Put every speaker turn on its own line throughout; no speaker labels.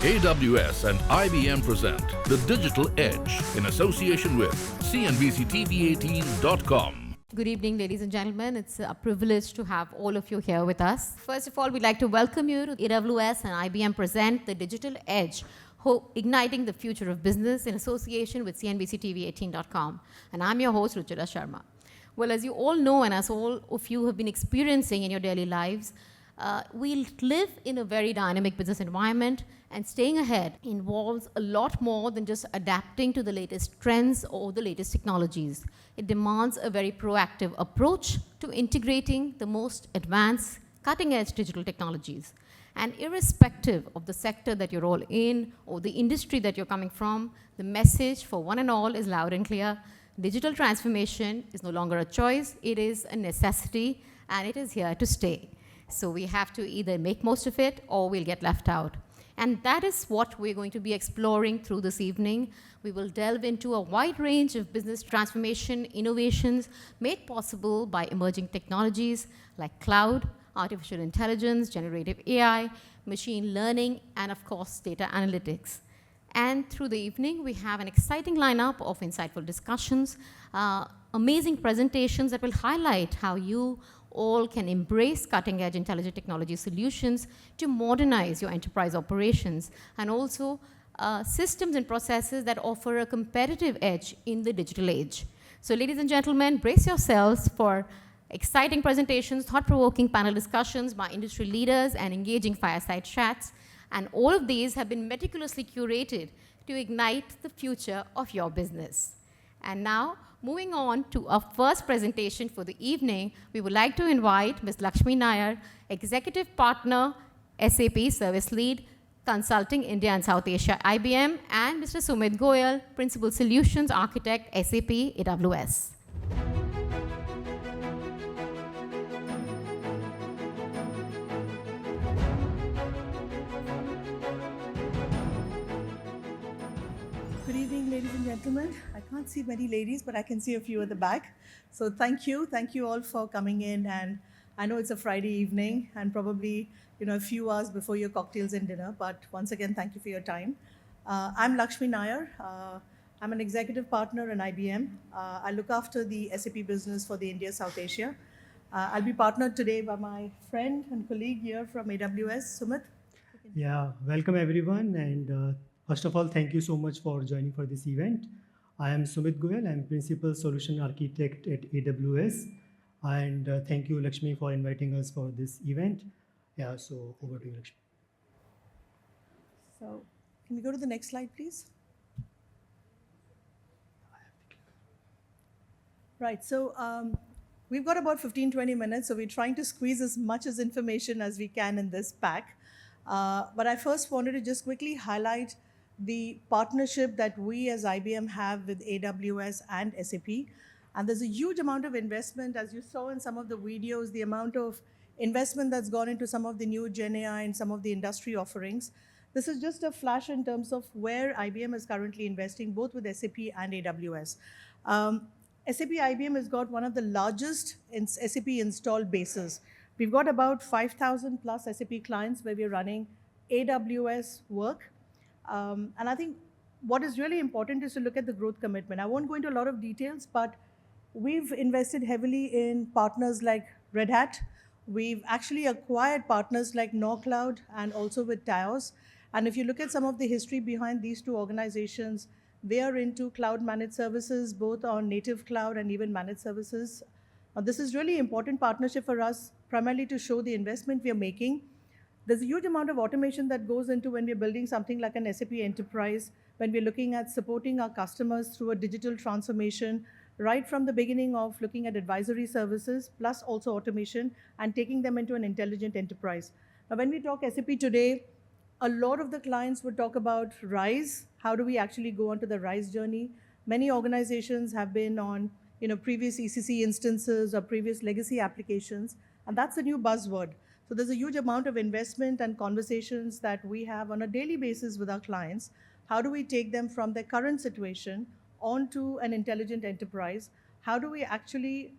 AWS and IBM present The Digital Edge in association with cnbc.tv18.com.
Good evening, ladies and gentlemen. It's a privilege to have all of you here with us. First of all, we'd like to welcome you to AWS and IBM present The Digital Edge, igniting the future of business in association with cnbc.tv18.com. And I'm your host, Ruchira Sharma. Well, as you all know, and as all of you have been experiencing in your daily lives, we live in a very dynamic business environment, and staying ahead involves a lot more than just adapting to the latest trends or the latest technologies. It demands a very proactive approach to integrating the most advanced, cutting-edge digital technologies. And irrespective of the sector that you're all in or the industry that you're coming from, the message for one and all is loud and clear. Digital transformation is no longer a choice, it is a necessity, and it is here to stay. So we have to either make most of it or we'll get left out. And that is what we're going to be exploring through this evening. We will delve into a wide range of business transformation innovations made possible by emerging technologies like cloud, artificial intelligence, generative AI, machine learning, and of course, data analytics. And through the evening, we have an exciting lineup of insightful discussions, amazing presentations that will highlight how you all can embrace cutting-edge intelligent technology solutions to modernize your enterprise operations, and also systems and processes that offer a competitive edge in the digital age. So ladies and gentlemen, brace yourselves for exciting presentations, thought-provoking panel discussions by industry leaders, and engaging fireside chats. And all of these have been meticulously curated to ignite the future of your business. And now, moving on to our first presentation for the evening, we would like to invite Ms. Lakshmi Nair, Executive Partner, SAP Service Lead, Consulting India and South Asia, IBM, and Mr. Sumit Goyal, Principal Solutions Architect, SAP AWS.
Good evening, ladies and gentlemen. I can't see many ladies, but I can see a few at the back. So thank you all for coming in. And I know it's a Friday evening and probably a few hours before your cocktails and dinner. But once again, thank you for your time. I'm Lakshmi Nair. I'm an executive partner in IBM. I look after the SAP business for the India South Asia. I'll be partnered today by my friend and colleague here from AWS, Sumit.
Yeah, welcome everyone. And first of all, thank you so much for joining for this event. I am Sumit Goyal. I'm Principal Solution Architect at AWS. And thank you, Lakshmi, for inviting us for this event. Yeah, so over to you, Lakshmi.
So can we go to the next slide, please? Right, so we've got about 15-20 minutes, so we're trying to squeeze as much as information as we can in this pack. But I first wanted to just quickly highlight the partnership that we as IBM have with AWS and SAP. And there's a huge amount of investment, as you saw in some of the videos, the amount of investment that's gone into some of the new Gen AI and some of the industry offerings. This is just a flash in terms of where IBM is currently investing, both with SAP and AWS. SAP IBM has got one of the largest SAP install bases. We've got about 5,000 plus SAP clients where we're running AWS work. And I think what is really important is to look at the growth commitment. I won't go into a lot of details, but we've invested heavily in partners like Red Hat. We've actually acquired partners like NorCloud and also with Taos. And if you look at some of the history behind these two organizations, they are into cloud managed services, both on native cloud and even managed services. This is really important partnership for us, primarily to show the investment we are making. There's a huge amount of automation that goes into when we're building something like an SAP enterprise, when we're looking at supporting our customers through a digital transformation, right from the beginning of looking at advisory services, plus also automation, and taking them into an intelligent enterprise. Now, when we talk SAP today, a lot of the clients would talk about RISE. How do we actually go onto the RISE journey? Many organizations have been on previous ECC instances or previous legacy applications, and that's a new buzzword. So there's a huge amount of investment and conversations that we have on a daily basis with our clients. How do we take them from their current situation onto an intelligent enterprise? How do we actually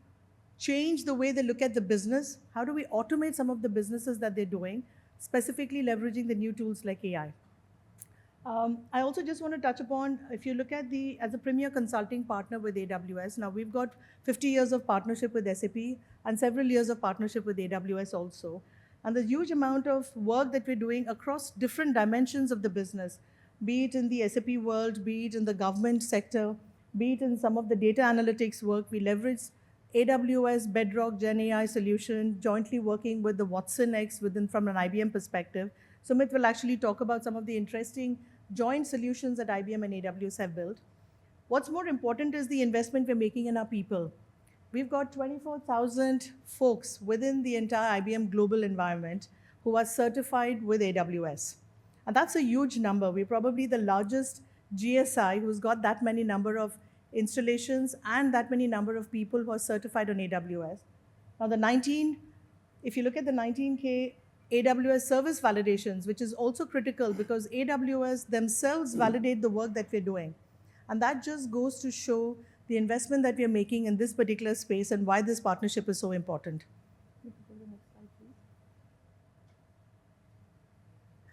change the way they look at the business? How do we automate some of the businesses that they're doing, specifically leveraging the new tools like AI? I also just want to touch upon, if you look at as a premier consulting partner with AWS, now we've got 50 years of partnership with SAP and several years of partnership with AWS also. And the huge amount of work that we're doing across different dimensions of the business, be it in the SAP world, be it in the government sector, be it in some of the data analytics work, we leverage AWS Bedrock Gen AI solution, jointly working with the Watson X from an IBM perspective. Sumit will actually talk about some of the interesting joint solutions that IBM and AWS have built. What's more important is the investment we're making in our people. We've got 24,000 folks within the entire IBM global environment who are certified with AWS. And that's a huge number. We're probably the largest GSI who's got that many number of installations and that many number of people who are certified on AWS. Now if you look at the 19K AWS service validations, which is also critical because AWS themselves validate the work that we're doing. And that just goes to show the investment that we're making in this particular space and why this partnership is so important.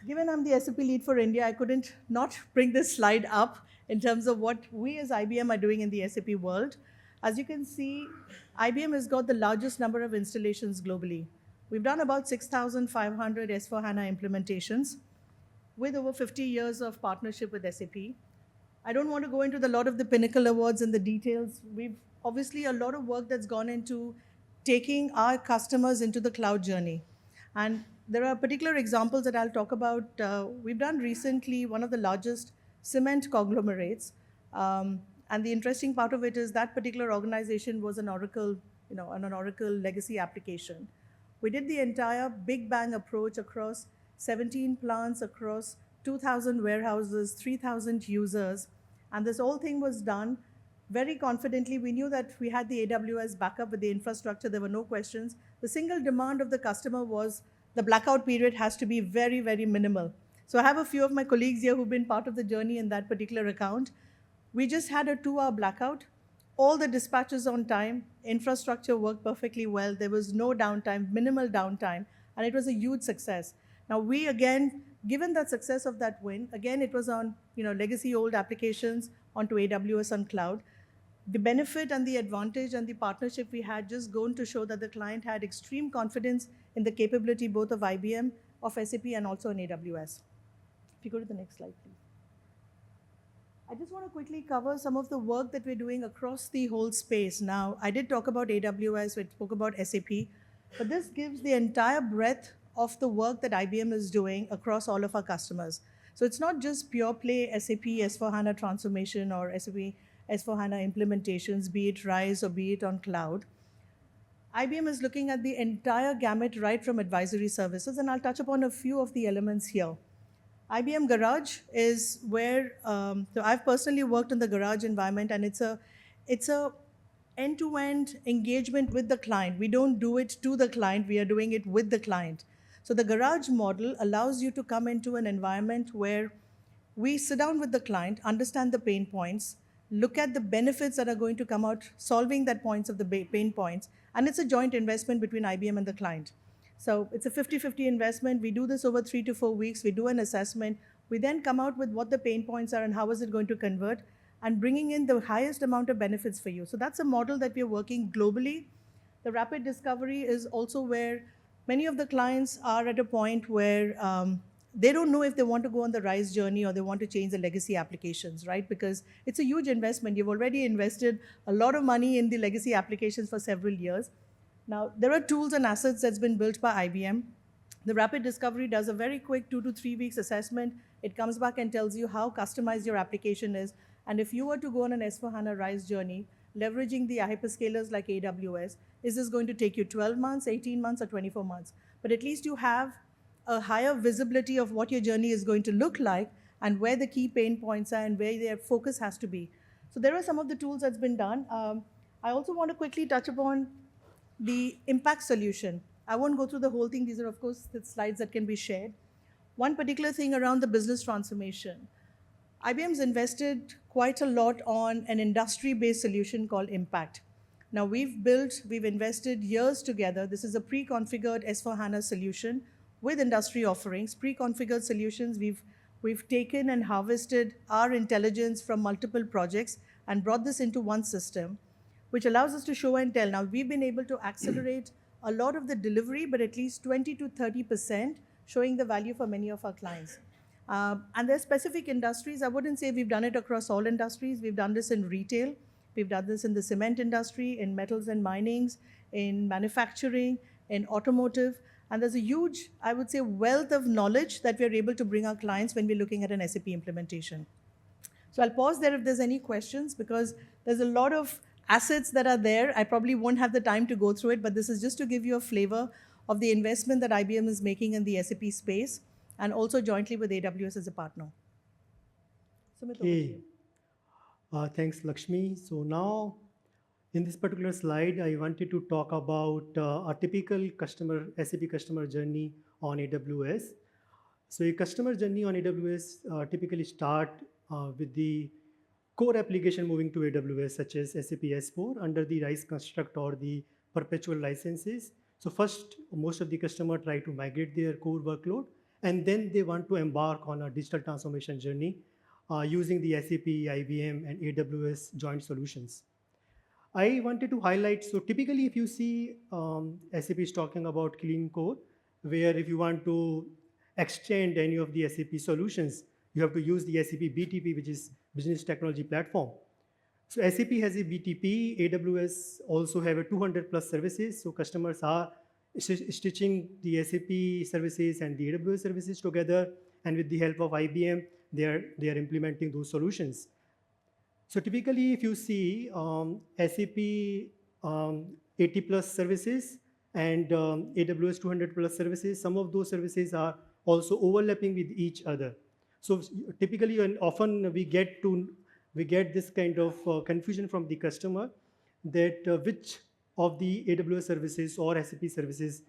Given I'm the SAP lead for India, I couldn't not bring this slide up in terms of what we as IBM are doing in the SAP world. As you can see, IBM has got the largest number of installations globally. We've done about 6,500 S4HANA implementations with over 50 years of partnership with SAP. I don't want to go into a lot of the Pinnacle Awards and the details. We've obviously a lot of work that's gone into taking our customers into the cloud journey. And there are particular examples that I'll talk about. We've done recently one of the largest cement conglomerates. And the interesting part of it is that particular organization was an Oracle, an Oracle legacy application. We did the entire big bang approach across 17 plants, across 2,000 warehouses, 3,000 users. And this whole thing was done very confidently. We knew that we had the AWS backup with the infrastructure. There were no questions. The single demand of the customer was the blackout period has to be very, very minimal. So I have a few of my colleagues here who've been part of the journey in that particular account. We just had a 2-hour blackout. All the dispatches on time, infrastructure worked perfectly well. There was no downtime, minimal downtime, and it was a huge success. Now we again, given that success of that win, again it was on legacy old applications onto AWS on cloud. The benefit and the advantage and the partnership we had just going to show that the client had extreme confidence in the capability both of IBM, of SAP, and also on AWS. If you go to the next slide, please. I just want to quickly cover some of the work that we're doing across the whole space. Now, I did talk about AWS, we spoke about SAP, but this gives the entire breadth of the work that IBM is doing across all of our customers. So it's not just pure play SAP S4HANA transformation or SAP S4HANA implementations, be it RISE or be it on cloud. IBM is looking at the entire gamut right from advisory services, and I'll touch upon a few of the elements here. IBM Garage is where, so I've personally worked in the Garage environment, and it's a end-to-end engagement with the client. We don't do it to the client, we are doing it with the client. So the Garage model allows you to come into an environment where we sit down with the client, understand the pain points, look at the benefits that are going to come out, solving that points of the pain points, and it's a joint investment between IBM and the client. So it's a 50-50 investment. We do this over 3 to 4 weeks. We do an assessment. We then come out with what the pain points are and how is it going to convert, and bringing in the highest amount of benefits for you. So that's a model that we're working globally. The rapid discovery is also where many of the clients are at a point where they don't know if they want to go on the RISE journey or they want to change the legacy applications, right? Because it's a huge investment. You've already invested a lot of money in the legacy applications for several years. Now, there are tools and assets that's been built by IBM. The rapid discovery does a very quick 2 to 3 weeks assessment. It comes back and tells you how customized your application is. And if you were to go on an S4HANA RISE journey, leveraging the hyperscalers like AWS, is this going to take you 12 months, 18 months, or 24 months? But at least you have a higher visibility of what your journey is going to look like and where the key pain points are and where their focus has to be. So there are some of the tools that's been done. I also want to quickly touch upon the impact solution. I won't go through the whole thing. These are, of course, the slides that can be shared. One particular thing around the business transformation. IBM's invested quite a lot on an industry-based solution called Impact. Now, we've invested years together. This is a pre-configured S4HANA solution with industry offerings, pre-configured solutions. We've We've taken and harvested our intelligence from multiple projects and brought this into one system, which allows us to show and tell. Now, we've been able to accelerate a lot of the delivery, but at least 20 to 30%, showing the value for many of our clients. And there are specific industries. I wouldn't say we've done it across all industries. We've done this in retail. We've done this in the cement industry, in metals and minings, in manufacturing, in automotive. And there's a huge, I would say, wealth of knowledge that we're able to bring our clients when we're looking at an SAP implementation. So I'll pause there if there's any questions, because there's a lot of assets that are there. I probably won't have the time to go through it, but this is just to give you a flavor of the investment that IBM is making in the SAP space, and also jointly with AWS as a partner. Sumit, over to you.
Thanks, Lakshmi. So now, in this particular slide, I wanted to talk about a typical SAP customer journey on AWS. So a customer journey on AWS typically start with the core application moving to AWS, such as SAP S4 under the RISE construct or the perpetual licenses. So first, most of the customer try to migrate their core workload, and then they want to embark on a digital transformation journey using the SAP, IBM, and AWS joint solutions. I wanted to highlight, so typically if you see SAP is talking about clean core, where if you want to extend any of the SAP solutions, you have to use the SAP BTP, which is Business Technology Platform. So SAP has a BTP, AWS also have a 200 plus services, so customers are stitching the SAP services and the AWS services together, and with the help of IBM, they are implementing those solutions. So typically, if you see SAP 80 plus services and AWS 200 plus services, some of those services are also overlapping with each other. So typically, and often we get this kind of confusion from the customer that which of the AWS services or SAP services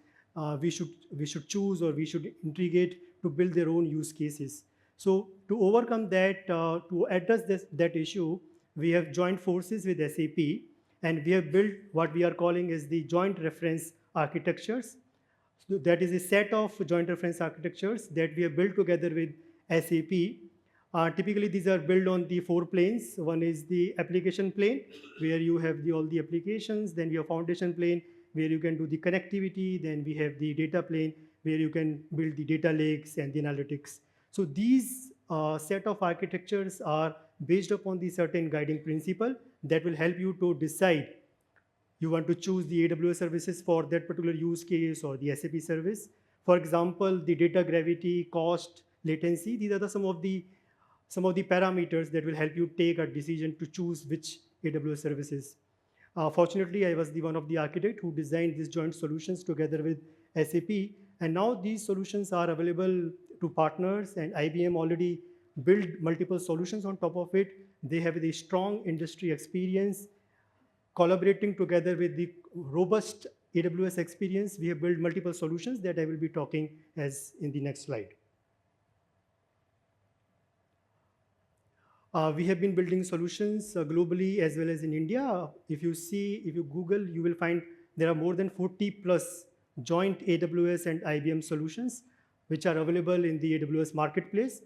we should choose or we should integrate to build their own use cases. So to overcome that, to address that issue, we have joined forces with SAP, and we have built what we are calling as the joint reference architectures. So that is a set of joint reference architectures that we have built together with SAP. Typically, these are built on the 4 planes. One is the application plane, where you have all the applications. Then we have foundation plane, where you can do the connectivity. Then we have the data plane, where you can build the data lakes and the analytics. So these set of architectures are based upon the certain guiding principle that will help you to decide you want to choose the AWS services for that particular use case or the SAP service. For example, the data gravity, cost, latency, these are some of the parameters that will help you take a decision to choose which AWS services. Fortunately, I was the one of the architect who designed these joint solutions together with SAP, and now these solutions are available to partners, and IBM already built multiple solutions on top of it. They have a strong industry experience. Collaborating together with the robust AWS experience, we have built multiple solutions that I will be talking as in the next slide. We have been building solutions globally as well as in India. If you Google, you will find there are more than 40 plus joint AWS and IBM solutions which are available in the AWS marketplace.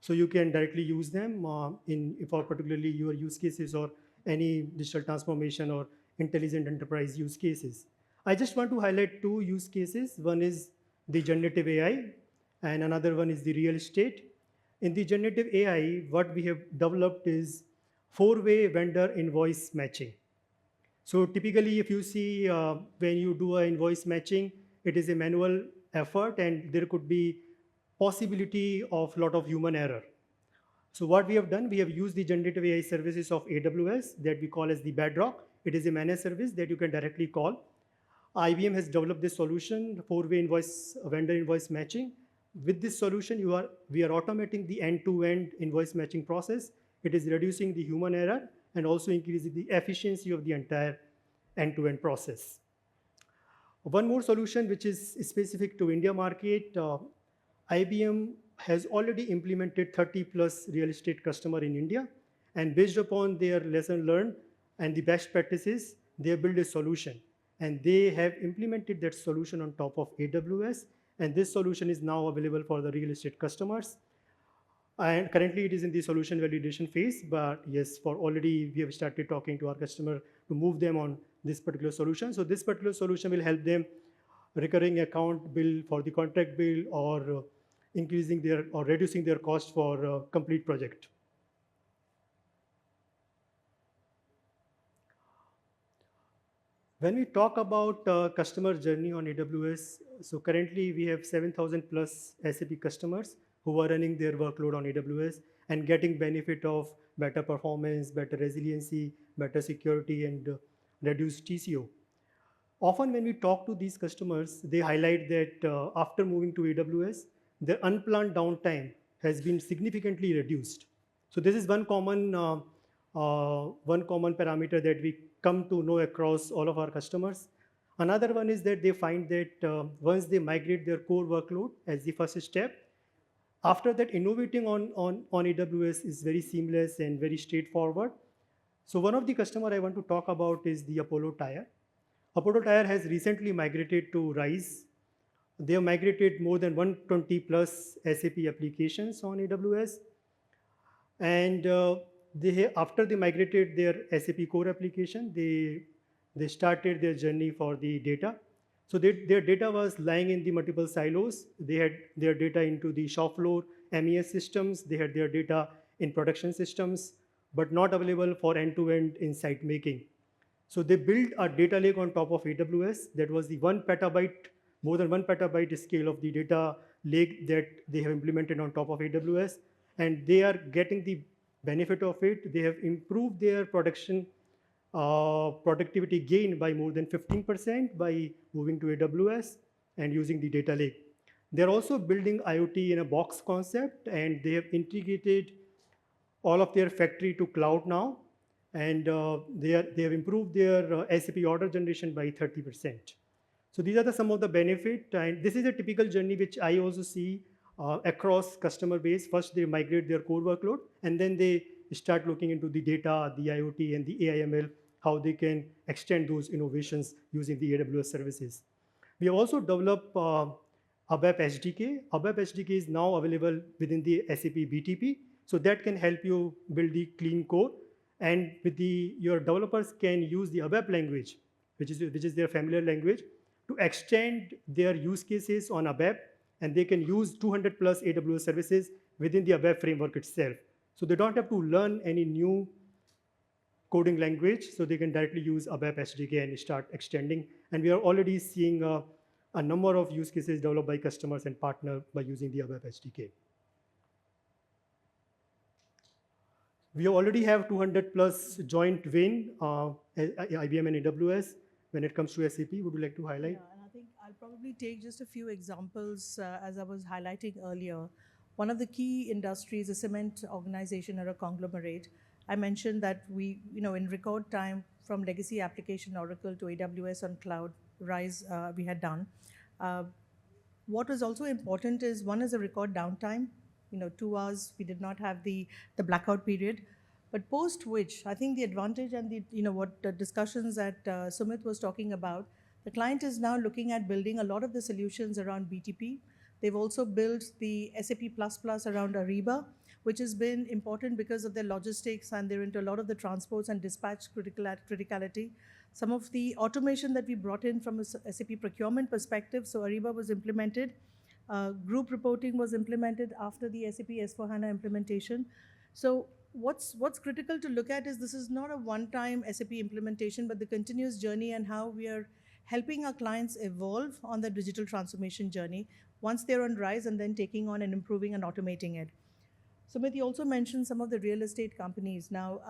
So you can directly use them for particularly your use cases or any digital transformation or intelligent enterprise use cases. I just want to highlight 2 use cases. One is the generative AI and another one is the real estate. In the generative AI, what we have developed is 4-way vendor invoice matching. So typically, if you see when you do an invoice matching, it is a manual effort and there could be possibility of a lot of human error. So what we have done, we have used the generative AI services of AWS that we call as the Bedrock. It is a managed service that you can directly call. IBM has developed this solution, 4-way vendor invoice matching. With this solution, we are automating the end-to-end invoice matching process. It is reducing the human error and also increasing the efficiency of the entire end-to-end process. One more solution which is specific to India market, IBM has already implemented 30 plus real estate customer in India, and based upon their lesson learned and the best practices, they built a solution, and they have implemented that solution on top of AWS, and this solution is now available for the real estate customers. And currently it is in the solution validation phase, but yes, for already we have started talking to our customer to move them on this particular solution. So this particular solution will help them recurring account bill for the contract bill, or increasing their or reducing their cost for complete project. When we talk about customer journey on AWS, so currently we have 7,000 plus SAP customers who are running their workload on AWS and getting benefit of better performance, better resiliency, better security, and reduced TCO. Often when we talk to these customers, they highlight that after moving to AWS, their unplanned downtime has been significantly reduced. So this is one common parameter that we come to know across all of our customers. Another one is that they find that once they migrate their core workload as the first step, after that innovating on AWS is very seamless and very straightforward. So one of the customer I want to talk about is the Apollo Tyre. Apollo Tyre has recently migrated to RISE. They have migrated more than 120 plus SAP applications on AWS. And after they migrated their SAP core application, they started their journey for the data. So their data was lying in the multiple silos. They had their data into the shop floor MES systems. They had their data in production systems, but not available for end-to-end insight making. So they built a data lake on top of AWS. That was the 1 petabyte, more than 1 petabyte scale of the data lake that they have implemented on top of AWS. And they are getting the benefit of it. They have improved their productivity gain by more than 15% by moving to AWS and using the data lake. They're also building IoT in a box concept, and they have integrated all of their factory to cloud now, and they have improved their SAP order generation by 30%. So these are some of the benefit, and this is a typical journey which I also see across customer base. First, they migrate their core workload, and then they start looking into the data, the IoT, and the AI/ML, how they can extend those innovations using the AWS services. We have also developed ABAP SDK. ABAP SDK is now available within the SAP BTP, so that can help you build the clean code. And with your developers can use the ABAP language, which is their familiar language, to extend their use cases on ABAP, and they can use 200 plus AWS services within the ABAP framework itself. So they don't have to learn any new coding language, so they can directly use ABAP SDK and start extending. And we are already seeing a number of use cases developed by customers and partners by using the ABAP SDK. We already have 200 plus joint win, IBM and AWS, when it comes to SAP. Would you like to highlight?
Yeah, and I think I'll probably take just a few examples as I was highlighting earlier. One of the key industries, a cement organization or a conglomerate, I mentioned that we, in record time from legacy application Oracle to AWS on cloud, RISE we had done. What was also important is one is a record downtime. 2 hours, we did not have the blackout period. But post which, I think the advantage and what the discussions that Sumit was talking about, the client is now looking at building a lot of the solutions around BTP. They've also built the SAP++ around Ariba, which has been important because of their logistics, and they're into a lot of the transports and dispatch criticality. Some of the automation that we brought in from a SAP procurement perspective, so Ariba was implemented. Group reporting was implemented after the SAP S4HANA implementation. So what's critical to look at is this is not a one-time SAP implementation, but the continuous journey and how we are helping our clients evolve on the digital transformation journey once they're on RISE, and then taking on and improving and automating it. Sumit, you also mentioned some of the real estate companies. Now,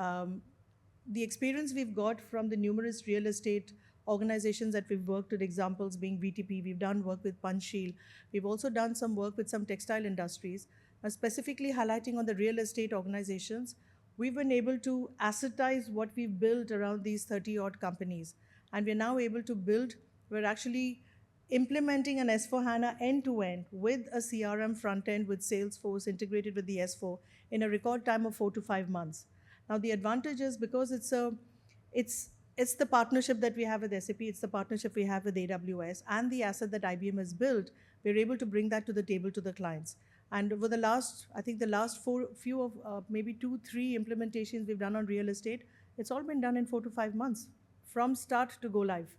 the experience we've got from the numerous real estate organizations that we've worked with, examples being BTP, we've done work with Panchsheel, we've also done some work with some textile industries. Now, specifically highlighting on the real estate organizations, we've been able to assetize what we've built around these 30 odd companies. And we're now able to build, we're actually implementing an S4HANA end-to-end with a CRM front end with Salesforce integrated with the S4 in a record time of 4 to 5 months. Now, the advantage is because it's the partnership that we have with SAP, it's the partnership we have with AWS, and the asset that IBM has built, we're able to bring that to the table to the clients. And over the last, I think the last few of maybe 2-3 implementations we've done on real estate, it's all been done in 4 to 5 months from start to go live.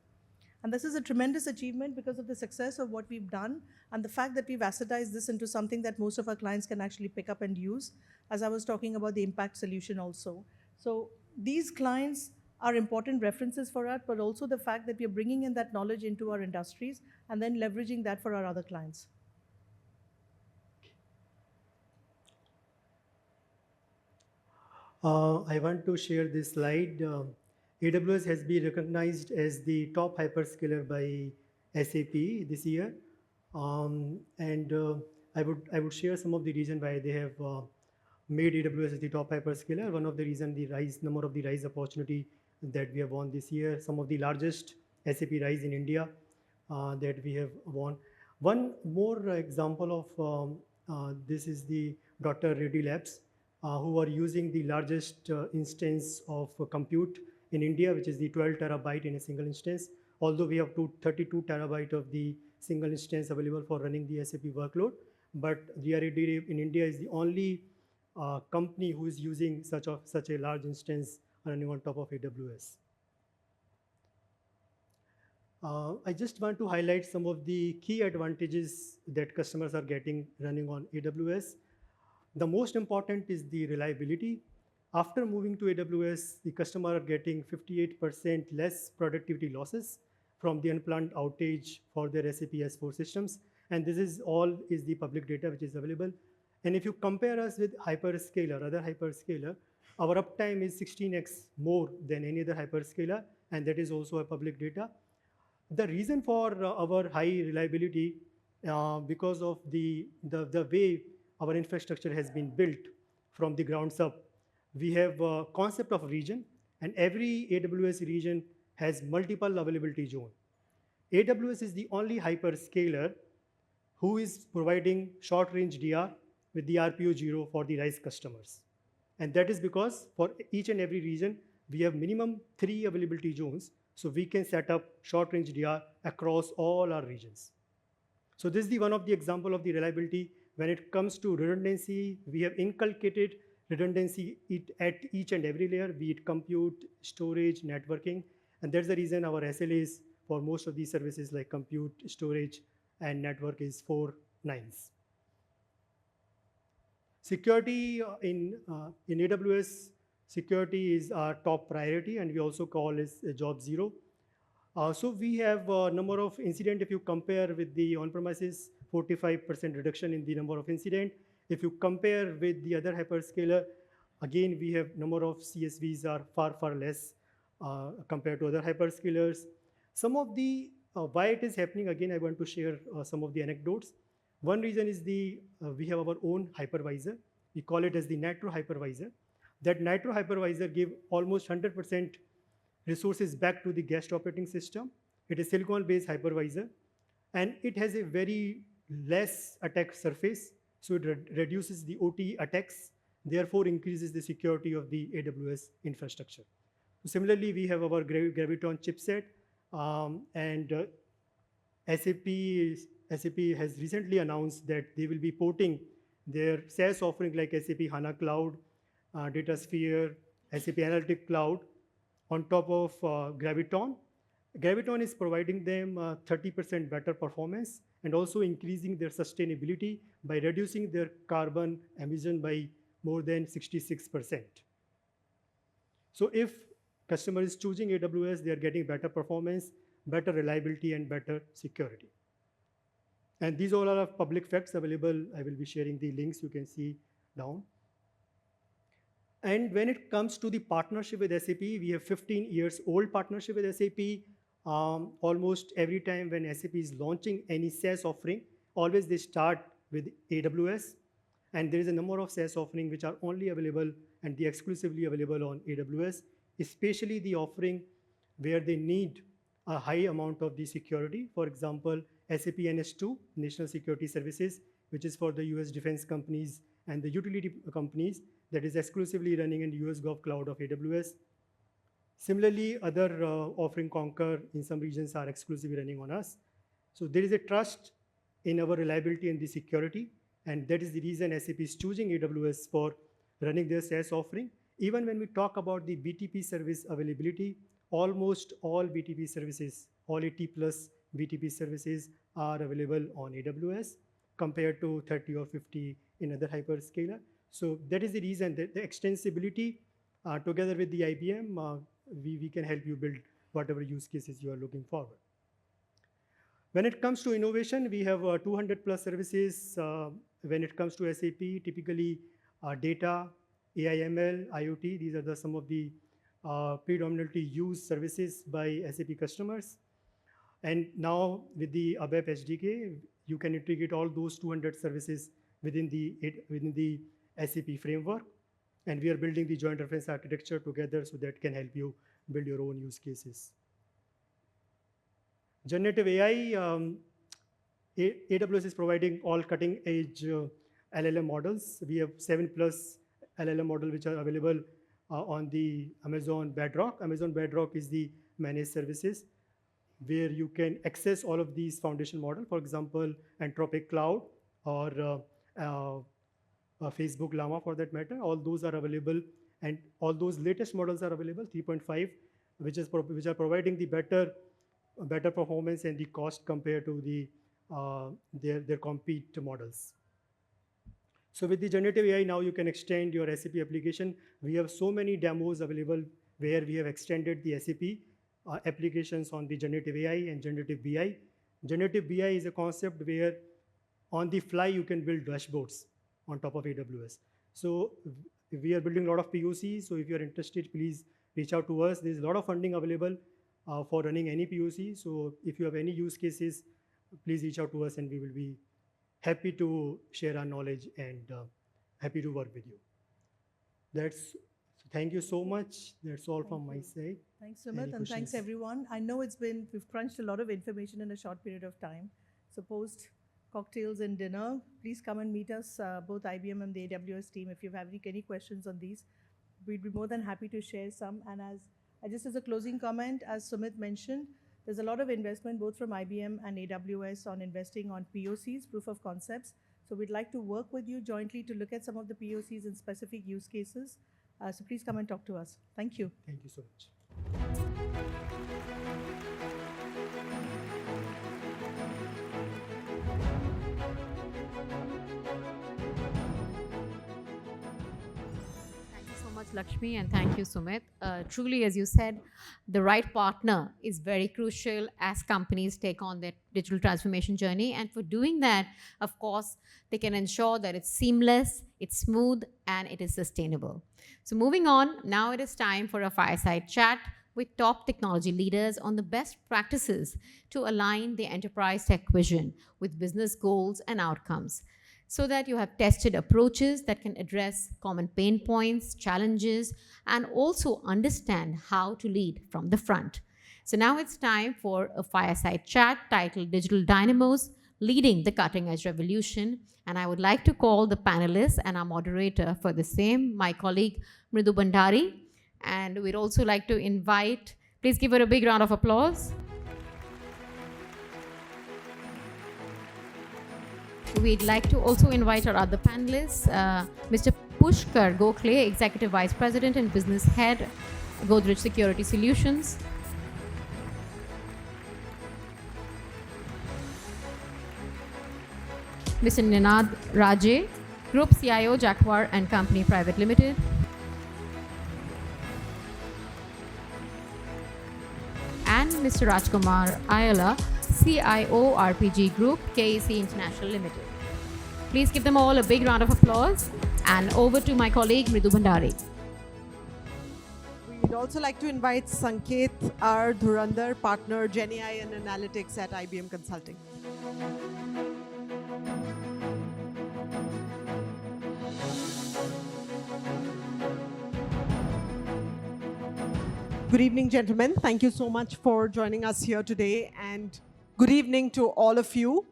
And this is a tremendous achievement because of the success of what we've done and the fact that we've assetized this into something that most of our clients can actually pick up and use, as I was talking about the impact solution also. So these clients are important references for us, but also the fact that we are bringing in that knowledge into our industries and then leveraging that for our other clients.
I want to share this slide. AWS has been recognized as the top hyperscaler by SAP this year, and I would share some of the reason why they have made AWS as the top hyperscaler. One of the reason, the number of the RISE opportunity that we have won this year, some of the largest SAP RISE in India that we have won. One more example of this is the Dr. Reddy Labs, who are using the largest instance of compute in India, which is the 12 terabyte in a single instance. Although we have 32 terabyte of the single instance available for running the SAP workload, but DRAD in India is the only company who is using such a large instance running on top of AWS. I just want to highlight some of the key advantages that customers are getting running on AWS. The most important is the reliability. After moving to AWS, the customer are getting 58% less productivity losses from the unplanned outage for their SAP S4 systems. And this is all is the public data which is available. And if you compare us with other hyperscaler, our uptime is 16x more than any other hyperscaler, and that is also a public data. The reason for our high reliability because of the way our infrastructure has been built from the grounds up. We have a concept of region, and every AWS region has multiple availability zone. AWS is the only hyperscaler who is providing short-range DR with the RPO 0 for the RISE customers. And that is because for each and every region, we have minimum 3 availability zones, so we can set up short-range DR across all our regions. So this is the one of the example of the reliability. When it comes to redundancy, we have inculcated redundancy at each and every layer, be it compute, storage, networking. And that's the reason our SLAs for most of these services like compute, storage, and network is 4 nines. Security in AWS, security is our top priority, and we also call it job zero. So we have a number of incidents. If you compare with the on-premises, 45% reduction in the number of incidents. If you compare with the other hyperscaler, again, we have number of CSVs are far less compared to other hyperscalers. Some of the why it is happening, again, I want to share some of the anecdotes. One reason is we have our own hypervisor. We call it as the Nitro hypervisor. That Nitro hypervisor give almost 100% resources back to the guest operating system. It is silicon-based hypervisor, and it has a very less attack surface, so it reduces the OT attacks, therefore increases the security of the AWS infrastructure. Similarly, we have our Graviton chipset, and SAP has recently announced that they will be porting their SaaS offering like SAP HANA Cloud, DataSphere, SAP Analytic Cloud on top of Graviton. Graviton is providing them 30% better performance and also increasing their sustainability by reducing their carbon emission by more than 66%. So if customer is choosing AWS, they are getting better performance, better reliability, and better security. And these all are public facts available. I will be sharing the links you can see down. And when it comes to the partnership with SAP, we have 15 years old partnership with SAP. Almost every time when SAP is launching any SaaS offering, always they start with AWS. And there is a number of SaaS offerings which are only available and they exclusively available on AWS, especially the offering where they need a high amount of the security. For example, SAP NS2, National Security Services, which is for the US defense companies and the utility companies, that is exclusively running in the US Gov Cloud of AWS. Similarly, other offering Concur in some regions are exclusively running on us. So there is a trust in our reliability and the security. And that is the reason SAP is choosing AWS for running their SaaS offering. Even when we talk about the BTP service availability, almost all BTP services, all 80 plus BTP services are available on AWS compared to 30 or 50 in other hyperscaler. So that is the reason that the extensibility together with the IBM, we can help you build whatever use cases you are looking forward. When it comes to innovation, we have 200 plus services. When it comes to SAP, typically data, AI, ML, IoT, these are some of the predominantly used services by SAP customers. And now with the ABAP SDK, you can integrate all those 200 services within the SAP framework. And we are building the joint reference architecture together so that can help you build your own use cases. Generative AI, AWS is providing all cutting edge LLM models. We have 7 plus LLM models which are available on the Amazon Bedrock. Amazon Bedrock is the managed services where you can access all of these foundation models. For example, Anthropic Cloud or Facebook Llama for that matter. All those are available, and all those latest models are available, 3.5, which are providing the better performance and the cost compared to the their compete models. So with the generative AI, now you can extend your SAP application. We have so many demos available where we have extended the SAP applications on the generative AI and generative BI. Generative BI is a concept where on the fly you can build dashboards on top of AWS. So we are building a lot of POCs. So if you are interested, please reach out to us. There's a lot of funding available for running any POC. So if you have any use cases, please reach out to us and we will be happy to share our knowledge and happy to work with you. Thank you so much. That's all from my side.
Thanks, Sumit, and thanks everyone. I know we've crunched a lot of information in a short period of time. So post cocktails and dinner, please come and meet us, both IBM and the AWS team. If you have any questions on these, we'd be more than happy to share some. And just as a closing comment, as Sumit mentioned, there's a lot of investment both from IBM and AWS on investing on POCs, proof of concepts. So we'd like to work with you jointly to look at some of the POCs and specific use cases. So please come and talk to us. Thank you.
Thank you so much.
Lakshmi, and thank you, Sumit. Truly, as you said, the right partner is very crucial as companies take on their digital transformation journey. And for doing that, of course, they can ensure that it's seamless, it's smooth, and it is sustainable. So moving on, now it is time for a fireside chat with top technology leaders on the best practices to align the enterprise tech vision with business goals and outcomes, so that you have tested approaches that can address common pain points, challenges, and also understand how to lead from the front. So now it's time for a fireside chat titled Digital Dynamos, Leading the Cutting Edge Revolution. And I would like to call the panelists and our moderator for the same, my colleague Mridu Bhandari. And we'd also like to invite, please give her a big round of applause. We'd like to also invite our other panelists, Mr. Pushkar Gokhale, Executive Vice President and Business Head, Godrej Security Solutions. Mr. Ninad Raje, Group CIO, Jaguar and Company Private Limited. And Mr. Rajkumar Ayala, CIO, RPG Group, KEC International Limited. Please give them all a big round of applause. And over to my colleague, Mridu Bhandari.
We'd also like to invite Sanket, our Dhurandhar partner, GenAI and Analytics at IBM Consulting. Good evening, gentlemen. Thank you so much for joining us here today, and good evening to all of you.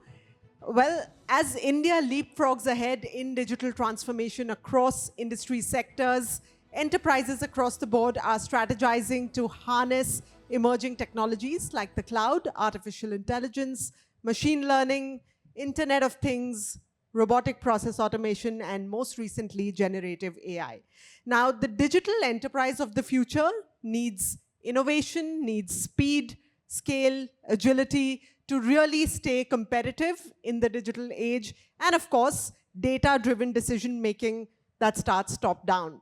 Well, as India leapfrogs ahead in digital transformation across industry sectors, enterprises across the board are strategizing to harness emerging technologies like the cloud, artificial intelligence, machine learning, Internet of Things, robotic process automation, and most recently, generative AI. Now, the digital enterprise of the future needs innovation, needs speed, scale, agility to really stay competitive in the digital age, and of course, data-driven decision-making that starts top-down.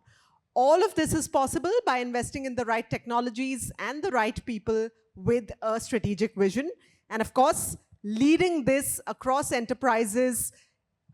All of this is possible by investing in the right technologies and the right people with a strategic vision. And of course, leading this across enterprises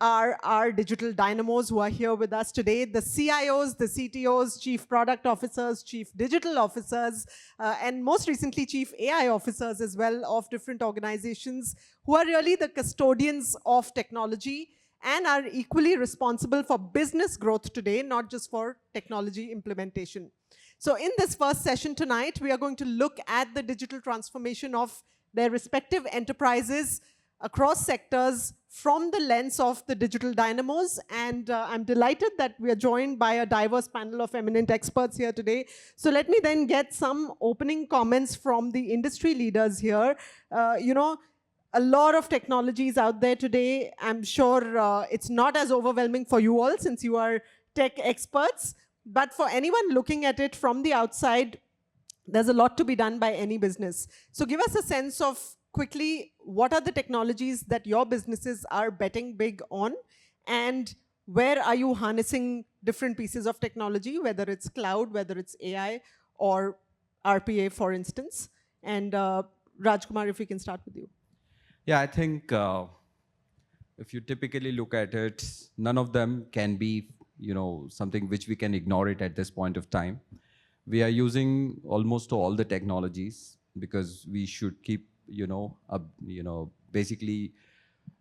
are our digital dynamos who are here with us today, the CIOs, the CTOs, chief product officers, chief digital officers, and most recently chief AI officers as well of different organizations who are really the custodians of technology and are equally responsible for business growth today, not just for technology implementation. So in this first session tonight, we are going to look at the digital transformation of their respective enterprises across sectors from the lens of the digital dynamos. And I'm delighted that we are joined by a diverse panel of eminent experts here today. So let me then get some opening comments from the industry leaders here. A lot of technologies out there today. I'm sure it's not as overwhelming for you all since you are tech experts. But for anyone looking at it from the outside, there's a lot to be done by any business. So give us a sense of quickly, what are the technologies that your businesses are betting big on? And where are you harnessing different pieces of technology, whether it's cloud, whether it's AI, or RPA, for instance? And Rajkumar, if we can start with you.
Yeah, I think if you typically look at it, none of them can be, something which we can ignore it at this point of time. We are using almost all the technologies because we should keep, basically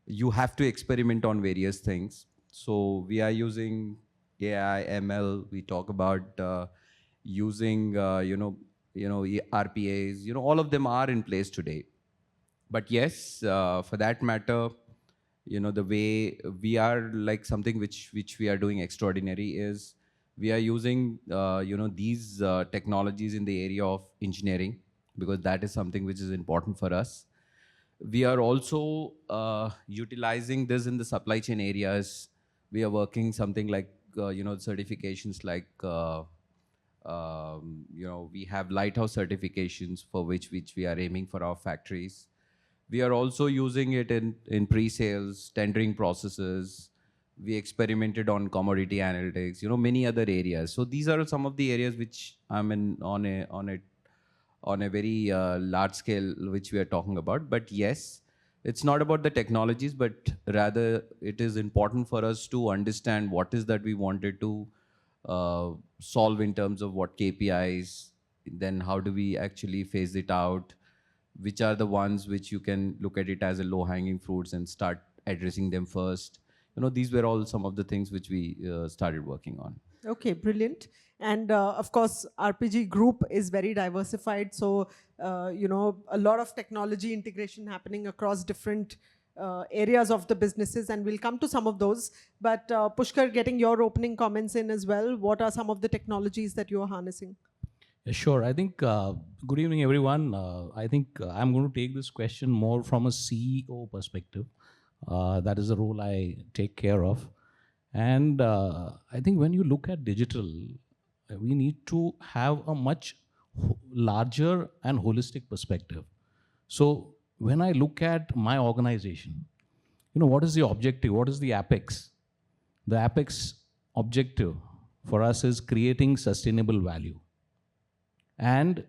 you have to experiment on various things. So we are using AI, ML. We talk about using, RPAs. All of them are in place today. But yes, for that matter, the way we are like something which we are doing extraordinary is we are using, these technologies in the area of engineering because that is something which is important for us. We are also utilizing this in the supply chain areas. We are working something like, certifications like, we have lighthouse certifications for which we are aiming for our factories. We are also using it in pre-sales, tendering processes. We experimented on commodity analytics, many other areas. So these are some of the areas which I'm in on a very large scale, which we are talking about. But yes, it's not about the technologies, but rather it is important for us to understand what is that we wanted to solve in terms of what KPIs, then how do we actually phase it out, which are the ones which you can look at it as a low-hanging fruits and start addressing them first. These were all some of the things which we started working on.
Okay, brilliant. And of course, RPG Group is very diversified. So, a lot of technology integration happening across different areas of the businesses, and we'll come to some of those. But Pushkar, getting your opening comments in as well, what are some of the technologies that you're harnessing?
Sure. I think, good evening, everyone. I think I'm going to take this question more from a CEO perspective. That is the role I take care of. And I think when you look at digital, we need to have a much larger and holistic perspective. So when I look at my organization, what is the objective? What is the apex? The apex objective for us is creating sustainable value. And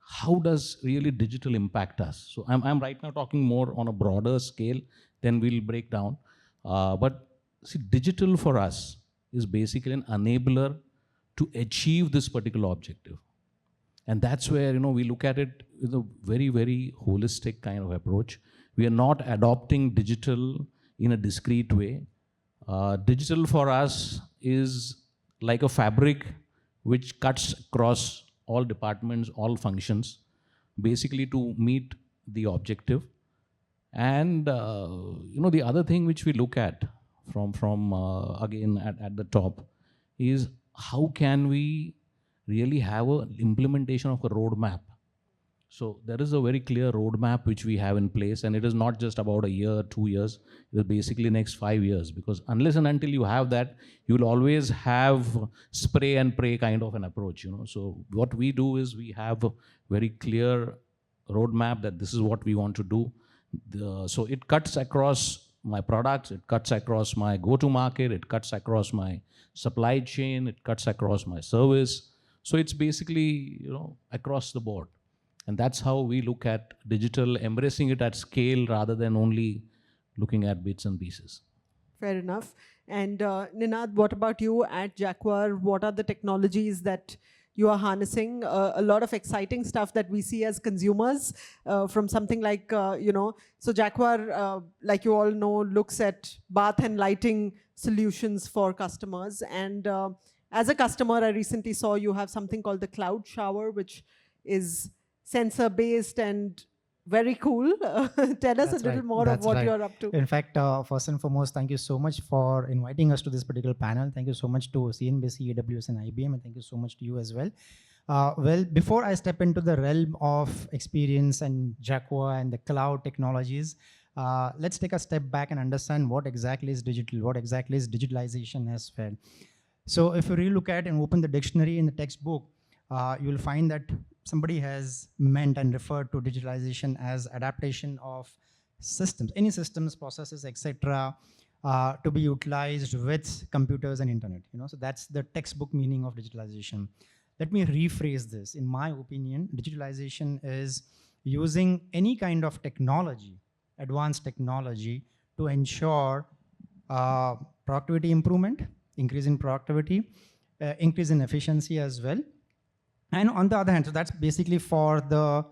how does really digital impact us? So I'm right now talking more on a broader scale, then we'll break down. But see, digital for us is basically an enabler to achieve this particular objective. And that's where, we look at it with a very, very holistic kind of approach. We are not adopting digital in a discrete way. Digital for us is like a fabric which cuts across all departments, all functions, basically to meet the objective. And, the other thing which we look at from again at the top is how can we really have an implementation of a roadmap So there is a very clear roadmap which we have in place, and it is not just about a year, 2 years. It is basically next 5 years, because unless and until you have that, you will always have spray and pray kind of an approach. So what we do is we have a very clear roadmap that this is what we want to do. So it cuts across my products, it cuts across my go-to-market, it cuts across my supply chain, it cuts across my service. So it's basically across the board. And that's how we look at digital, embracing it at scale rather than only looking at bits and pieces.
Fair enough. And Ninad, what about you at Jaguar? What are the technologies that you are harnessing? A lot of exciting stuff that we see as consumers from something like, so Jaguar, like you all know, looks at bath and lighting solutions for customers. And as a customer, I recently saw you have something called the Cloud Shower, which is sensor-based and very cool. Tell us a little more of what you're up to.
In fact, first and foremost, thank you so much for inviting us to this particular panel. Thank you so much to CNBC, AWS and IBM, and thank you so much to you as well. Well, before I step into the realm of experience and Jaguar and the cloud technologies, let's take a step back and understand what exactly is digital, what exactly is digitalization as well. So if you really look at and open the dictionary in the textbook, you'll find that somebody has meant and referred to digitalization as adaptation of systems, any systems, processes, etc., to be utilized with computers and internet. So that's the textbook meaning of digitalization. Let me rephrase this. In my opinion, digitalization is using any kind of technology, advanced technology, to ensure productivity improvement, increase in productivity, increase in efficiency as well. And on the other hand, so that's basically for the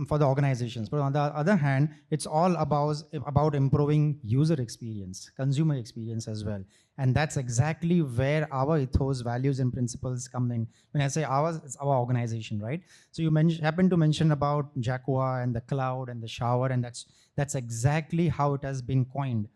organizations. But on the other hand, it's all about improving user experience, consumer experience as well. And that's exactly where our ethos, values, and principles come in. When I say ours, it's our organization, right? So you happen to mention about Jaguar and the cloud and the shower, and that's exactly how it has been coined.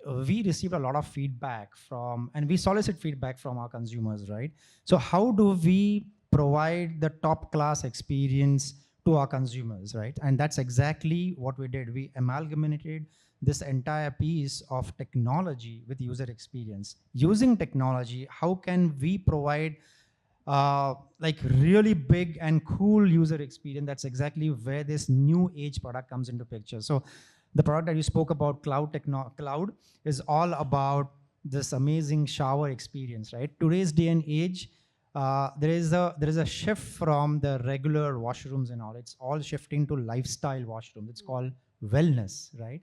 We received a lot of feedback from, and we solicit feedback from our consumers, right? So how do we provide the top class experience to our consumers, right? And that's exactly what we did. We amalgamated this entire piece of technology with user experience. Using technology, how can we provide like really big and cool user experience? That's exactly where this new age product comes into picture. So the product that you spoke about, cloud, is all about this amazing shower experience, right? Today's day and age, there is a shift from the regular washrooms and all. It's all shifting to lifestyle washrooms. It's called wellness, right?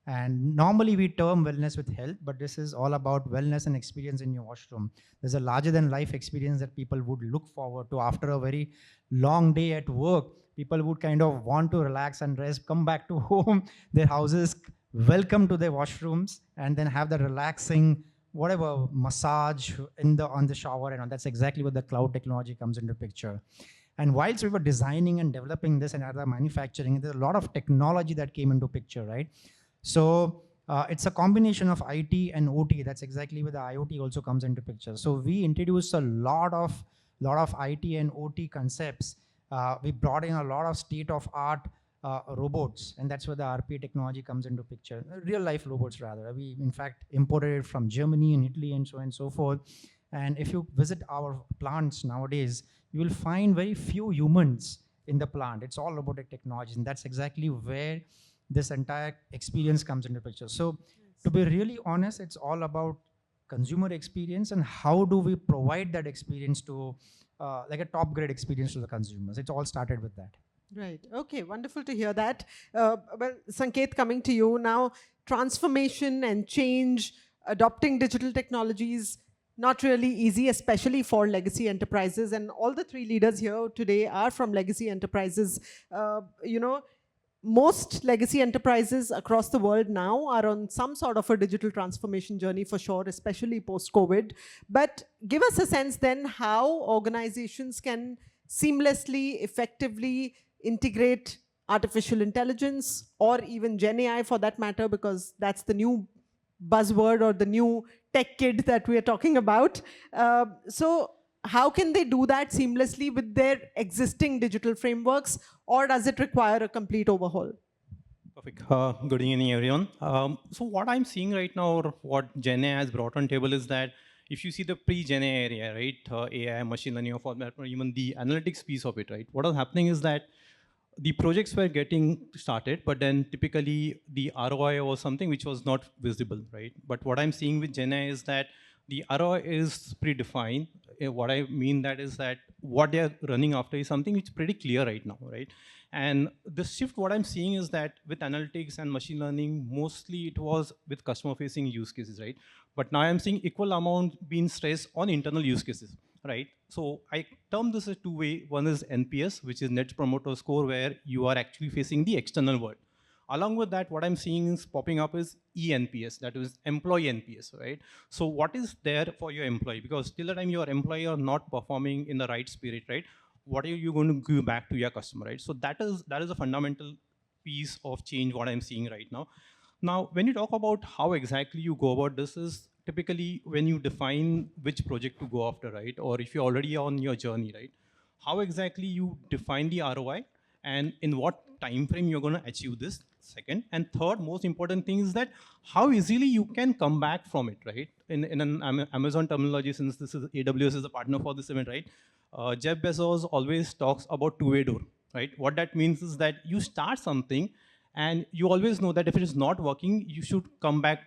And normally we term wellness with health, but this is all about wellness and experience in your washroom. There's a larger than life experience that people would look forward to after a very long day at work. People would kind of want to relax and rest, come back to home, their houses, welcome to their washrooms, and then have the relaxing, whatever, massage on the shower, and that's exactly what the cloud technology comes into picture. And whilst we were designing and developing this and other manufacturing, there's a lot of technology that came into picture, right? So it's a combination of IT and OT. That's exactly where the IoT also comes into picture. So we introduced a lot of IT and OT concepts. We brought in a lot of state-of-art robots, and that's where the RPA technology comes into picture. Real-life robots, rather. We, in fact, imported it from Germany and Italy and so on and so forth. And if you visit our plants nowadays, you will find very few humans in the plant. It's all robotic technology, and that's exactly where this entire experience comes into picture. So to be really honest, it's all about consumer experience and how do we provide that experience to like a top grade experience to the consumers. It all started with that.
Right. Okay. Wonderful to hear that. Well, Sanket, coming to you now, transformation and change, adopting digital technologies, not really easy, especially for legacy enterprises. And all the three leaders here today are from legacy enterprises. Most legacy enterprises across the world now are on some sort of a digital transformation journey for sure, especially post-COVID. But give us a sense then how organizations can seamlessly, effectively integrate artificial intelligence or even Gen AI for that matter, because that's the new buzzword or the new tech kid that we are talking about. So how can they do that seamlessly with their existing digital frameworks, or does it require a complete overhaul?
Perfect. Good evening, everyone. So what I'm seeing right now, or what Gen AI has brought on table, is that if you see the pre-Gen AI area, right, AI, machine learning, or for that, or even the analytics piece of it, right, what was happening is that the projects were getting started, but then typically the ROI was something which was not visible, right? But what I'm seeing with Gen AI is that the ROI is predefined. What I mean that is that what they're running after is something which is pretty clear right now, right? And the shift, what I'm seeing is that with analytics and machine learning, mostly it was with customer-facing use cases, right? But now I'm seeing equal amount being stressed on internal use cases, right? So I term this as two-way. One is NPS, which is Net Promoter Score, where you are actually facing the external world. Along with that, what I'm seeing is popping up is ENPS, that is employee NPS, right? So what is there for your employee? Because till the time your employee are not performing in the right spirit, right? What are you going to give back to your customer, right? So that is a fundamental piece of change what I'm seeing right now. Now, when you talk about how exactly you go about this is typically when you define which project to go after, right? Or if you're already on your journey, right? How exactly you define the ROI and in what time frame you're going to achieve this, second. And third, most important thing is that how easily you can come back from it, right? In an Amazon terminology, since this is AWS is a partner for this event, right? Jeff Bezos always talks about two-way door, right? What that means is that you start something and you always know that if it is not working, you should come back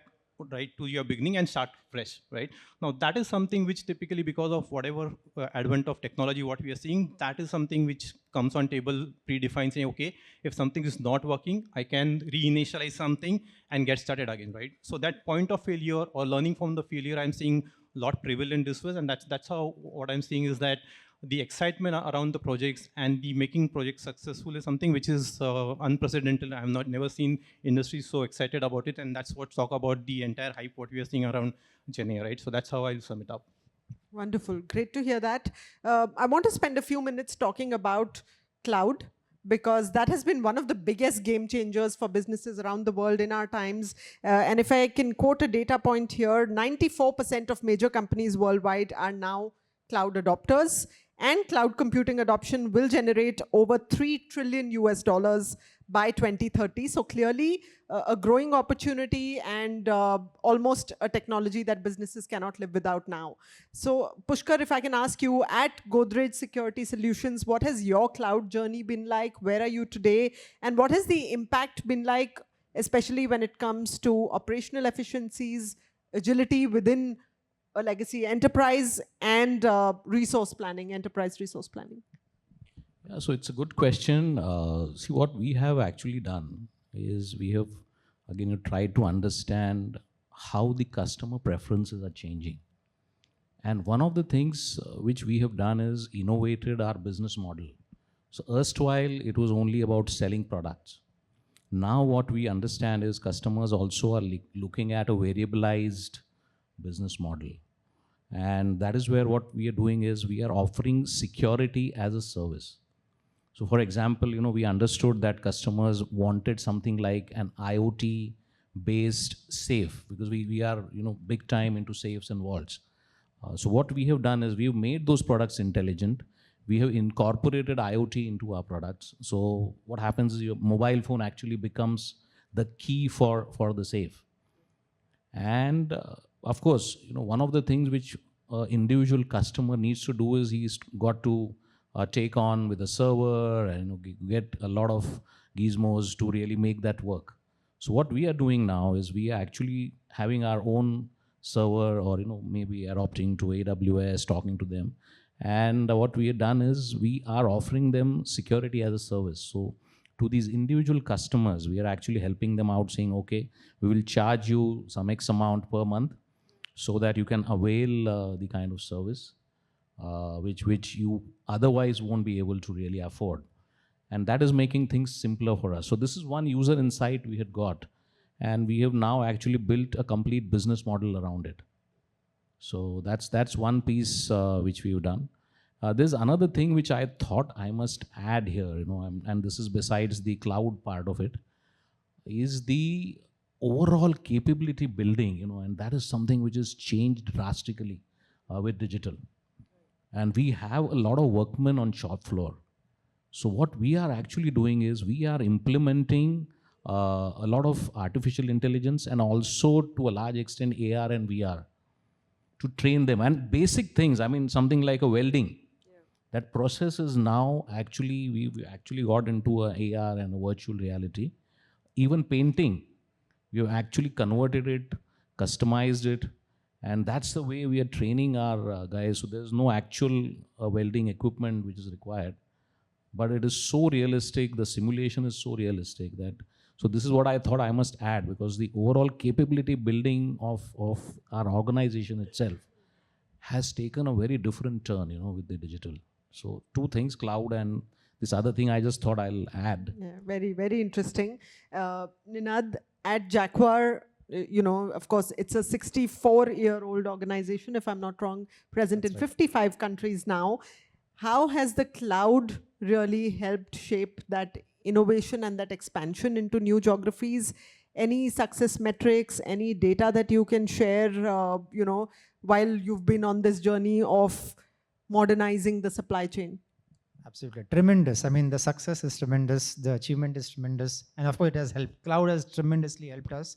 right to your beginning and start fresh, right? Now that is something which typically, because of whatever advent of technology, what we are seeing, that is something which comes on table predefined, saying, okay, if something is not working, I can reinitialize something and get started again, right? So that point of failure or learning from the failure, I'm seeing a lot prevalent this way, and that's how what I'm seeing is that the excitement around the projects and the making projects successful is something which is unprecedented. I have never seen industry so excited about it, and that's what talk about the entire hype what we are seeing around Gen AI, right? So that's how I'll sum it up.
Wonderful, great to hear that. I want to spend a few minutes talking about cloud, because that has been one of the biggest game changers for businesses around the world in our times. And if I can quote a data point here, 94% of major companies worldwide are now cloud adopters, and cloud computing adoption will generate over $3 trillion by 2030. So clearly a growing opportunity and almost a technology that businesses cannot live without now. So Pushkar, if I can ask you, at Godrej Security Solutions, what has your cloud journey been like? Where are you today? And what has the impact been like, especially when it comes to operational efficiencies, agility within a legacy enterprise, and resource planning, enterprise resource planning?
Yeah, so it's a good question. See, what we have actually done is we have, again, tried to understand how the customer preferences are changing. And one of the things which we have done is innovated our business model. So erstwhile, it was only about selling products. Now what we understand is customers also are looking at a variabilized business model. And that is where what we are doing is we are offering security as a service. So for example, we understood that customers wanted something like an IoT based safe, because we are, big time into safes and vaults. So what we have done is we have made those products intelligent. We have incorporated IoT into our products. So what happens is your mobile phone actually becomes the key for the safe. And of course, one of the things which individual customer needs to do is he's got to take on with a server and get a lot of gizmos to really make that work. So what we are doing now is we are actually having our own server, or maybe adopting to AWS, talking to them. And what we have done is we are offering them security as a service. So to these individual customers, we are actually helping them out, saying, okay, we will charge you some X amount per month so that you can avail the kind of service which you otherwise won't be able to really afford. And that is making things simpler for us. So this is one user insight we had got, and we have now actually built a complete business model around it. So that's one piece which we've done. There's another thing which I thought I must add here, and this is besides the cloud part of it, is the overall capability building, and that is something which has changed drastically with digital. and we have a lot of workmen on shop floor. So what we are actually doing is we are implementing a lot of artificial intelligence and also to a large extent AR and VR to train them. And basic things, I mean, something like a welding. That process is now actually, we've actually got into a AR and a virtual reality. Even painting, we've actually converted it, customized it, and that's the way we are training our guys. So there's no actual welding equipment which is required, but it is so realistic, the simulation is so realistic that, so this is what I thought I must add, because the overall capability building of our organization itself has taken a very different turn, with the digital. So two things, cloud and this other thing I just thought I'll add.
Yeah, very, very interesting. Ninad, at Jaguar, of course, it's a 64-year-old organization, if I'm not wrong, present in 55 countries now. How has the cloud really helped shape that innovation and that expansion into new geographies? Any success metrics, any data that you can share, while you've been on this journey of modernizing the supply chain?
Absolutely. Tremendous. I mean, the success is tremendous. The achievement is tremendous. And of course, it has helped. Cloud has tremendously helped us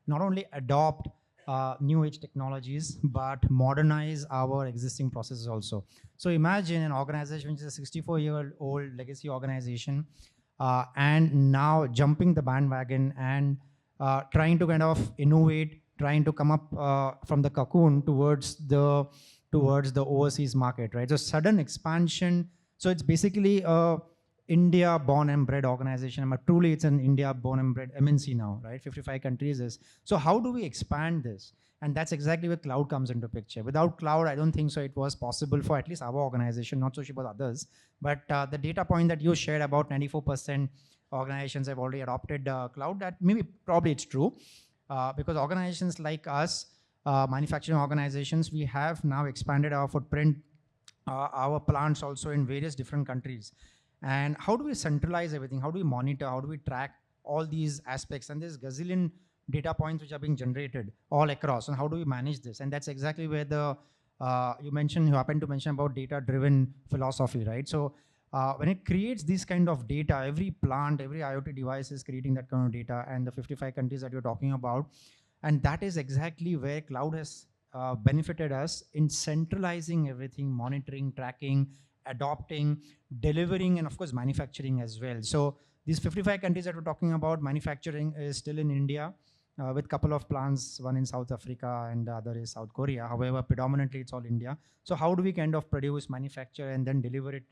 not only adopt new age technologies, but modernize our existing processes also. So imagine an organization which is a 64-year-old legacy organization, and now jumping the bandwagon and trying to kind of innovate, trying to come up from the cocoon towards the overseas market, right? So sudden expansion. So it's basically a India born and bred organization. But truly it's an India born and bred MNC now, right? 55 countries is. So how do we expand this? And that's exactly where cloud comes into picture. Without cloud, I don't think so it was possible for at least our organization, not so sure about others. But the data point that you shared about 94% organizations have already adopted cloud, that probably it's true. Because organizations like us, manufacturing organizations, we have now expanded our footprint, our plants also in various different countries. And how do we centralize everything? How do we monitor? How do we track all these aspects? And there's gazillion data points which are being generated all across. And how do we manage this? And that's exactly where you happened to mention about data-driven philosophy, right? So when it creates this kind of data, every plant, every IoT device is creating that kind of data, and the 55 countries that you're talking about. And that is exactly where cloud has benefited us in centralizing everything, monitoring, tracking, adopting, delivering, and of course, manufacturing as well. So these 55 countries that we're talking about, manufacturing is still in India with a couple of plants, one in South Africa and the other is South Korea. However, predominantly it's all India. So how do we kind of produce, manufacture, and then deliver it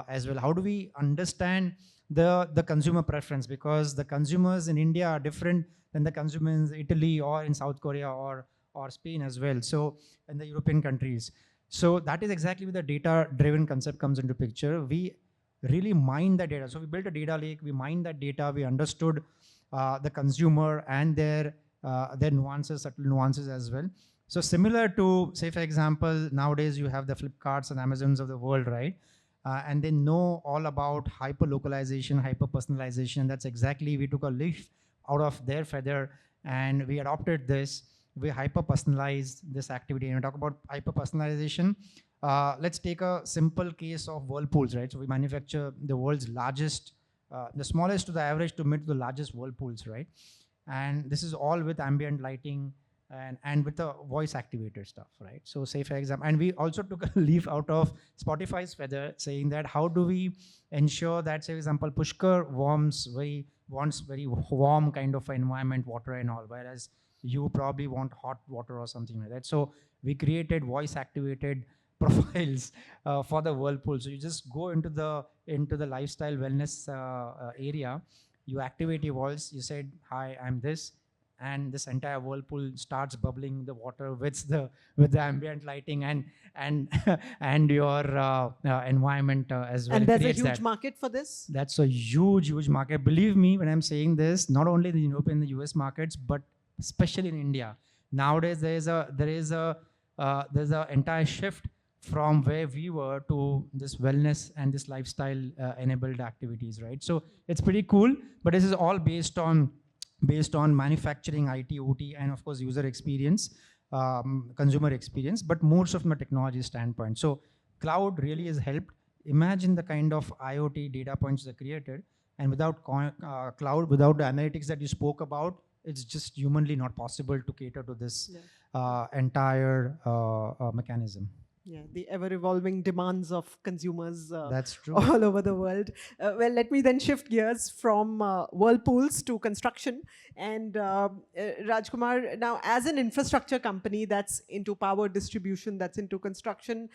as well? How do we understand the consumer preference? Because the consumers in India are different than the consumers in Italy or in South Korea or Spain as well. So in the European countries. So that is exactly where the data-driven concept comes into picture. We really mine the data. So we built a data lake, we mined that data, we understood the consumer and their nuances, subtle nuances as well. So similar to, say for example, nowadays you have the Flipkarts and Amazons of the world, right? And they know all about hyper-localization, hyper-personalization. That's exactly, we took a leaf out of their feather and we adopted this. We hyper-personalized this activity. And we talk about hyper-personalization. Let's take a simple case of whirlpools, right? So we manufacture the world's largest, the smallest to the average to mid to the largest whirlpools, right? And this is all with ambient lighting and with the voice activated stuff, right? So say for example, and we also took a leaf out of Spotify's feather saying that how do we ensure that, say for example, Pushkar wants very warm kind of environment, water and all, whereas you probably want hot water or something like that. So we created voice activated profiles for the whirlpool. So you just go into the lifestyle wellness area, you activate your voice, you said, hi, I'm this, and this entire whirlpool starts bubbling the water with the ambient lighting and your environment as well.
And there's a huge market for this?
That's a huge market. Believe me when I'm saying this, not only in the European and the US markets, but especially in India. Nowadays, there's an entire shift from where we were to this wellness and this lifestyle enabled activities, right? So it's pretty cool, but this is all based on manufacturing, IT, OT, and of course user experience, consumer experience, but more so from a technology standpoint. So cloud really has helped. Imagine the kind of IoT data points they created, and without cloud, without the analytics that you spoke about, it's just humanly not possible to cater to this entire mechanism.
Yeah, the ever-evolving demands of consumers
That's true.
all over the world. Well, let me then shift gears from whirlpools to construction. And Rajkumar, now as an infrastructure company that's into power distribution, that's into construction,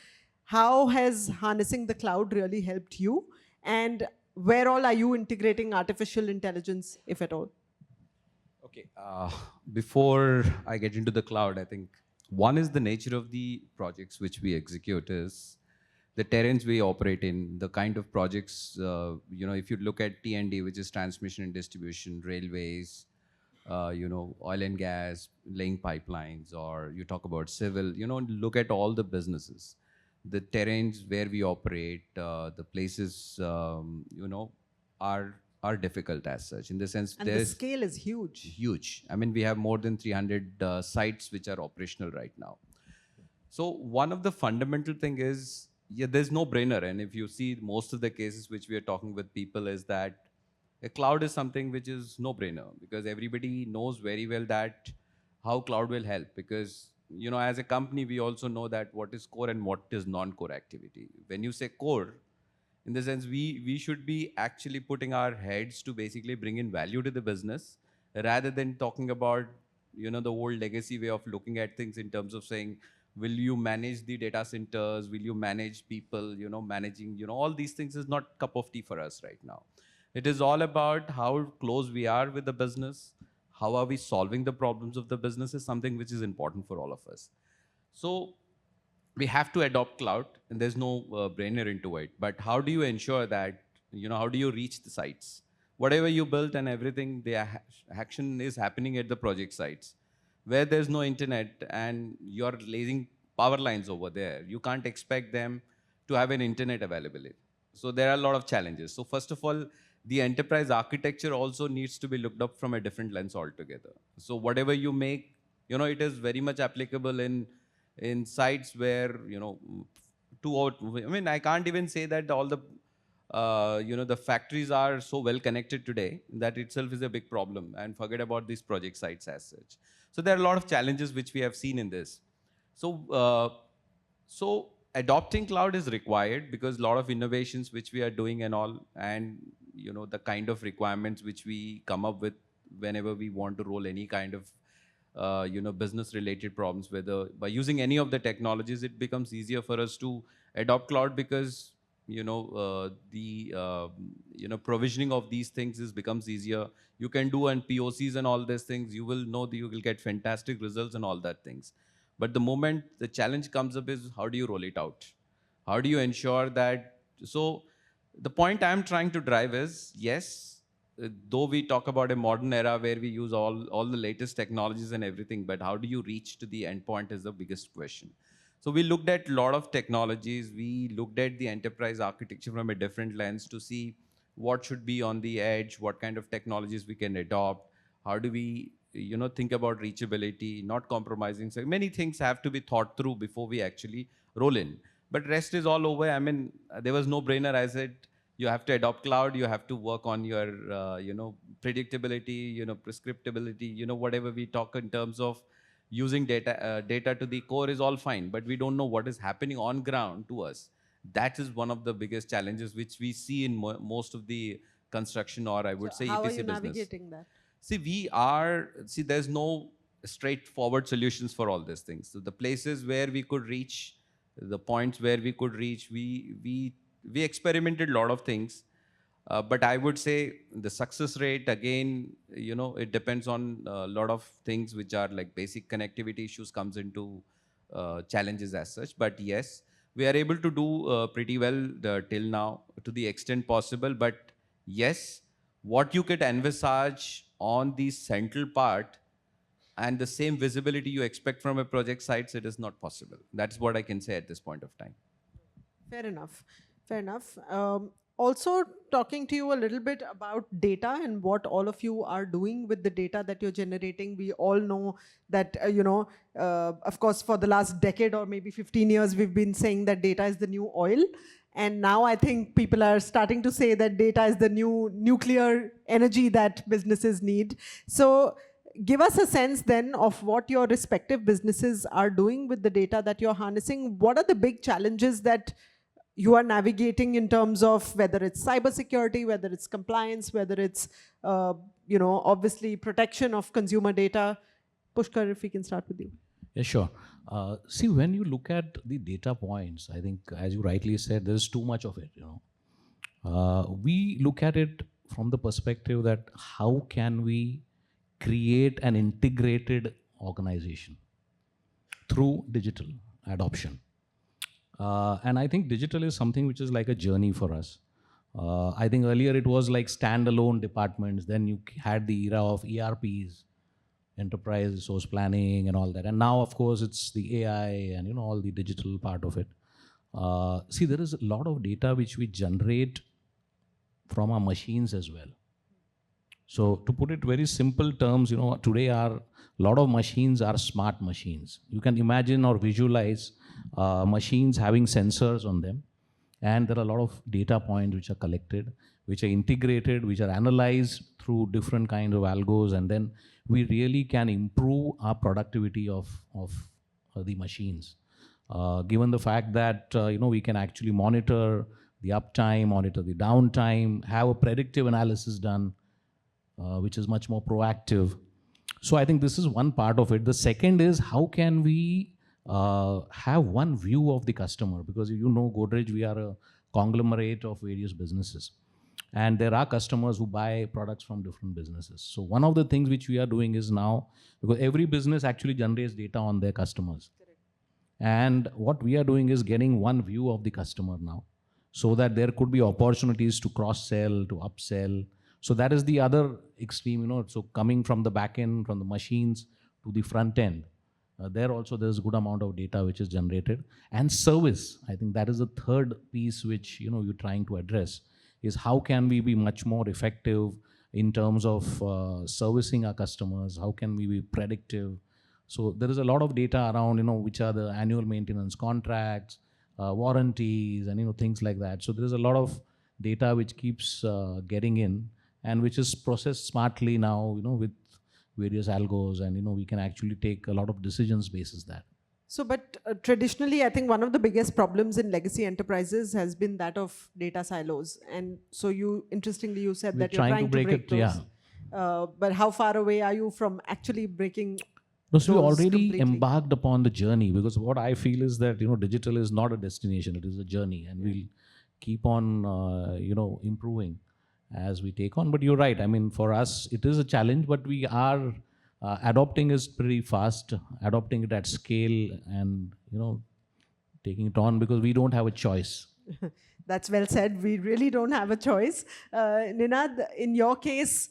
how has harnessing the cloud really helped you? And where all are you integrating artificial intelligence, if at all?
Okay, before I get into the cloud, I think one is the nature of the projects which we execute is the terrains we operate in, the kind of projects, if you look at T&D, which is transmission and distribution, railways, oil and gas, laying pipelines, or you talk about civil, look at all the businesses. The terrains where we operate, the places, are difficult as such. In the sense,
and the scale is huge.
Huge. I mean, we have more than 300 sites which are operational right now. So one of the fundamental thing is, there's no brainer. And if you see most of the cases which we are talking with people is that a cloud is something which is no brainer, because everybody knows very well that how cloud will help. Because, as a company, we also know that what is core and what is non-core activity. When you say core, in the sense, we should be actually putting our heads to basically bring in value to the business, rather than talking about, the old legacy way of looking at things in terms of saying, will you manage the data centers? Will you manage people? Managing, all these things is not cup of tea for us right now. It is all about how close we are with the business. How are we solving the problems of the business is something which is important for all of us. So we have to adopt cloud, and there's no brainer into it. But how do you ensure that, how do you reach the sites? Whatever you built and everything, the action is happening at the project sites. Where there's no internet and you're laying power lines over there, you can't expect them to have an internet availability. So there are a lot of challenges. So first of all, the enterprise architecture also needs to be looked up from a different lens altogether. So whatever you make, it is very much applicable in sites where, I can't even say that all the, the factories are so well connected today. That itself is a big problem, and forget about these project sites as such. So there are a lot of challenges which we have seen in this. So adopting cloud is required, because a lot of innovations which we are doing and all, and the kind of requirements which we come up with whenever we want to roll any kind of business related problems, whether by using any of the technologies, it becomes easier for us to adopt cloud, because provisioning of these things becomes easier. You can do and POCs and all these things, you will know that you will get fantastic results and all that things. But the moment the challenge comes up is, how do you roll it out? How do you ensure that? So the point I'm trying to drive is, yes, though we talk about a modern era where we use all the latest technologies and everything, but how do you reach to the endpoint is the biggest question. So we looked at a lot of technologies. We looked at the enterprise architecture from a different lens to see what should be on the edge, what kind of technologies we can adopt, how do we think about reachability, not compromising. So many things have to be thought through before we actually roll in. But rest is all over. I mean, there was no brainer. I said, you have to adopt cloud, you have to work on your, predictability, prescriptability, whatever we talk in terms of using data to the core is all fine, but we don't know what is happening on ground to us. That is one of the biggest challenges which we see in most of the construction, or I would say EPC business.
How are you navigating that?
See, there's no straightforward solutions for all these things. So the places where we could reach, the points where we could reach, we experimented a lot of things. But I would say the success rate, again, it depends on a lot of things which are like basic connectivity issues comes into challenges as such. But yes, we are able to do pretty well till now to the extent possible. But yes, what you could envisage on the central part and the same visibility you expect from a project sites, it is not possible. That's what I can say at this point of time.
Fair enough. Fair enough. also talking to you a little bit about data and what all of you are doing with the data that you're generating. We all know that, of course, for the last decade or maybe 15 years, we've been saying that data is the new oil. And now I think people are starting to say that data is the new nuclear energy that businesses need. So give us a sense then of what your respective businesses are doing with the data that you're harnessing. What are the big challenges that you are navigating in terms of whether it's cybersecurity, whether it's compliance, whether it's, obviously protection of consumer data? Pushkar, if we can start with you.
Yeah, sure. See, when you look at the data points, I think, as you rightly said, there's too much of it. We look at it from the perspective that how can we create an integrated organization through digital adoption. And I think digital is something which is like a journey for us. I think earlier it was like standalone departments. Then you had the era of ERPs, enterprise resource planning and all that. And now, of course, it's the AI and all the digital part of it. See, there is a lot of data which we generate from our machines as well. So to put it very simple terms, today a lot of machines are smart machines. You can imagine or visualize machines having sensors on them. And there are a lot of data points which are collected, which are integrated, which are analyzed through different kinds of algos. And then we really can improve our productivity of the machines. Given the fact that, we can actually monitor the uptime, monitor the downtime, have a predictive analysis done, which is much more proactive. So I think this is one part of it. The second is how can we have one view of the customer? Because Godrej, we are a conglomerate of various businesses. And there are customers who buy products from different businesses. So one of the things which we are doing is now, because every business actually generates data on their customers. Correct. And what we are doing is getting one view of the customer now, so that there could be opportunities to cross-sell, to upsell. So that is the other extreme, so coming from the back end, from the machines to the front end. There's a good amount of data which is generated. And service, I think that is the third piece which, you're trying to address, is how can we be much more effective in terms of servicing our customers? How can we be predictive? So there is a lot of data around, which are the annual maintenance contracts, warranties, and, things like that. So there is a lot of data which keeps getting in and which is processed smartly now, with various algos, and, we can actually take a lot of decisions basis that.
So, but traditionally, I think one of the biggest problems in legacy enterprises has been that of data silos. And so interestingly, you said that you're trying to break those. Yeah. But how far away are you from actually breaking
No, so we already completely embarked upon the journey, because what I feel is that, digital is not a destination, it is a journey, and we'll keep on, improving as we take on. But you're right, I mean, for us, it is a challenge, but we are adopting is pretty fast, adopting it at scale and, taking it on, because we don't have a choice.
That's well said. We really don't have a choice. Ninad, in your case,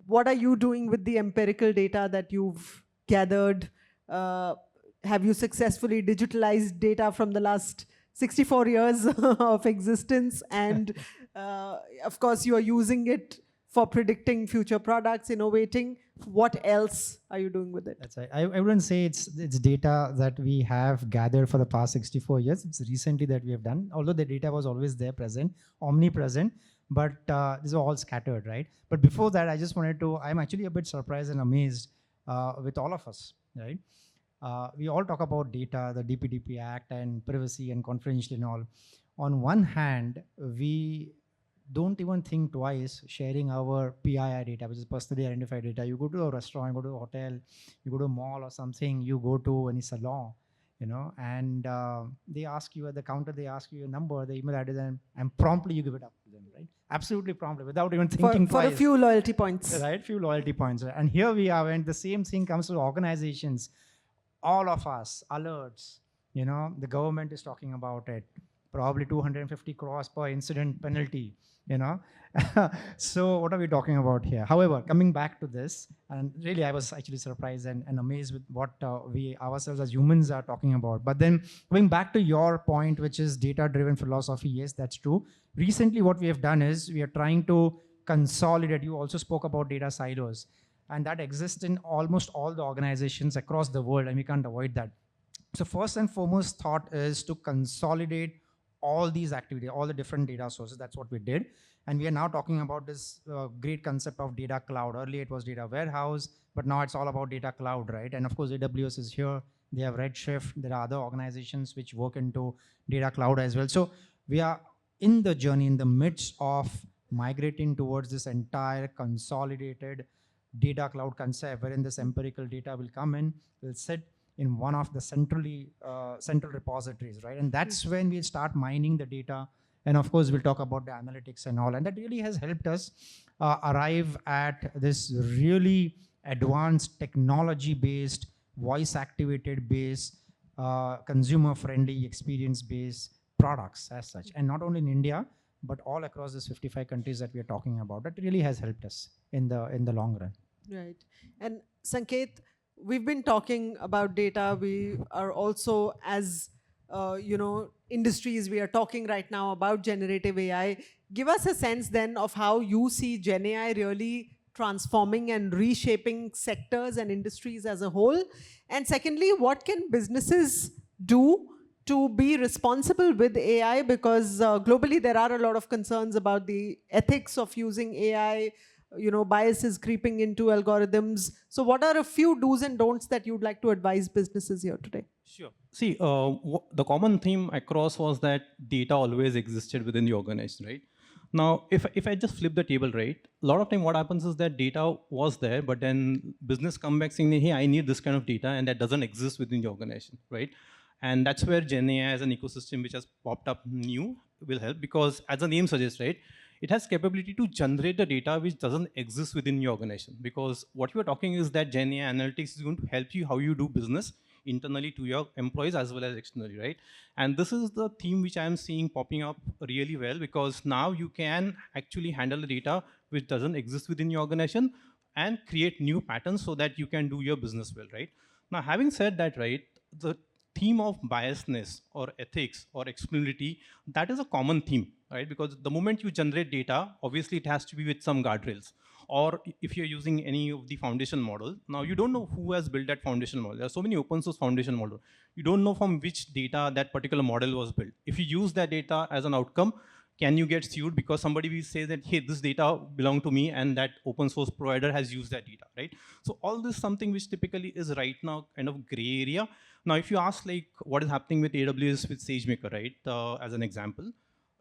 what are you doing with the empirical data that you've gathered? Have you successfully digitalized data from the last 64 years of existence? And of course, you are using it for predicting future products, innovating. What else are you doing with it?
That's right. I wouldn't say it's data that we have gathered for the past 64 years. It's recently that we have done, although the data was always there, present, omnipresent, but these are all scattered, right? But before that, I just wanted to, I'm actually a bit surprised and amazed with all of us, right? We all talk about data, the DPDP Act and privacy and confidentiality and all. On one hand, we don't even think twice sharing our PII data, which is personally identified data. You go to a restaurant, you go to a hotel, you go to a mall or something, you go to any salon, and they ask you at the counter, they ask you your number, the email address, and promptly you give it up to them, right? Absolutely promptly, without even thinking twice.
For a few loyalty points.
Right, few loyalty points. And here we are, when the same thing comes to organizations, all of us, alerts, the government is talking about it. probably 250 crores per incident penalty, you know. So what are we talking about here? However, coming back to this, and really I was actually surprised and amazed with what we ourselves as humans are talking about. But then going back to your point, which is data-driven philosophy, yes, that's true. Recently, what we have done is we are trying to consolidate. You also spoke about data silos, and that exists in almost all the organizations across the world, and we can't avoid that. So first and foremost thought is to consolidate all these activities, all the different data sources. That's what we did. And we are now talking about this great concept of data cloud. Earlier it was data warehouse, but now it's all about data cloud, right? And of course, AWS is here. They have Redshift. There are other organizations which work into data cloud as well. So we are in the journey, in the midst of migrating towards this entire consolidated data cloud concept, wherein this empirical data will come in, will sit in one of the central repositories, right? And that's when we start mining the data. And of course, we'll talk about the analytics and all. And that really has helped us arrive at this really advanced technology-based, voice-activated based, consumer-friendly, experience-based products as such. And not only in India, but all across these 55 countries that we are talking about. That really has helped us in the long run.
Right. And Sanket, we've been talking about data. We are also, as industries, we are talking right now about generative AI. Give us a sense then of how you see Gen AI really transforming and reshaping sectors and industries as a whole. And secondly, what can businesses do to be responsible with AI? Because globally, there are a lot of concerns about the ethics of using AI, biases creeping into algorithms. So what are a few do's and don'ts that you'd like to advise businesses here today?
Sure. See, the common theme across was that data always existed within the organization, right? Now, if I just flip the table, right, a lot of time what happens is that data was there, but then business come back saying, hey, I need this kind of data, and that doesn't exist within the organization, right? And that's where Gen AI as an ecosystem which has popped up new will help, because as the name suggests, right, it has capability to generate the data which doesn't exist within your organization. Because what you are talking is that Gen AI analytics is going to help you how you do business internally to your employees as well as externally, right? And this is the theme which I'm seeing popping up really well, because now you can actually handle the data which doesn't exist within your organization and create new patterns so that you can do your business well, right? Now, having said that, right, the theme of biasness or ethics or explainability, that is a common theme, right? Because the moment you generate data, obviously it has to be with some guardrails. Or if you're using any of the foundation model, now you don't know who has built that foundation model. There are so many open source foundation models. You don't know from which data that particular model was built. If you use that data as an outcome, can you get sued because somebody will say that, hey, this data belongs to me and that open source provider has used that data, right? So all this is something which typically is right now kind of gray area. Now, if you ask like what is happening with AWS with SageMaker, right, as an example,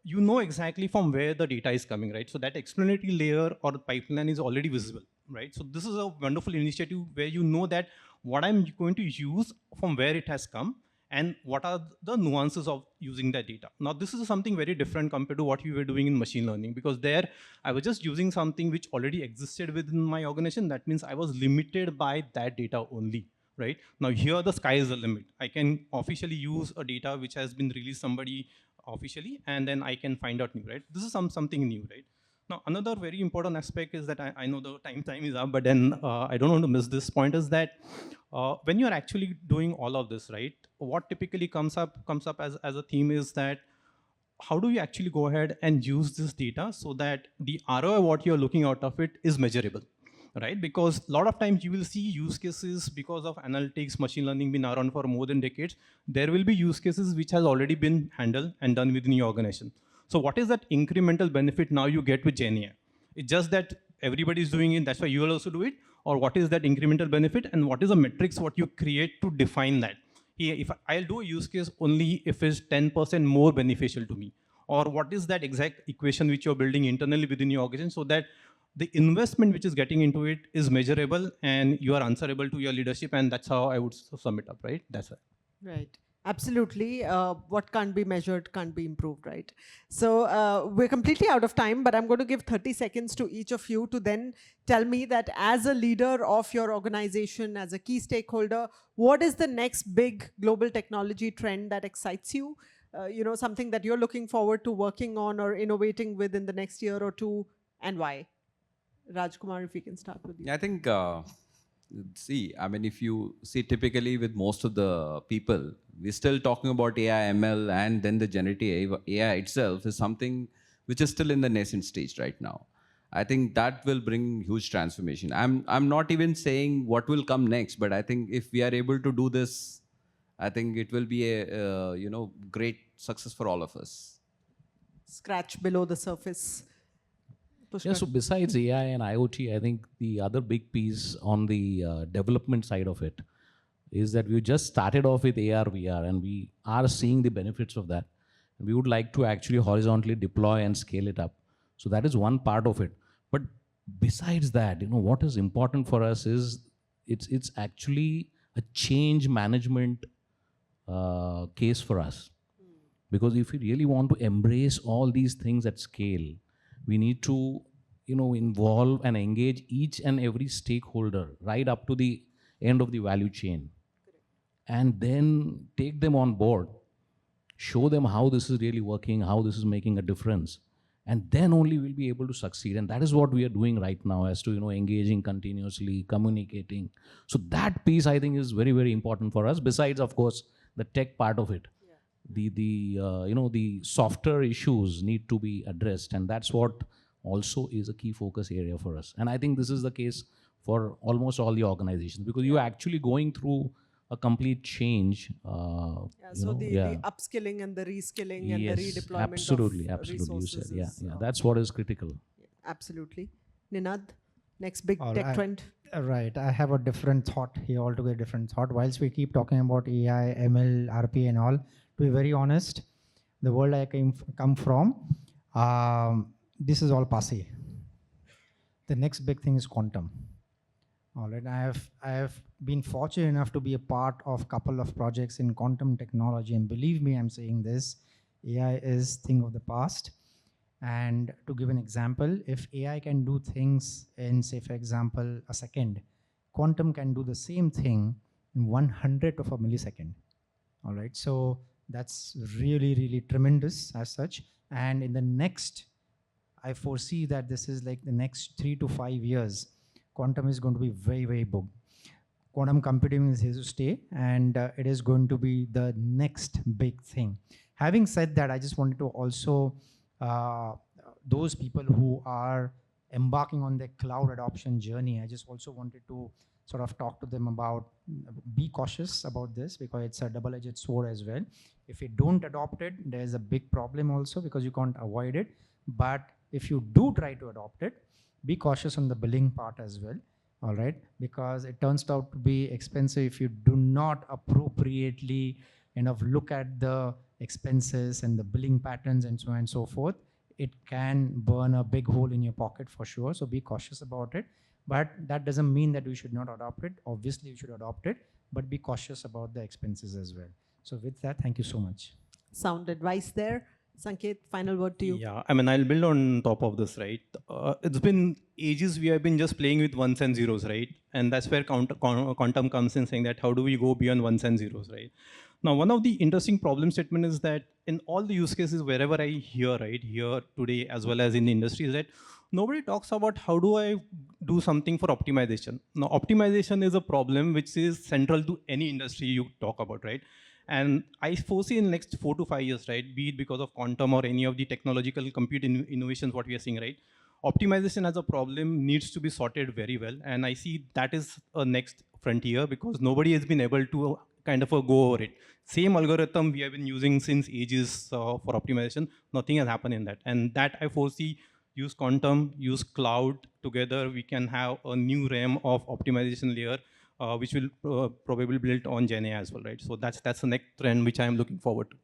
you know exactly from where the data is coming, right? So that explanatory layer or the pipeline is already visible, right? So this is a wonderful initiative where you know that what I'm going to use, from where it has come, and what are the nuances of using that data. Now, this is something very different compared to what we were doing in machine learning, because there I was just using something which already existed within my organization. That means I was limited by that data only, right? Now, here the sky is the limit. I can officially use a data which has been released somebody officially, and then I can find out new, right? This is something new, right? Now, another very important aspect is that I know the time is up, but then I don't want to miss this point, is that when you're actually doing all of this, right, what typically comes up as a theme is that how do you actually go ahead and use this data so that the ROI, what you're looking out of it, is measurable, right? Because a lot of times you will see use cases because of analytics, machine learning been around for more than decades. There will be use cases which has already been handled and done within your organization. So what is that incremental benefit now you get with Gen AI? It's just that everybody is doing it, that's why you will also do it? Or what is that incremental benefit, and what is the metrics what you create to define that? Here, if I'll do a use case only if it's 10% more beneficial to me, or what is that exact equation which you're building internally within your organization so that the investment which is getting into it is measurable and you are answerable to your leadership, and that's how I would sum it up, right? That's it.
Right. Absolutely. What can't be measured can't be improved, right? So we're completely out of time, but I'm going to give 30 seconds to each of you to then tell me that as a leader of your organization, as a key stakeholder, what is the next big global technology trend that excites you? something that you're looking forward to working on or innovating with in the next year or two, and why? Rajkumar, if we can start with you.
I think, if you see typically with most of the people, we're still talking about AI, ML, and then the generative AI itself is something which is still in the nascent stage right now. I think that will bring huge transformation. I'm not even saying what will come next, but I think if we are able to do this, I think it will be a great success for all of us.
Scratch below the surface.
Yeah, so besides AI and IoT, I think the other big piece on the development side of it is that we just started off with AR, VR, and we are seeing the benefits of that. And we would like to actually horizontally deploy and scale it up. So that is one part of it. But besides that, what is important for us is it's actually a change management case for us. Because if we really want to embrace all these things at scale, we need to involve and engage each and every stakeholder right up to the end of the value chain. And then take them on board, show them how this is really working, how this is making a difference. And then only we'll be able to succeed. And that is what we are doing right now as to, engaging continuously, communicating. So that piece, I think, is very, very important for us. Besides, of course, the tech part of it. The softer issues need to be addressed. And that's what also is a key focus area for us. And I think this is the case for almost all the organizations, because you're actually going through a complete change.
The upskilling and the reskilling and the redeployment
absolutely,
of
resources.
You said,
That's what is critical.
Absolutely. Ninad, next big tech trend.
Right, I have a different thought here, altogether different thought. Whilst we keep talking about AI, ML, RP and all, to be very honest, the world I come from, this is all passé. The next big thing is quantum. All right, I have been fortunate enough to be a part of a couple of projects in quantum technology, and believe me, I'm saying this, AI is thing of the past. And to give an example, if AI can do things in, say, for example, a second, quantum can do the same thing in 1/100th of a millisecond. All right, so that's really, really tremendous as such. And in the next, I foresee that this is like the next 3 to 5 years, quantum is going to be very, very big. Quantum computing is here to stay, and it is going to be the next big thing. Having said that, I just wanted to also, those people who are embarking on their cloud adoption journey, I just also wanted to sort of talk to them about, be cautious about this, because it's a double-edged sword as well. If you don't adopt it, there's a big problem also, because you can't avoid it. But if you do try to adopt it, be cautious on the billing part as well. All right, because it turns out to be expensive if you do not appropriately look at the expenses and the billing patterns and so on and so forth. It can burn a big hole in your pocket for sure. So be cautious about it. But that doesn't mean that we should not adopt it. Obviously, you should adopt it, but be cautious about the expenses as well. So with that, thank you so much.
Sound advice there. Sanket, final word to you.
Yeah, I'll build on top of this, right? It's been ages we have been just playing with ones and zeros, right? And that's where quantum comes in, saying that how do we go beyond ones and zeros, right? Now, one of the interesting problem statement is that in all the use cases, wherever I hear, right, here today as well as in the industry, is that nobody talks about how do I do something for optimization. Now, optimization is a problem which is central to any industry you talk about, right? And I foresee in the next 4 to 5 years, right, be it because of quantum or any of the technological compute innovations, what we are seeing, right, optimization as a problem needs to be sorted very well. And I see that is a next frontier, because nobody has been able to kind of go over it. Same algorithm we have been using since ages for optimization, nothing has happened in that. And that I foresee, use quantum, use cloud together, we can have a new realm of optimization layer, which will probably build on Gen AI as well, right? So that's the next trend which I am looking forward to.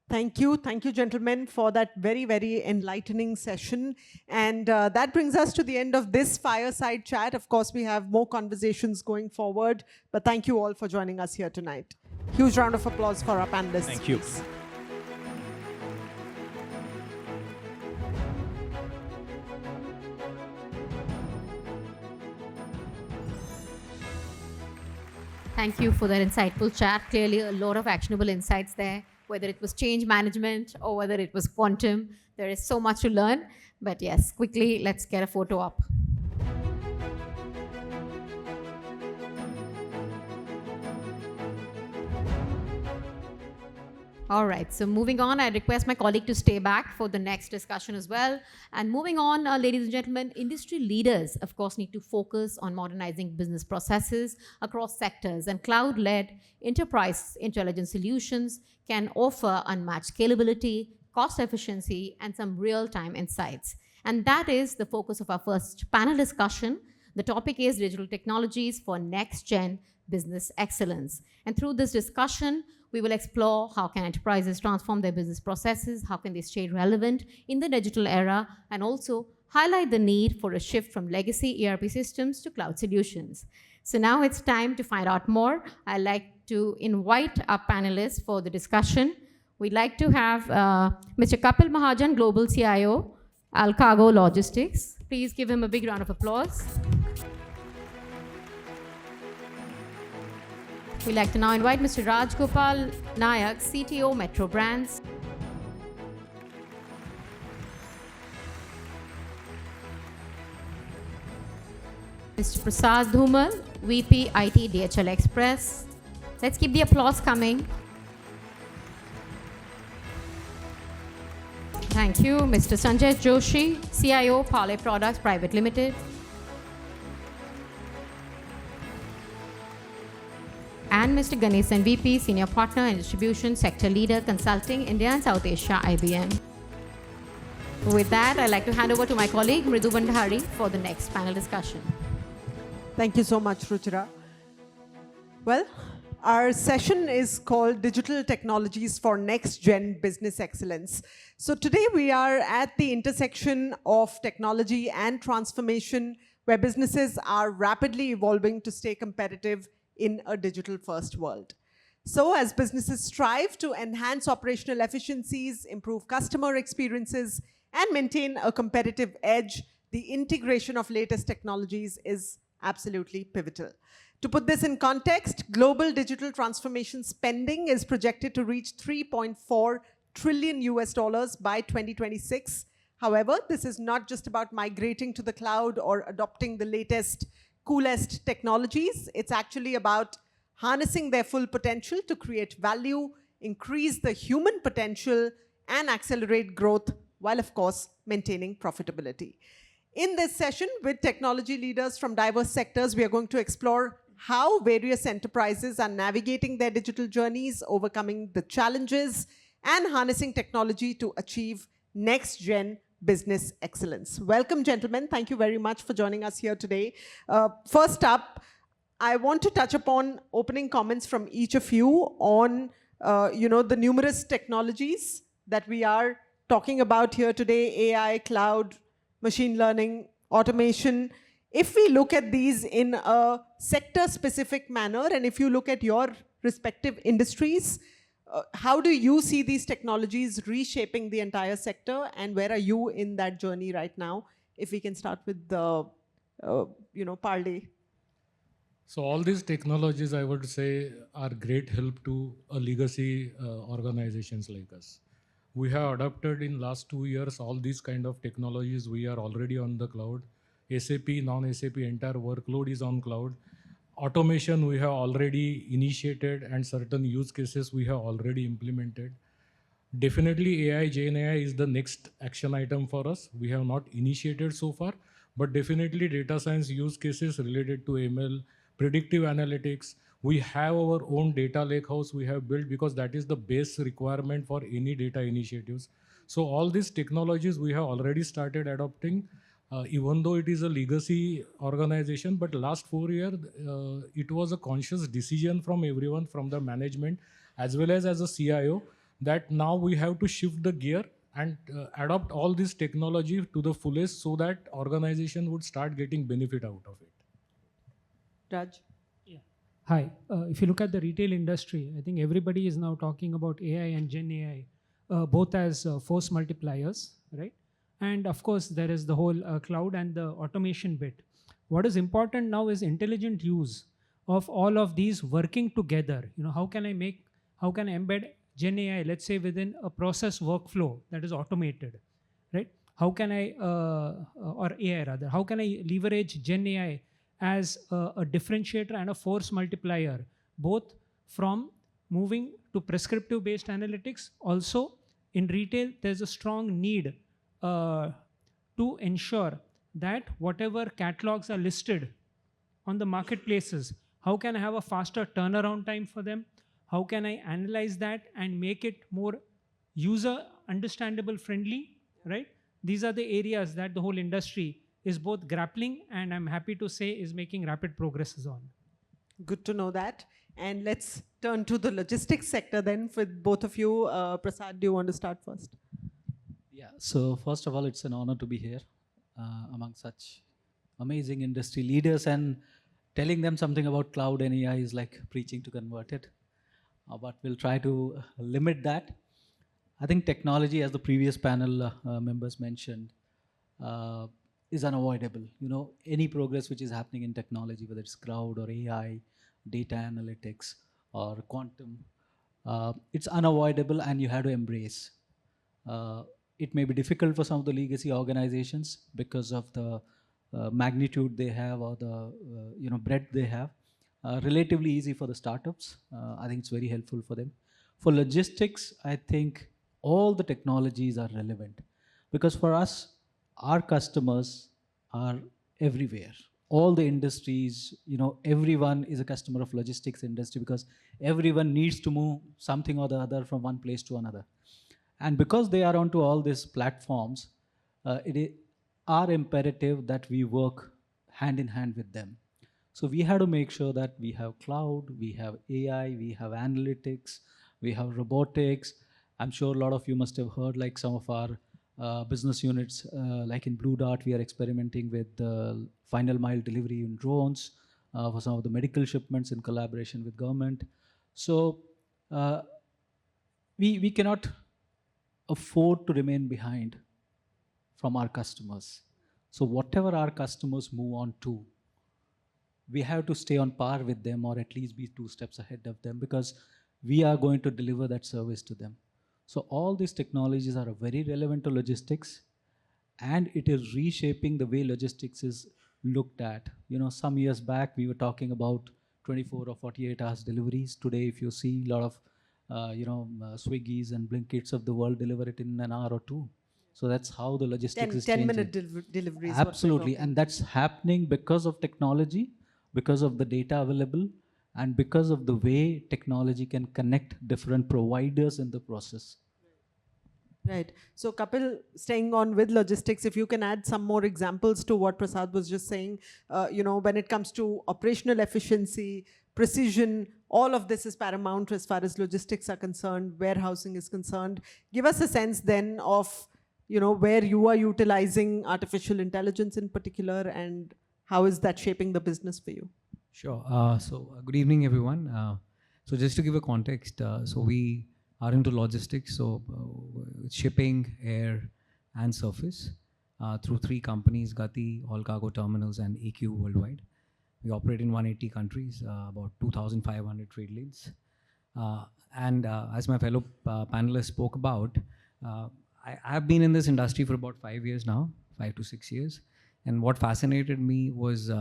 Thank you, gentlemen, for that very, very enlightening session. And that brings us to the end of this fireside chat. Of course, we have more conversations going forward, but thank you all for joining us here tonight. Huge round of applause for our panelists.
Thank you.
Please.
Thank you for that insightful chat. Clearly, a lot of actionable insights there. whether it was change management or whether it was quantum. There is so much to learn. But yes, quickly, let's get a photo up. All right, so moving on, I request my colleague to stay back for the next discussion as well. And moving on, ladies and gentlemen, industry leaders, of course, need to focus on modernizing business processes across sectors, and cloud-led enterprise intelligence solutions can offer unmatched scalability, cost efficiency, and some real-time insights. And that is the focus of our first panel discussion. The topic is digital technologies for next-gen business excellence. And through this discussion, we will explore how can enterprises transform their business processes, how can they stay relevant in the digital era, and also highlight the need for a shift from legacy ERP systems to cloud solutions. So now it's time to find out more. I'd like to invite our panelists for the discussion. We'd like to have Mr. Kapil Mahajan, Global CIO, Alcargo Logistics. Please give him a big round of applause. We'd like to now invite Mr. Raj Gopal Nayak, CTO, Metro Brands. Mr. Prasad Dhumal, VP IT, DHL Express. Let's keep the applause coming. Thank you. Mr. Sanjay Joshi, CIO, Parley Products Private Limited. And Mr. Ganesan, VP, Senior Partner and Distribution Sector Leader, Consulting, India and South Asia, IBM. With that, I'd like to hand over to my colleague, Mridu Bandhari, for the next panel discussion.
Thank you so much, Ruchira. Well, our session is called Digital Technologies for Next-Gen Business Excellence. So today we are at the intersection of technology and transformation, where businesses are rapidly evolving to stay competitive in a digital-first world. So as businesses strive to enhance operational efficiencies, improve customer experiences, and maintain a competitive edge, the integration of latest technologies is absolutely pivotal. To put this in context, global digital transformation spending is projected to reach $3.4 trillion by 2026. However, this is not just about migrating to the cloud or adopting the latest coolest technologies. It's actually about harnessing their full potential to create value, increase the human potential, and accelerate growth while, of course, maintaining profitability. In this session, with technology leaders from diverse sectors, we are going to explore how various enterprises are navigating their digital journeys, overcoming the challenges, and harnessing technology to achieve next-gen business excellence. Welcome, gentlemen. Thank you very much for joining us here today. First up, I want to touch upon opening comments from each of you on the numerous technologies that we are talking about here today: AI, cloud, machine learning, automation. If we look at these in a sector-specific manner, and if you look at your respective industries, how do you see these technologies reshaping the entire sector, and where are you in that journey right now? If we can start with the, Parley.
So all these technologies, I would say, are great help to a legacy organizations like us. We have adopted in last 2 years all these kind of technologies. We are already on the cloud. SAP, non-SAP, entire workload is on cloud. Automation we have already initiated, and certain use cases we have already implemented. Definitely AI, Gen AI is the next action item for us. We have not initiated so far, but definitely data science use cases related to ML, predictive analytics. We have our own data lakehouse we have built, because that is the base requirement for any data initiatives. So all these technologies we have already started adopting. Even though it is a legacy organization, but last 4 years, it was a conscious decision from everyone, from the management, as well as a CIO, that now we have to shift the gear and adopt all this technology to the fullest, so that organization would start getting benefit out of it.
Raj?
Yeah. Hi. If you look at the retail industry, I think everybody is now talking about AI and Gen AI, both as force multipliers, right? And of course, there is the whole cloud and the automation bit. What is important now is intelligent use of all of these working together. How can I embed Gen AI, let's say within a process workflow that is automated, right? How can I, or AI rather, how can I leverage Gen AI as a differentiator and a force multiplier, both from moving to prescriptive based analytics? Also in retail, there's a strong need to ensure that whatever catalogs are listed on the marketplaces, how can I have a faster turnaround time for them? How can I analyze that and make it more user understandable friendly, right? These are the areas that the whole industry is both grappling and I'm happy to say is making rapid progresses on.
Good to know that. And let's turn to the logistics sector then with both of you. Prasad, do you want to start first?
Yeah, so first of all, it's an honor to be here among such amazing industry leaders, and telling them something about cloud and AI is like preaching to converted. But we'll try to limit that. I think technology, as the previous panel members mentioned, is unavoidable. You know, any progress which is happening in technology, whether it's cloud or AI, data analytics or quantum, it's unavoidable and you have to embrace. It may be difficult for some of the legacy organizations because of the magnitude they have or the breadth they have. Relatively easy for the startups. I think it's very helpful for them. For logistics, I think all the technologies are relevant because for us, our customers are everywhere. All the industries, everyone is a customer of logistics industry because everyone needs to move something or the other from one place to another. And because they are onto all these platforms, it is our imperative that we work hand in hand with them. So we have to make sure that we have cloud, we have AI, we have analytics, we have robotics. I'm sure a lot of you must have heard like some of our business units, like in Blue Dart, we are experimenting with final mile delivery in drones for some of the medical shipments in collaboration with government. So we cannot afford to remain behind from our customers. So whatever our customers move on to, we have to stay on par with them or at least be 2 steps ahead of them because we are going to deliver that service to them. So all these technologies are very relevant to logistics and it is reshaping the way logistics is looked at. Some years back, we were talking about 24 or 48 hours deliveries. Today, if you see a lot of Swiggies and Blinkits of the world deliver it in an hour or 2. So that's how the logistics is changing.
10-minute deliveries.
Absolutely. And that's happening because of technology, because of the data available, and because of the way technology can connect different providers in the process.
Right. So Kapil, staying on with logistics, if you can add some more examples to what Prasad was just saying, when it comes to operational efficiency, precision, all of this is paramount as far as logistics are concerned, warehousing is concerned. Give us a sense then of, where you are utilizing artificial intelligence in particular and how is that shaping the business for you?
Sure. Good evening, everyone. So just to give a context, so we are into logistics, so shipping, air, and surface through 3 companies, Gati, All Cargo Terminals, and AQ Worldwide. We operate in 180 countries, about 2,500 trade lanes. And as my fellow panelists spoke about, I have been in this industry for about 5 years now, 5 to 6 years. And what fascinated me was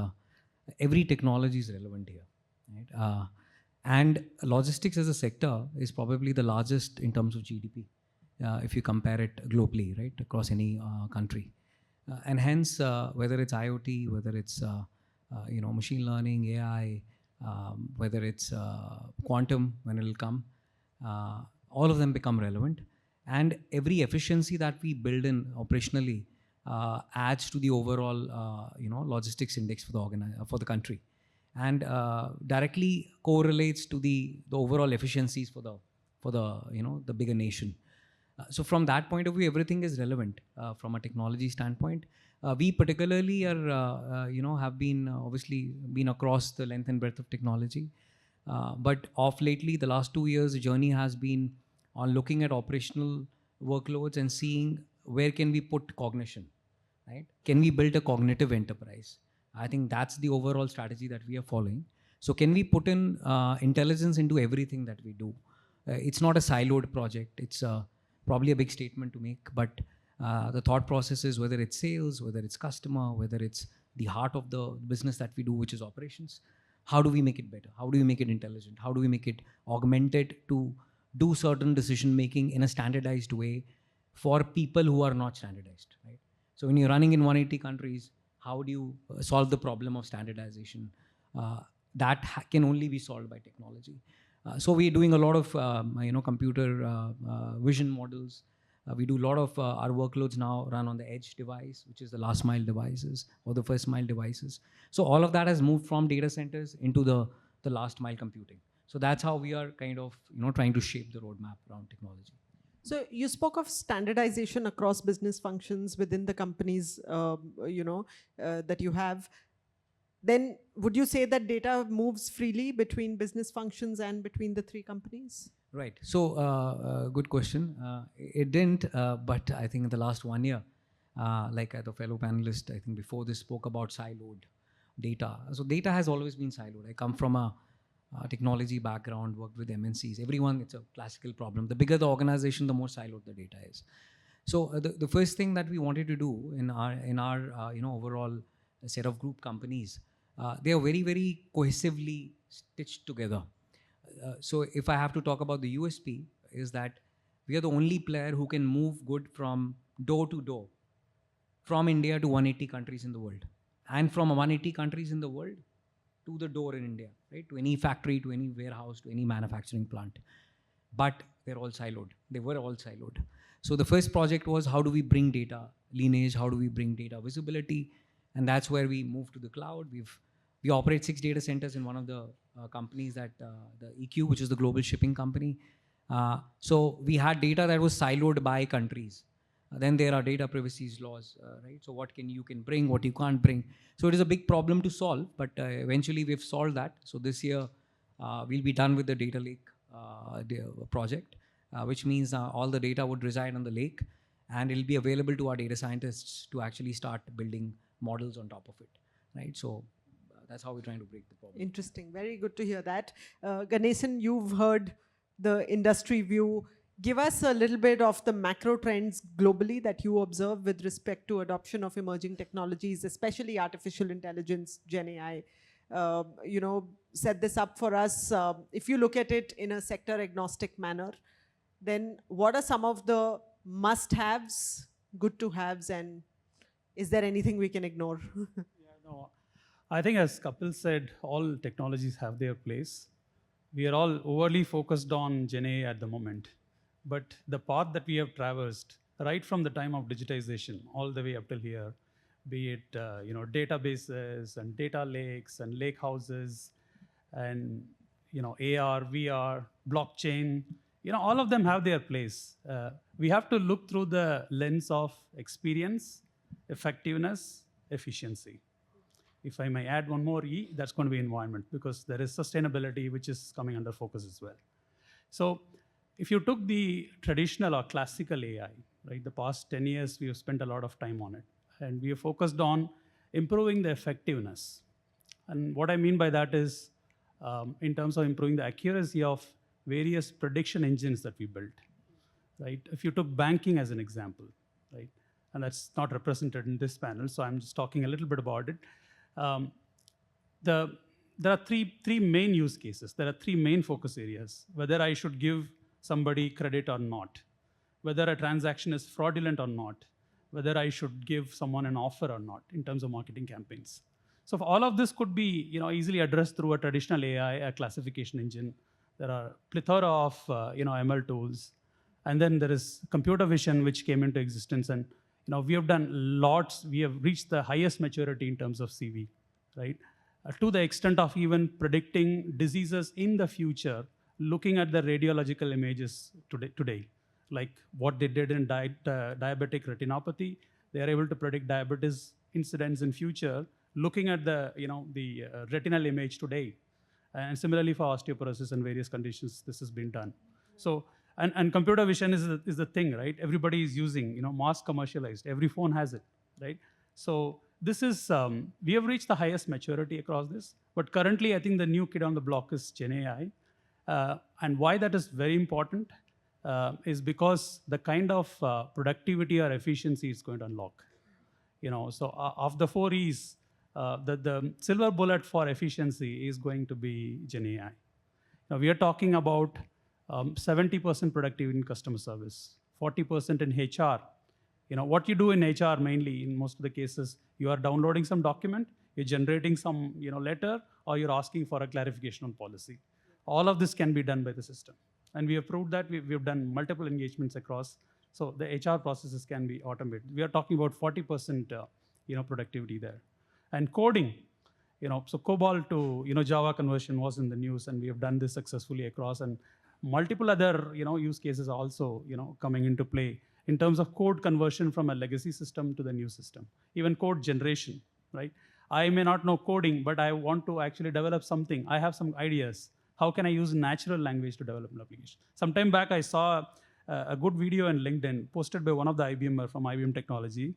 every technology is relevant here. Right? And logistics as a sector is probably the largest in terms of GDP, if you compare it globally, right, across any country. And hence, whether it's IoT, whether it's machine learning, AI, whether it's quantum when it'll come, all of them become relevant. And every efficiency that we build in operationally adds to the overall, logistics index for the country, and directly correlates to the overall efficiencies for the bigger nation. So from that point of view, everything is relevant from a technology standpoint. We particularly are, have been obviously been across the length and breadth of technology, but of lately, the last 2 years, the journey has been on looking at operational workloads and seeing where can we put cognition, right? Can we build a cognitive enterprise? I think that's the overall strategy that we are following. So can we put in intelligence into everything that we do? it's not a siloed project. It's probably a big statement to make, but the thought process is whether it's sales, whether it's customer, whether it's the heart of the business that we do, which is operations. How do we make it better? How do we make it intelligent? How do we make it augmented to do certain decision making in a standardized way for people who are not standardized, right? So when you're running in 180 countries, how do you solve the problem of standardization? That can only be solved by technology. So we're doing a lot of computer vision models. We do a lot of our workloads now run on the edge device, which is the last mile devices or the first mile devices. So all of that has moved from data centers into the last mile computing. So that's how we are kind of trying to shape the roadmap around technology.
So you spoke of standardization across business functions within the companies, that you have. Then would you say that data moves freely between business functions and between the three companies?
Right. So good question. It didn't, but I think in the last 1 year, like the fellow panelist, I think before this spoke about siloed data. So data has always been siloed. I come from a technology background, worked with MNCs. Everyone, it's a classical problem. The bigger the organization, the more siloed the data is. So the first thing that we wanted to do in our overall set of group companies, they are very, very cohesively stitched together. So if I have to talk about the USP, is that we are the only player who can move good from door to door, from India to 180 countries in the world, and from 180 countries in the world to the door in India, right? To any factory, to any warehouse, to any manufacturing plant. But they're all siloed. They were all siloed. So the first project was, how do we bring data lineage? How do we bring data visibility? And that's where we moved to the cloud. We operate 6 data centers in one of the companies that the EQ, which is the global shipping company. So we had data that was siloed by countries. Then there are data privacy laws, right? So what you can bring, what you can't bring. So it is a big problem to solve, but eventually we've solved that. So this year we'll be done with the data lake project, which means all the data would reside on the lake, and it'll be available to our data scientists to actually start building models on top of it, right? So that's how we're trying to break the problem.
Interesting. Very good to hear that. Ganesan, you've heard the industry view. Give us a little bit of the macro trends globally that you observe with respect to adoption of emerging technologies, especially artificial intelligence, Gen AI. Set this up for us. If you look at it in a sector agnostic manner, then what are some of the must-haves, good-to-haves, and is there anything we can ignore?
I think as Kapil said, all technologies have their place. We are all overly focused on Gen AI at the moment. But the path that we have traversed, right from the time of digitization, all the way up till here, be it databases and data lakes and lake houses and AR, VR, blockchain, all of them have their place. We have to look through the lens of experience, effectiveness, efficiency. If I may add one more E, that's going to be environment, because there is sustainability, which is coming under focus as well. So if you took the traditional or classical AI, right, the past 10 years, we have spent a lot of time on it. And we have focused on improving the effectiveness. And what I mean by that is in terms of improving the accuracy of various prediction engines that we built, right? If you took banking as an example, right, and that's not represented in this panel, so I'm just talking a little bit about it. There are three main use cases. There are 3 main focus areas: whether I should give somebody credit or not, whether a transaction is fraudulent or not, whether I should give someone an offer or not in terms of marketing campaigns. So all of this could be easily addressed through a traditional AI, a classification engine. There are plethora of ML tools. And then there is computer vision, which came into existence. And we have done lots. We have reached the highest maturity in terms of CV, right? To the extent of even predicting diseases in the future, looking at the radiological images today, like what they did in diabetic retinopathy. They are able to predict diabetes incidents in future, looking at the retinal image today. And similarly for osteoporosis and various conditions, this has been done. So, and computer vision is the thing, right? Everybody is using, mass commercialized. Every phone has it, right? So this is, we have reached the highest maturity across this. But currently, I think the new kid on the block is Gen AI. And why that is very important is because the kind of productivity or efficiency it's going to unlock. So of the 4 E's, the silver bullet for efficiency is going to be Gen AI. Now we are talking about 70% productivity in customer service, 40% in HR. What you do in HR mainly, in most of the cases, you are downloading some document, you're generating some letter, or you're asking for a clarification on policy. All of this can be done by the system. And we have proved that we've done multiple engagements across. So the HR processes can be automated. We are talking about 40% productivity there. And coding, so COBOL to Java conversion was in the news, and we have done this successfully across. And multiple other use cases also coming into play in terms of code conversion from a legacy system to the new system, even code generation, right? I may not know coding, but I want to actually develop something. I have some ideas. How can I use natural language to develop an application? Sometime back, I saw a good video on LinkedIn posted by one of the IBMer from IBM Technology.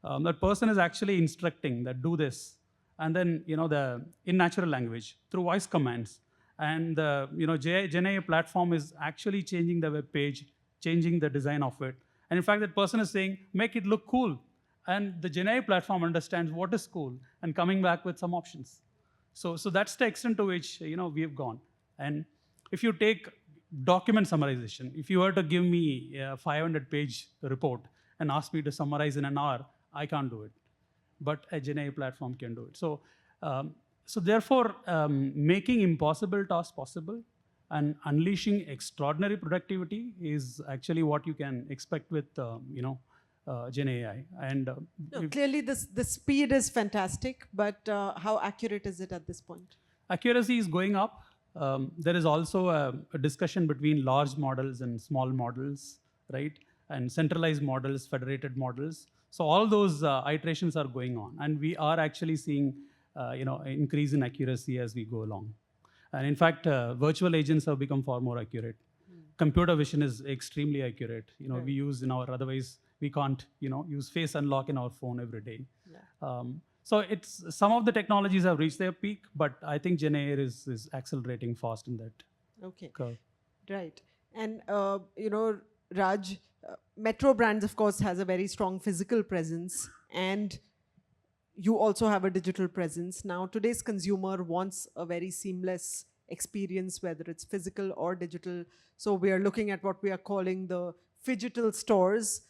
That person is actually instructing that do this, and then in natural language through voice commands. And the Gen AI platform is actually changing the web page, changing the design of it. And in fact, that person is saying, make it look cool. And the Gen AI platform understands what is cool and coming back with some options. So that's the extent to which we have gone. And if you take document summarization, if you were to give me a 500-page report and ask me to summarize in an hour, I can't do it. But a Gen AI platform can do it. So therefore, making impossible tasks possible and unleashing extraordinary productivity is actually what you can expect with Gen AI. And
clearly, the speed is fantastic, but how accurate is it at this point?
Accuracy is going up. There is also a discussion between large models and small models, right? And centralized models, federated models. So all those iterations are going on, and we are actually seeing increase in accuracy as we go along. And in fact, virtual agents have become far more accurate. Computer vision is extremely accurate. We use otherwise we can't use face unlock in our phone every day. Yeah. So it's some of the technologies have reached their peak, but I think Gen AI is accelerating fast in that curve.
Right. And Raj, Metro Brands, of course, has a very strong physical presence, and you also have a digital presence. Now, today's consumer wants a very seamless experience, whether it's physical or digital. So we are looking at what we are calling the phygital stores,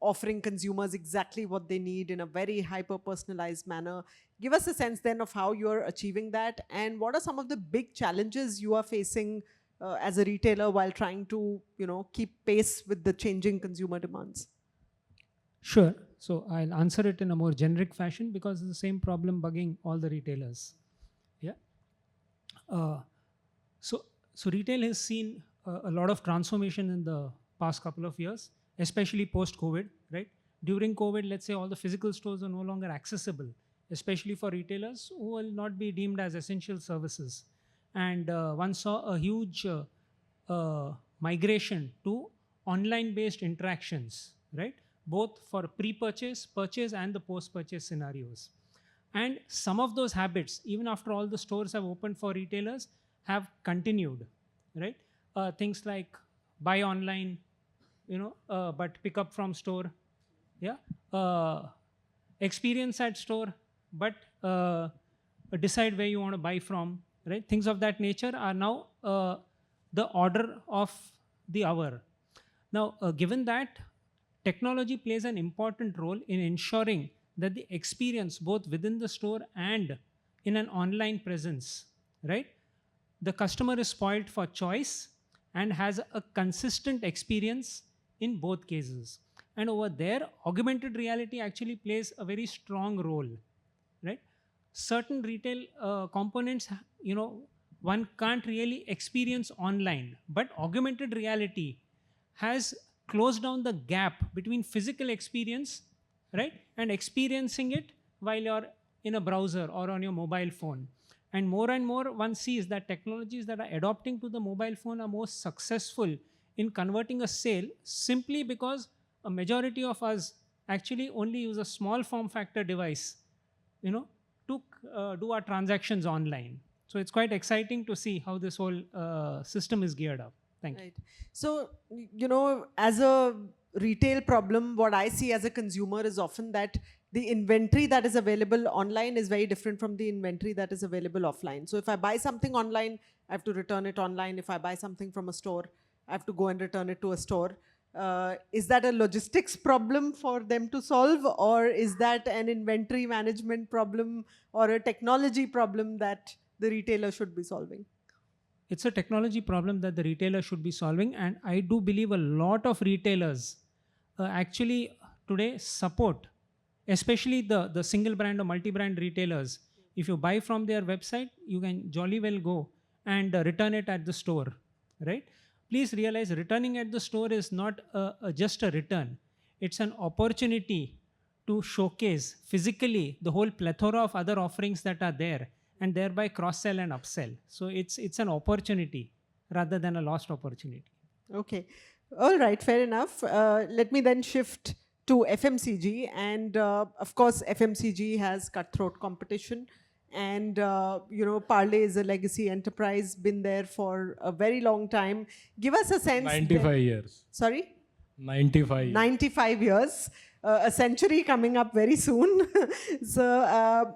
offering consumers exactly what they need in a very hyper-personalized manner. Give us a sense then of how you're achieving that, and what are some of the big challenges you are facing as a retailer while trying to keep pace with the changing consumer demands?
Sure. So I'll answer it in a more generic fashion because it's the same problem bugging all the retailers. Yeah. So retail has seen a lot of transformation in the past couple of years, especially post-COVID, right? During COVID, let's say all the physical stores are no longer accessible, especially for retailers who will not be deemed as essential services. And one saw a huge migration to online-based interactions, right? Both for pre-purchase, purchase, and the post-purchase scenarios. And some of those habits, even after all the stores have opened for retailers, have continued, right? Things like buy online, but pick up from store, yeah? Experience at store, but decide where you want to buy from, right? Things of that nature are now the order of the hour. Now, given that, technology plays an important role in ensuring that the experience both within the store and in an online presence, right? The customer is spoiled for choice and has a consistent experience in both cases. And over there, augmented reality actually plays a very strong role, right? Certain retail components, one can't really experience online, but augmented reality has closed down the gap between physical experience, right, and experiencing it while you're in a browser or on your mobile phone. And more one sees that technologies that are adopting to the mobile phone are most successful in converting a sale simply because a majority of us actually only use a small form factor device, to do our transactions online. So it's quite exciting to see how this whole system is geared up. Thank you.
Right. So, you know, as a retail problem, what I see as a consumer is often that the inventory that is available online is very different from the inventory that is available offline. So if I buy something online, I have to return it online. If I buy something from a store, I have to go and return it to a store. Is that a logistics problem for them to solve, or is that an inventory management problem or a technology problem that the retailer should be solving?
It's a technology problem that the retailer should be solving, and I do believe a lot of retailers actually today support, especially the single brand or multi-brand retailers. If you buy from their website, you can jolly well go and return it at the store, right? Please realize returning at the store is not just a return. It's an opportunity to showcase physically the whole plethora of other offerings that are there, and thereby cross-sell and upsell. So it's an opportunity rather than a lost opportunity.
Okay. All right, fair enough. Let me then shift to FMCG. And of course, FMCG has cutthroat competition. And, you know, Parle is a legacy enterprise, been there for a very long time. Give us a sense.
95 years.
Sorry?
95 years.
95 years. A century coming up very soon. So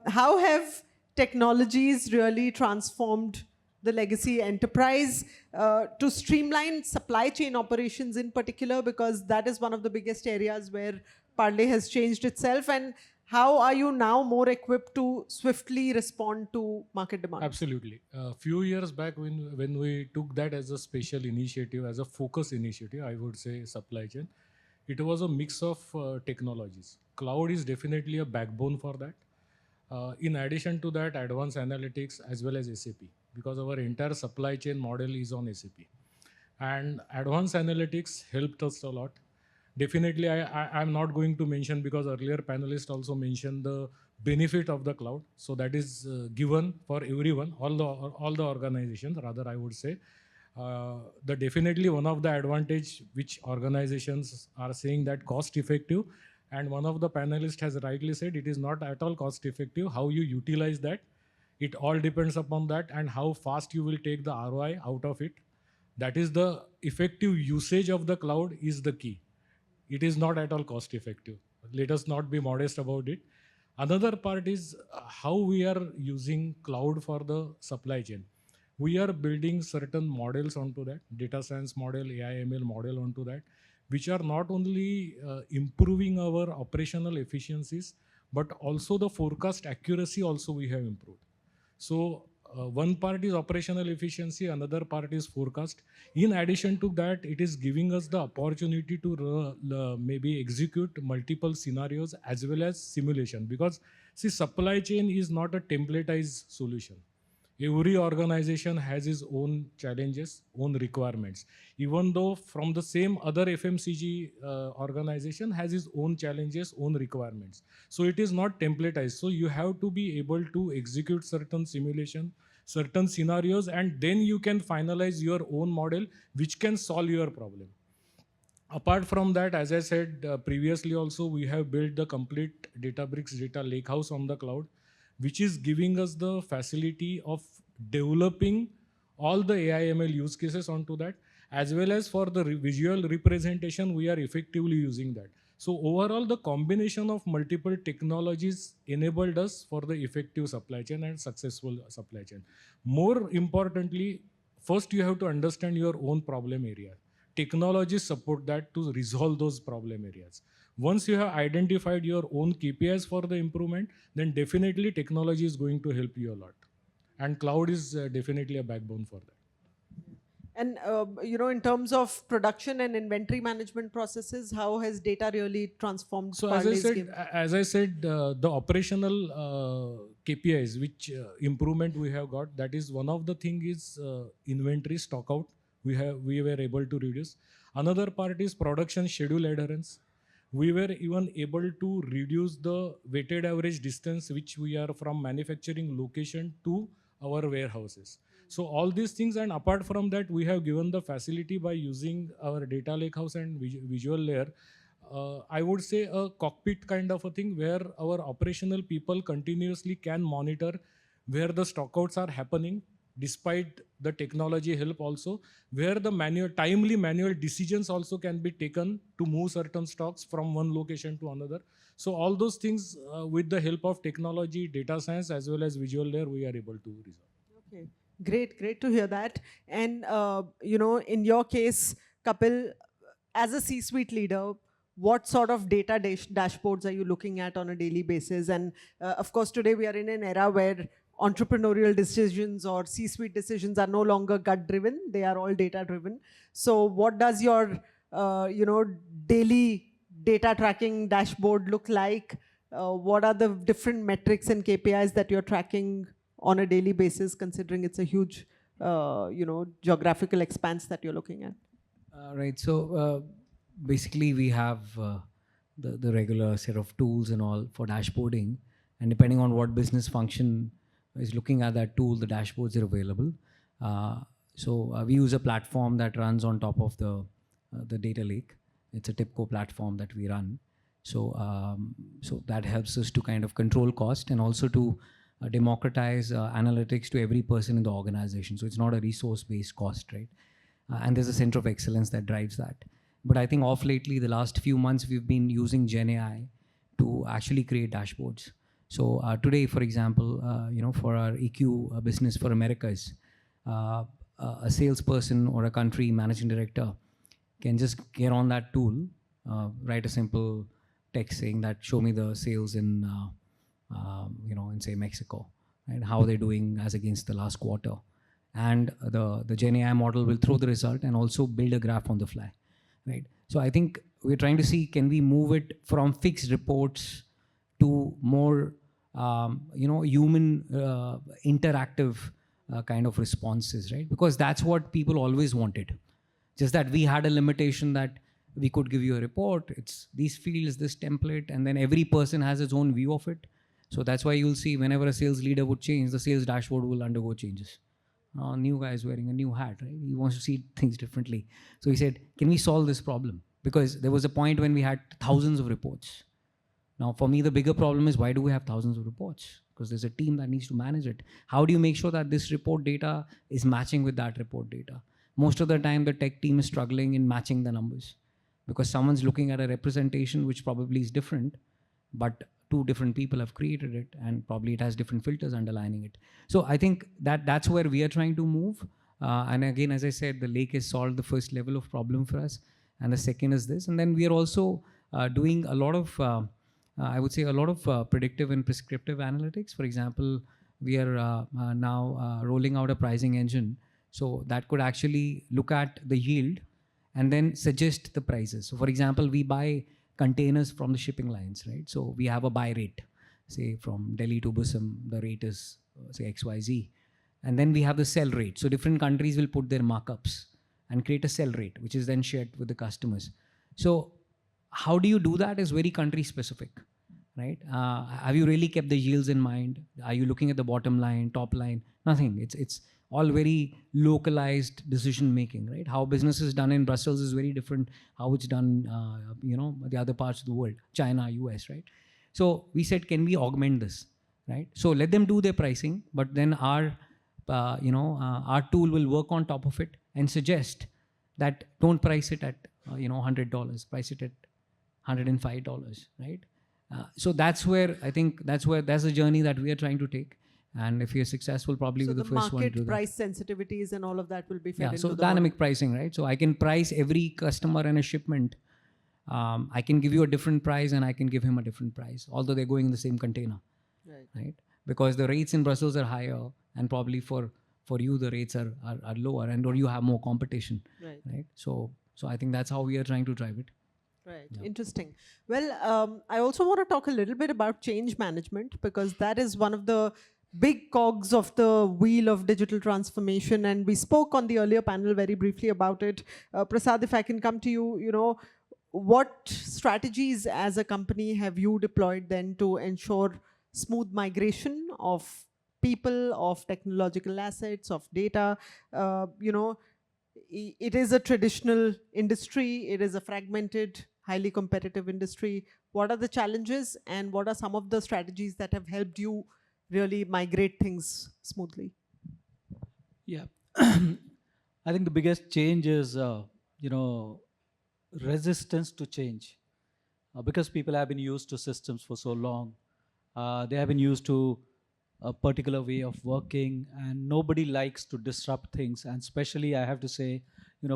how have technologies really transformed the legacy enterprise to streamline supply chain operations in particular, because that is one of the biggest areas where Parle has changed itself? And how are you now more equipped to swiftly respond to market demand?
Absolutely. A few years back when we took that as a special initiative, as a focus initiative, I would say supply chain, it was a mix of technologies. Cloud is definitely a backbone for that. In addition to that, advanced analytics as well as SAP, because our entire supply chain model is on SAP. And advanced analytics helped us a lot. Definitely, I'm not going to mention, because earlier panelists also mentioned the benefit of the cloud. So that is given for everyone, all the organizations, rather I would say. The definitely one of the advantage which organizations are saying that cost effective, and one of the panelists has rightly said it is not at all cost effective. How you utilize that, it all depends upon that, and how fast you will take the ROI out of it. That is the effective usage of the cloud is the key. It is not at all cost effective. Let us not be modest about it. Another part is how we are using cloud for the supply chain. We are building certain models onto that, data science model, AI ML model onto that, which are not only improving our operational efficiencies, but also the forecast accuracy also we have improved. So one part is operational efficiency, another part is forecast. In addition to that, it is giving us the opportunity to maybe execute multiple scenarios as well as simulation, because see, supply chain is not a templatized solution. Every organization has its own challenges, own requirements. Even though from the same other FMCG organization has its own challenges, own requirements. So it is not templatized. So you have to be able to execute certain simulation, certain scenarios, and then you can finalize your own model which can solve your problem. Apart from that, as I said previously also, we have built the complete Databricks data lakehouse on the cloud, which is giving us the facility of developing all the AI ML use cases onto that, as well as for the visual representation, we are effectively using that. So overall, the combination of multiple technologies enabled us for the effective supply chain and successful supply chain. More importantly, first you have to understand your own problem area. Technologies support that to resolve those problem areas. Once you have identified your own KPIs for the improvement, then definitely technology is going to help you a lot. And cloud is definitely a backbone for that.
And, you know, in terms of production and inventory management processes, how has data really transformed?
So as I said, the operational KPIs, which improvement we have got, that is one of the thing is inventory stock out. We were able to reduce. Another part is production schedule adherence. We were even able to reduce the weighted average distance which we are from manufacturing location to our warehouses. So all these things, and apart from that, we have given the facility by using our data lakehouse and visual layer. I would say a cockpit kind of a thing where our operational people continuously can monitor where the stockouts are happening despite the technology help also, where the timely manual decisions also can be taken to move certain stocks from one location to another. So all those things with the help of technology, data science, as well as visual layer, we are able to resolve.
Okay, great to hear that. And in your case, Kapil, as a C-suite leader, what sort of data dashboards are you looking at on a daily basis? And of course, today we are in an era where entrepreneurial decisions or C-suite decisions are no longer gut-driven; they are all data-driven. So, what does your daily data tracking dashboard look like? What are the different metrics and KPIs that you're tracking on a daily basis, considering it's a huge, geographical expanse that you're looking at?
Right. So basically, we have the regular set of tools and all for dashboarding, and depending on what business function is looking at that tool, the dashboards are available. So we use a platform that runs on top of the data lake. It's a TIPCO platform that we run. So so that helps us to kind of control cost and also to democratize analytics to every person in the organization. So it's not a resource-based cost, right? And there's a center of excellence that drives that. But I think off lately, the last few months, we've been using Gen AI to actually create dashboards. So today, for example, for our EQ business for Americas, a salesperson or a country managing director can just get on that tool, write a simple text saying that show me the sales in say Mexico, right? How they're doing as against the last quarter. And the Gen AI model will throw the result and also build a graph on the fly, right? So I think we're trying to see, can we move it from fixed reports to more, human interactive kind of responses, right? Because that's what people always wanted. Just that we had a limitation that we could give you a report, it's these fields, this template, and then every person has its own view of it. So that's why you'll see whenever a sales leader would change, the sales dashboard will undergo changes. New guy is wearing a new hat, right? He wants to see things differently. So he said, can we solve this problem? Because there was a point when we had thousands of reports. Now, for me, the bigger problem is, why do we have thousands of reports? Because there's a team that needs to manage it. How do you make sure that this report data is matching with that report data? Most of the time, the tech team is struggling in matching the numbers because someone's looking at a representation which probably is different, but two different people have created it, and probably it has different filters underlining it. So I think that's where we are trying to move. And again, as I said, the lake has solved the first level of problem for us, and the second is this. And then we are also doing a lot of, I would say, a lot of predictive and prescriptive analytics. For example, we are now rolling out a pricing engine, so that could actually look at the yield and then suggest the prices. So for example, we buy containers from the shipping lines, right? So we have a buy rate, say from Delhi to Busam, the rate is say XYZ. And then we have the sell rate. So different countries will put their markups and create a sell rate, which is then shared with the customers. So how do you do that is very country specific, right? Have you really kept the yields in mind? Are you looking at the bottom line, top line? Nothing. It's all very localized decision making, right? How business is done in Brussels is very different how it's done, the other parts of the world, China, US, right? So we said, can we augment this, right? So let them do their pricing, but then our tool will work on top of it and suggest that don't price it at $100, price it at $105, right? So that's where I think that's the journey that we are trying to take. And if you're successful, probably with the first one to
market price sensitivities and all of that will be fed into
so
the
dynamic
model.
Pricing, right? So I can price every customer and a shipment. I can give you a different price and I can give him a different price, although they're going in the same container, right? Because the rates in Brussels are higher, and probably for you the rates are lower, and or you have more competition, right? So I think that's how we are trying to drive it.
Right. Yeah. Interesting. Well, I also want to talk a little bit about change management, because that is one of the big cogs of the wheel of digital transformation. And we spoke on the earlier panel very briefly about it. Prasad, if I can come to you, what strategies as a company have you deployed then to ensure smooth migration of people, of technological assets, of data? It is a traditional industry. It is a fragmented, highly competitive industry. What are the challenges, and what are some of the strategies that have helped you really migrate things smoothly?
Yeah. I think the biggest change is, resistance to change. Because people have been used to systems for so long. They have been used to a particular way of working, and nobody likes to disrupt things. And especially, I have to say,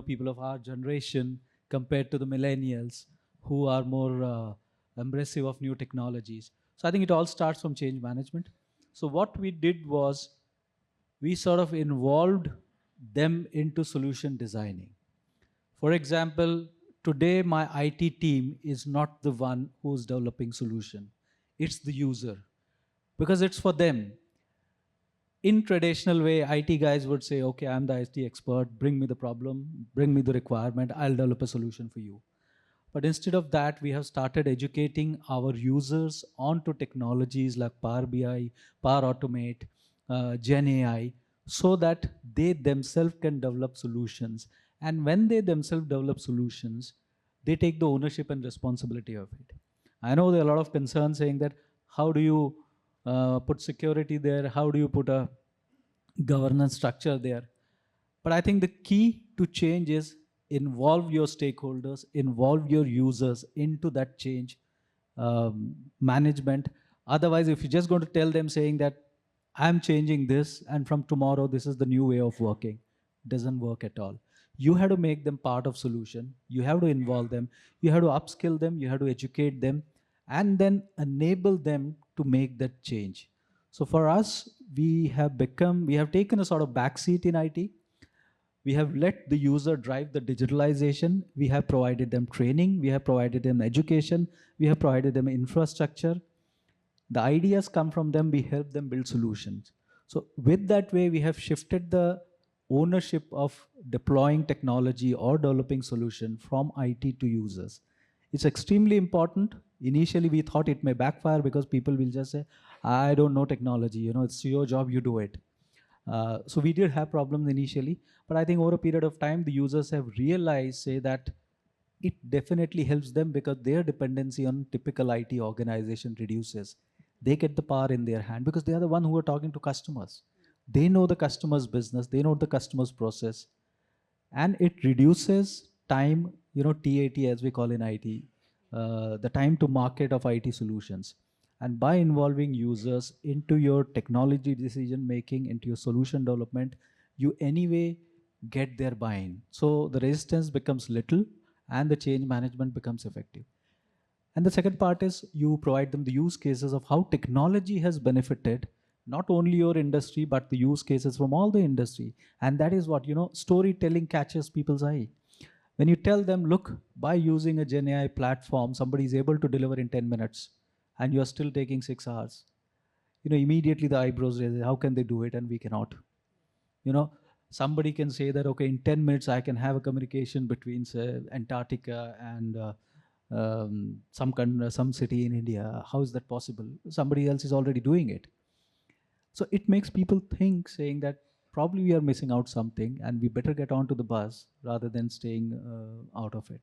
people of our generation compared to the millennials who are more embracive of new technologies. So I think it all starts from change management. So what we did was we sort of involved them into solution designing. For example, today my IT team is not the one who's developing solution. It's the user because it's for them. In traditional way, IT guys would say, okay, I'm the IT expert, bring me the problem, bring me the requirement, I'll develop a solution for you. But instead of that, we have started educating our users onto technologies like Power BI, Power Automate, Gen AI, so that they themselves can develop solutions. And when they themselves develop solutions, they take the ownership and responsibility of it. I know there are a lot of concerns saying that how do you put security there? How do you put a governance structure there? But I think the key to change is involve your stakeholders, involve your users into that change management. Otherwise, if you're just going to tell them saying that I'm changing this and from tomorrow this is the new way of working, doesn't work at all. You have to make them part of solution. You have to involve them. You have to upskill them. You have to educate them, and then enable them to make that change. So for us, we have taken a sort of backseat in IT. We have let the user drive the digitalization. We have provided them training. We have provided them education. We have provided them infrastructure. The ideas come from them. We help them build solutions. So with that way, we have shifted the ownership of deploying technology or developing solution from IT to users. It's extremely important. Initially, we thought it may backfire because people will just say, I don't know technology. It's your job, you do it. So we did have problems initially, but I think over a period of time, the users have realized, say, that it definitely helps them because their dependency on typical IT organization reduces. They get the power in their hand because they are the one who are talking to customers. They know the customer's business, they know the customer's process, and it reduces time, TAT as we call in IT, the time to market of IT solutions. And by involving users into your technology decision making, into your solution development, you anyway get their buy-in. So the resistance becomes little and the change management becomes effective. And the second part is you provide them the use cases of how technology has benefited not only your industry, but the use cases from all the industry. And that is what, storytelling catches people's eye. When you tell them, look, by using a Gen AI platform, somebody is able to deliver in 10 minutes and you are still taking 6 hours. Immediately the eyebrows raise, how can they do it and we cannot? Somebody can say that, okay, in 10 minutes I can have a communication between, say, Antarctica and some city in India. How is that possible? Somebody else is already doing it. So it makes people think, saying that probably we are missing out something and we better get onto the bus rather than staying out of it.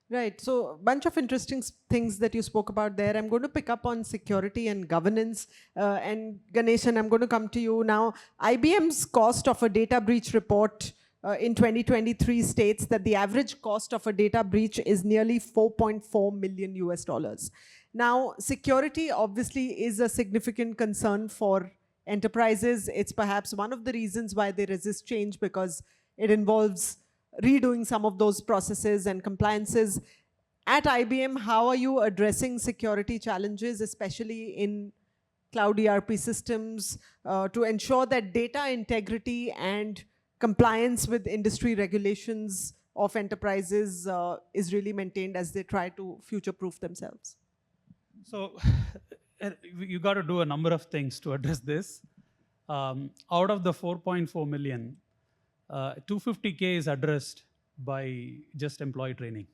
Right. So a bunch of interesting things that you spoke about there. I'm going to pick up on security and governance. And Ganeshan, I'm going to come to you now. IBM's cost of a data breach report in 2023 states that the average cost of a data breach is nearly 4.4 million US dollars. Now, security obviously is a significant concern for enterprises. It's perhaps one of the reasons why they resist change, because it involves redoing some of those processes and compliances. At IBM, how are you addressing security challenges, especially in cloud ERP systems, to ensure that data integrity and compliance with industry regulations of enterprises is really maintained as they try to future-proof themselves?
So you got to do a number of things to address this. Out of the 4.4 million, 250K is addressed by just employee training.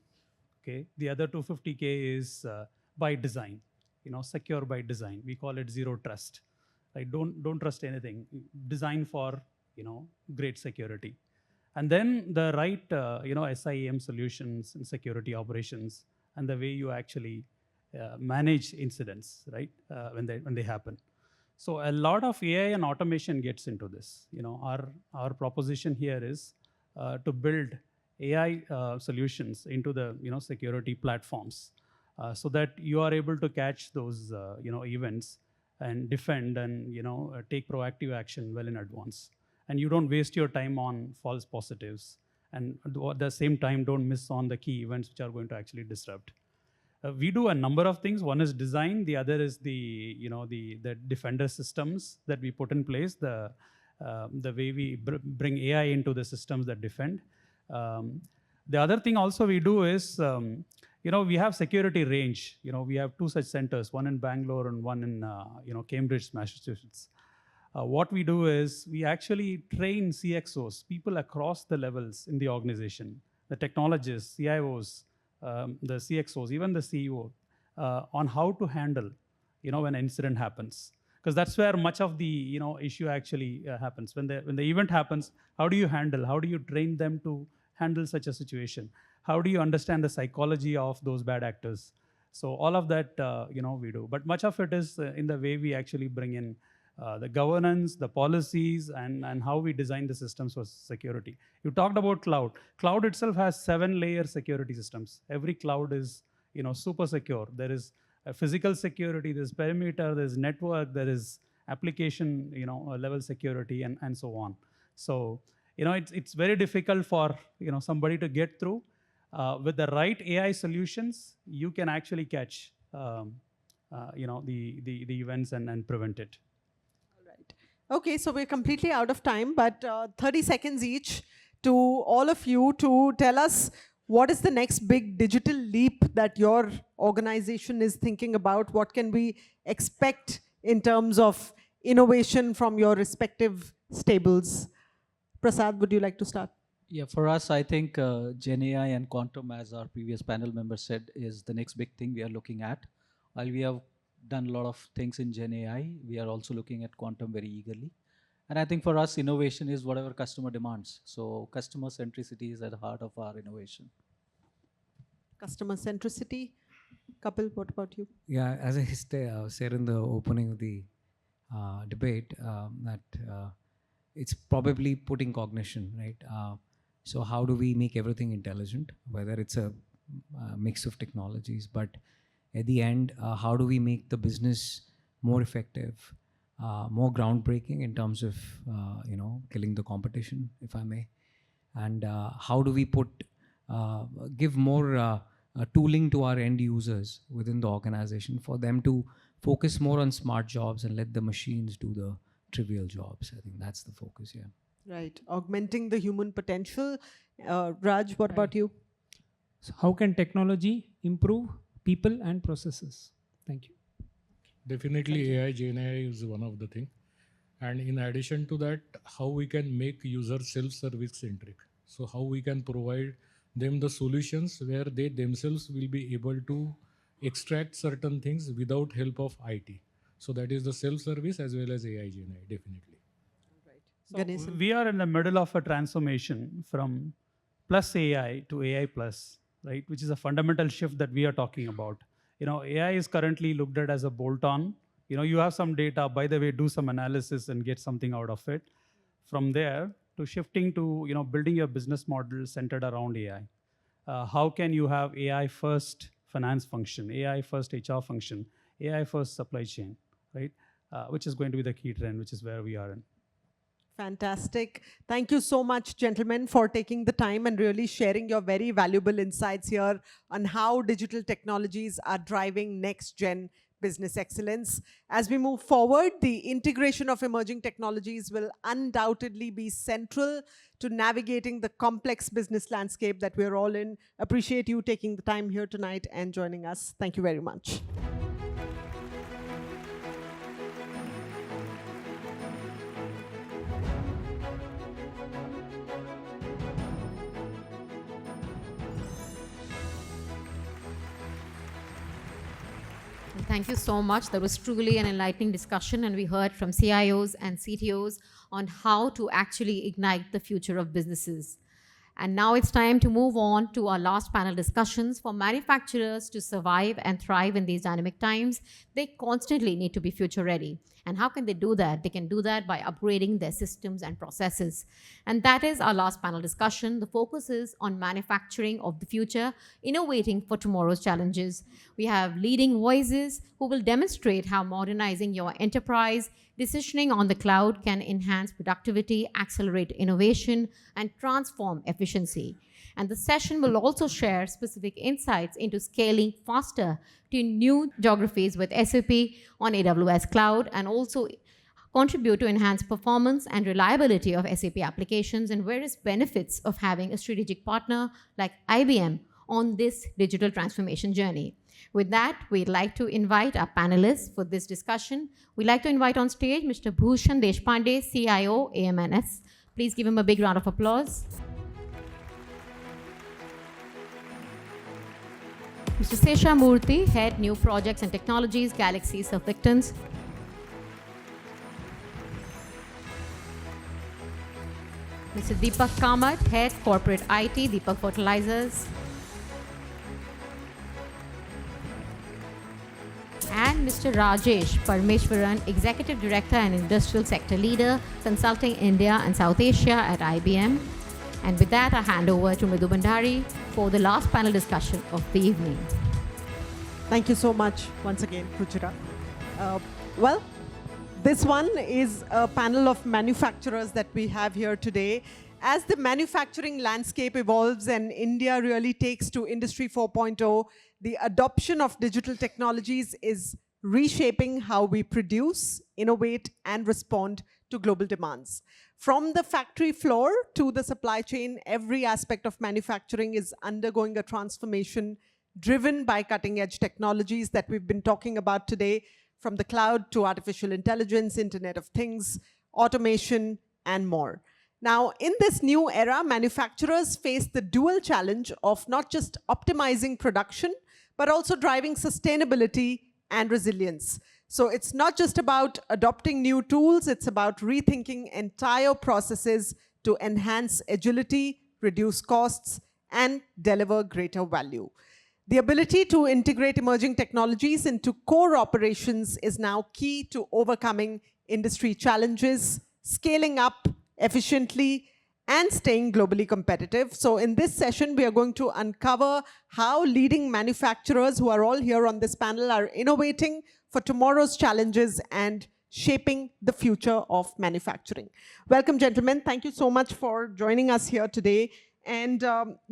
Okay, the other 250K is by design, secure by design. We call it zero trust. Right? Don't trust anything. Design for great security, and then the right SIEM solutions and security operations, and the way you actually manage incidents, right, when they happen. So a lot of AI and automation gets into this. Our proposition here is to build AI solutions into the security platforms, so that you are able to catch those events and defend and take proactive action well in advance, and you don't waste your time on false positives, and at the same time don't miss on the key events which are going to actually disrupt. We do a number of things. One is design. The other is the defender systems that we put in place. The way we bring AI into the systems that defend. The other thing also we do is we have security range. We have 2 such centers, one in Bangalore and one in Cambridge, Massachusetts. What we do is we actually train CXOs, people across the levels in the organization, the technologists, CIOs, the CXOs, even the CEO, on how to handle, when an incident happens. Because that's where much of the, issue actually happens. When the event happens, how do you handle? How do you train them to handle such a situation? How do you understand the psychology of those bad actors? So all of that, we do. But much of it is in the way we actually bring in the governance, the policies, and how we design the systems for security. You talked about cloud. Cloud itself has 7-layer security systems. Every cloud is, super secure. There is a physical security, there's perimeter, there's network, there is application, level security, and so on. So, it's very difficult for, somebody to get through. With the right AI solutions, you can actually catch, the events and prevent it.
Okay, so we're completely out of time, but 30 seconds each to all of you to tell us what is the next big digital leap that your organization is thinking about? What can we expect in terms of innovation from your respective stables? Prasad, would you like to start?
Yeah, for us, I think Gen AI and quantum, as our previous panel member said, is the next big thing we are looking at. While we have done a lot of things in Gen AI, we are also looking at quantum very eagerly. And I think for us, innovation is whatever customer demands. So customer centricity is at the heart of our innovation.
Customer centricity. Kapil, what about you?
Yeah, as I said in the opening of the debate, that it's probably putting cognition, right? So how do we make everything intelligent, whether it's a mix of technologies, but at the end, how do we make the business more effective, more groundbreaking in terms of, killing the competition, if I may? And how do we give more tooling to our end users within the organization for them to focus more on smart jobs and let the machines do the trivial jobs? I think that's the focus, yeah.
Right, augmenting the human potential. Raj, what about you?
So how can technology improve people and processes? Thank you.
Definitely AI, Gen AI is one of the thing. And in addition to that, how we can make users self-service centric. So how we can provide them the solutions where they themselves will be able to extract certain things without help of IT. So that is the self-service as well as AI, Gen AI, definitely.
So we are in the middle of a transformation from plus AI to AI plus, right? Which is a fundamental shift that we are talking about. AI is currently looked at as a bolt-on. You have some data, by the way, do some analysis and get something out of it. From there to shifting to, building your business model centered around AI. How can you have AI first finance function, AI first HR function, AI first supply chain, right? Which is going to be the key trend, which is where we are in.
Fantastic. Thank you so much, gentlemen, for taking the time and really sharing your very valuable insights here on how digital technologies are driving next-gen business excellence. As we move forward, the integration of emerging technologies will undoubtedly be central to navigating the complex business landscape that we're all in. Appreciate you taking the time here tonight and joining us. Thank you very much.
Thank you so much. That was truly an enlightening discussion, and we heard from CIOs and CTOs on how to actually ignite the future of businesses. And now it's time to move on to our last panel discussions. For manufacturers to survive and thrive in these dynamic times, they constantly need to be future ready. And how can they do that? They can do that by upgrading their systems and processes. And that is our last panel discussion. The focus is on manufacturing of the future, innovating for tomorrow's challenges. We have leading voices who will demonstrate how modernizing your enterprise, decisioning on the cloud can enhance productivity, accelerate innovation, and transform efficiency. And the session will also share specific insights into scaling faster to new geographies with SAP on AWS Cloud, and also contribute to enhance performance and reliability of SAP applications, and various benefits of having a strategic partner like IBM on this digital transformation journey. With that, we'd like to invite our panelists for this discussion. We'd like to invite on stage Mr. Bhushan Deshpande, CIO, AMNS. Please give him a big round of applause. Mr. Sesha Murthy, Head New Projects and Technologies, Galaxy Surfactants. Mr. Deepak Kamath, Head Corporate IT, Deepak Fertilizers. And Mr. Rajesh Parmeshwaran, Executive Director and Industrial Sector Leader, Consulting India and South Asia at IBM. And with that, I hand over to Mridhu Bhandari for the last panel discussion of the evening.
Thank you so much once again, Ruchira. Well, this one is a panel of manufacturers that we have here today. As the manufacturing landscape evolves and India really takes to Industry 4.0, the adoption of digital technologies is reshaping how we produce, innovate, and respond to global demands. From the factory floor to the supply chain, every aspect of manufacturing is undergoing a transformation driven by cutting-edge technologies that we've been talking about today, from the cloud to artificial intelligence, Internet of Things, automation, and more. Now, in this new era, manufacturers face the dual challenge of not just optimizing production, but also driving sustainability and resilience. So it's not just about adopting new tools, it's about rethinking entire processes to enhance agility, reduce costs, and deliver greater value. The ability to integrate emerging technologies into core operations is now key to overcoming industry challenges, scaling up efficiently, and staying globally competitive. So in this session, we are going to uncover how leading manufacturers who are all here on this panel are innovating for tomorrow's challenges and shaping the future of manufacturing. Welcome, gentlemen. Thank you so much for joining us here today. And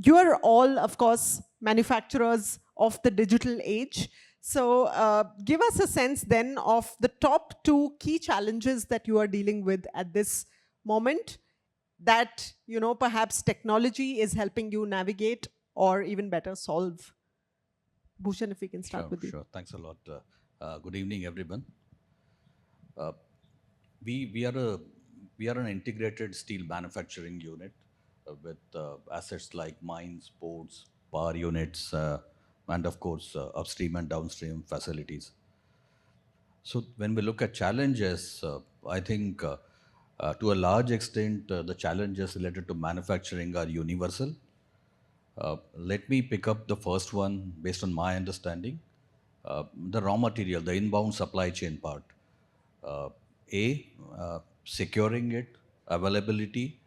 you are all, of course, manufacturers of the digital age. So give us a sense then of the top 2 key challenges that you are dealing with at this moment that, you know, perhaps technology is helping you navigate or even better solve. Bhushan, if we can start with you.
Sure, thanks a lot. Good evening, everyone. We are an integrated steel manufacturing unit with assets like mines, ports, power units, and of course, upstream and downstream facilities. So when we look at challenges, I think to a large extent, the challenges related to manufacturing are universal. Let me pick up the first one based on my understanding. The raw material, the inbound supply chain part. Securing it, availability,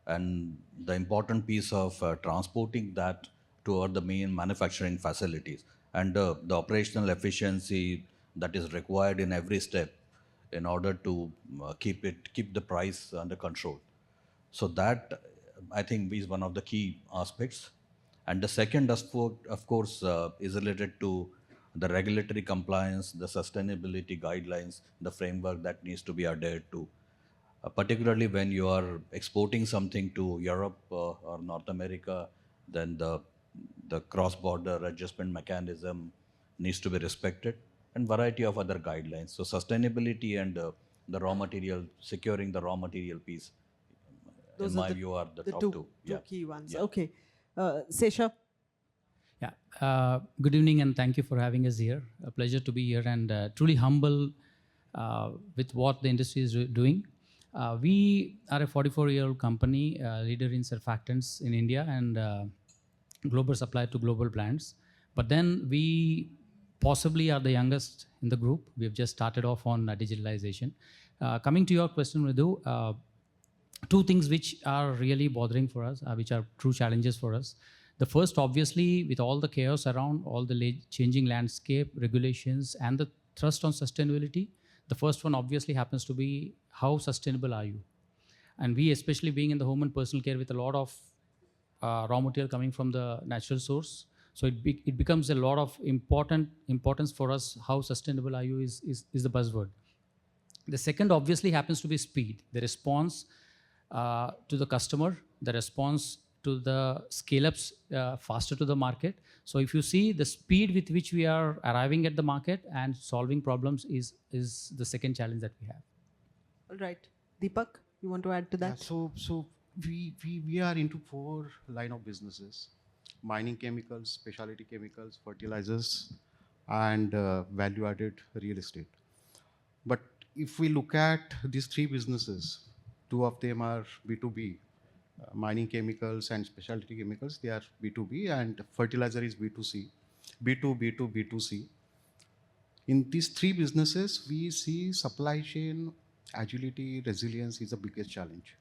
and the important piece of transporting that to the main manufacturing facilities, and the operational efficiency that is required in every step in order to keep the price under control. So that, I think, is one of the key aspects. And the second, of course, is related to the regulatory compliance, the sustainability guidelines, the framework that needs to be adhered to. Particularly when you are exporting something to Europe or North America, then the cross-border adjustment mechanism needs to be respected, and variety of other guidelines. So sustainability and the raw material, securing the raw material piece,
Those
in my view, are the top two.
Two key ones. Yeah. Okay. Sesha?
Yeah. Good evening, and thank you for having us here. A pleasure to be here, and truly humble with what the industry is doing. We are a 44-year-old company, leader in surfactants in India, and global supply to global brands. But then we possibly are the youngest in the group. We have just started off on digitalization. Coming to your question, Ridu, two things which are really bothering for us, which are true challenges for us. The first, obviously, with all the chaos around, all the changing landscape, regulations, and the thrust on sustainability, the first one obviously happens to be how sustainable are you? And we, especially being in the home and personal care with a lot of raw material coming from the natural source, so it becomes a lot of importance for us. How sustainable are you is the buzzword. The second obviously happens to be speed, the response to the customer, the response to the scale-ups faster to the market. So if you see the speed with which we are arriving at the market and solving problems is the second challenge that we have.
All right. Deepak, you want to add to that?
Yeah, so we are into 4 line of businesses: mining chemicals, specialty chemicals, fertilizers, and value-added real estate. But if we look at these 3 businesses, 2 of them are B2B. Mining chemicals and specialty chemicals, they are B2B, and fertilizer is B2C, B2, B2, B2C. In these 3 businesses, we see supply chain agility, resilience is the biggest challenge,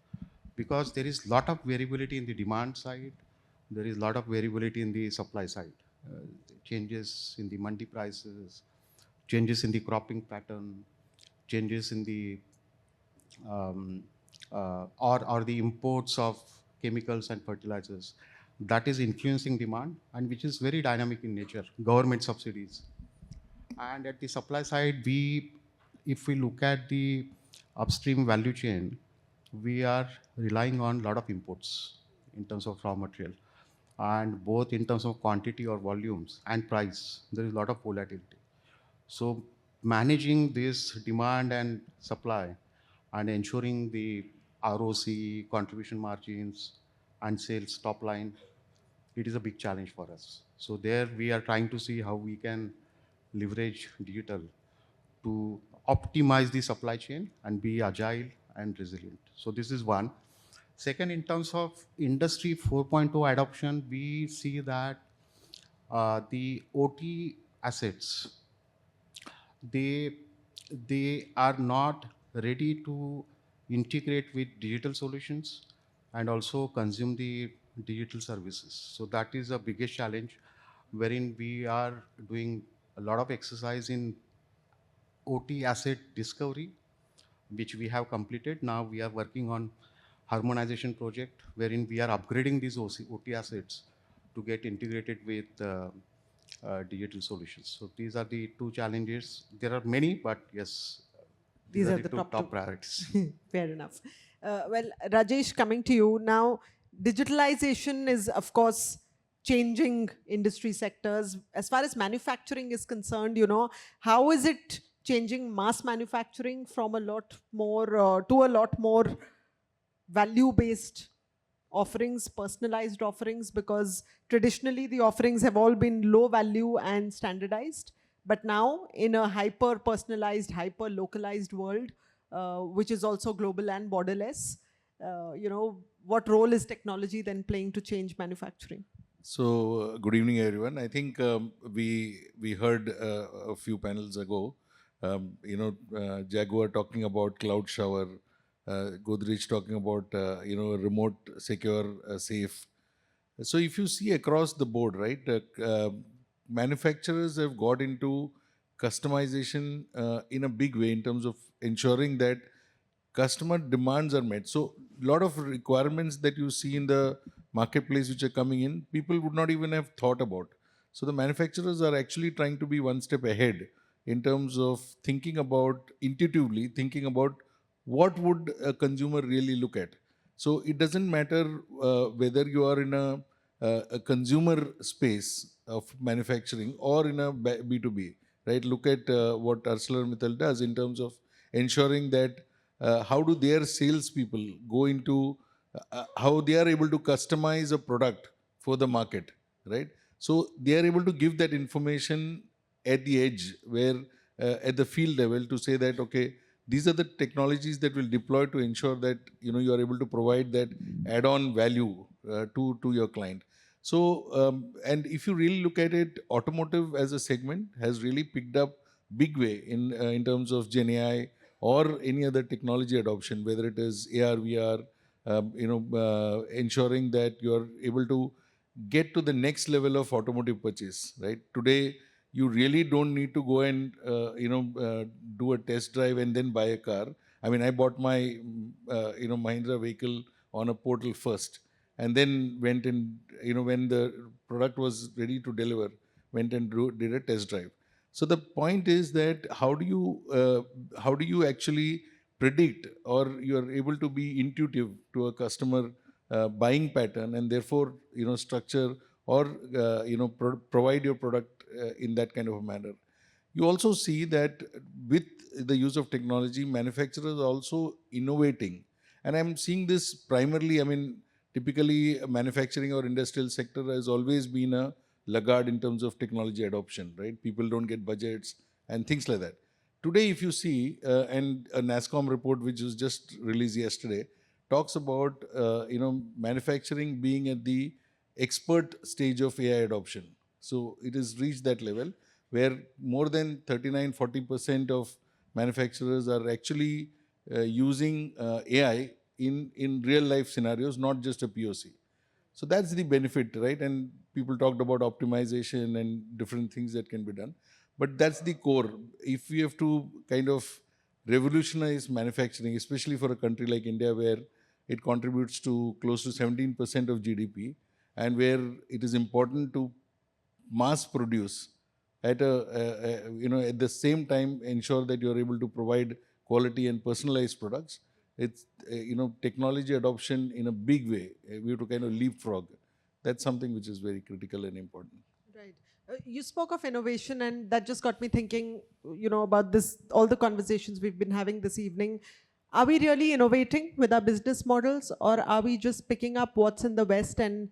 because there is a lot of variability in the demand side, there is a lot of variability in the supply side. Changes in the mandi prices, changes in the cropping pattern, changes in the or the imports of chemicals and fertilizers, that is influencing demand, and which is very dynamic in nature, government subsidies. And at the supply side, if we look at the upstream value chain, we are relying on a lot of imports in terms of raw material, and both in terms of quantity or volumes and price, there is a lot of volatility. So managing this demand and supply and ensuring the ROC, contribution margins, and sales top line, it is a big challenge for us. So there we are trying to see how we can leverage digital to optimize the supply chain and be agile and resilient. So this is one. Second, in terms of industry 4.0 adoption, we see that the OT assets, they are not ready to integrate with digital solutions and also consume the digital services. So that is the biggest challenge, wherein we are doing a lot of exercise in OT asset discovery, which we have completed. Now we are working on harmonization project, wherein we are upgrading these OT assets to get integrated with digital solutions. So these are the 2 challenges. There are many, but yes, these are the top priorities.
Fair enough. Well, Rajesh, coming to you now, digitalization is, of course, changing industry sectors. As far as manufacturing is concerned, how is it changing mass manufacturing from a lot more to a lot more value-based offerings, personalized offerings, because traditionally the offerings have all been low value and standardized. But now in a hyper-personalized, hyper-localized world, which is also global and borderless, what role is technology then playing to change manufacturing?
So good evening, everyone. I think we heard a few panels ago, Jaguar talking about cloud shower, Godrej talking about remote, secure, safe. So if you see across the board, right, manufacturers have got into customization in a big way in terms of ensuring that customer demands are met. So a lot of requirements that you see in the marketplace which are coming in, people would not even have thought about. So the manufacturers are actually trying to be one step ahead in terms of thinking about, intuitively thinking about what would a consumer really look at. So it doesn't matter whether you are in a consumer space of manufacturing or in a B2B, right? Look at what ArcelorMittal does in terms of ensuring that how do their salespeople go into how they are able to customize a product for the market, right? So they are able to give that information at the edge, where at the field level, to say that, okay, these are the technologies that will deploy to ensure that you are able to provide that add-on value to your client. So, and if you really look at it, automotive as a segment has really picked up big way in terms of Gen AI or any other technology adoption, whether it is AR, VR, ensuring that you are able to get to the next level of automotive purchase, right? Today, you really don't need to go and, do a test drive and then buy a car. I mean, I bought my, Mahindra vehicle on a portal first, and then went and, when the product was ready to deliver, went and did a test drive. So the point is that how do you actually predict, or you are able to be intuitive to a customer buying pattern, and therefore structure or provide your product in that kind of a manner. You also see that with the use of technology, manufacturers are also innovating, and I'm seeing this primarily. I mean, typically manufacturing or industrial sector has always been a laggard in terms of technology adoption, right? People don't get budgets and things like that. Today, if you see, and a NASSCOM report which was just released yesterday talks about manufacturing being at the expert stage of AI adoption. So it has reached that level where more than 39-40% of manufacturers are actually using AI in real life scenarios, not just a POC. So that's the benefit, right? And people talked about optimization and different things that can be done. But that's the core. If we have to kind of revolutionize manufacturing, especially for a country like India, where it contributes to close to 17% of GDP, and where it is important to mass produce at at the same time ensure that you're able to provide quality and personalized products. It's technology adoption in a big way. We have to kind of leapfrog. That's something which is very critical and important.
Right. You spoke of innovation, and that just got me thinking, about this, all the conversations we've been having this evening. Are we really innovating with our business models, or are we just picking up what's in the West and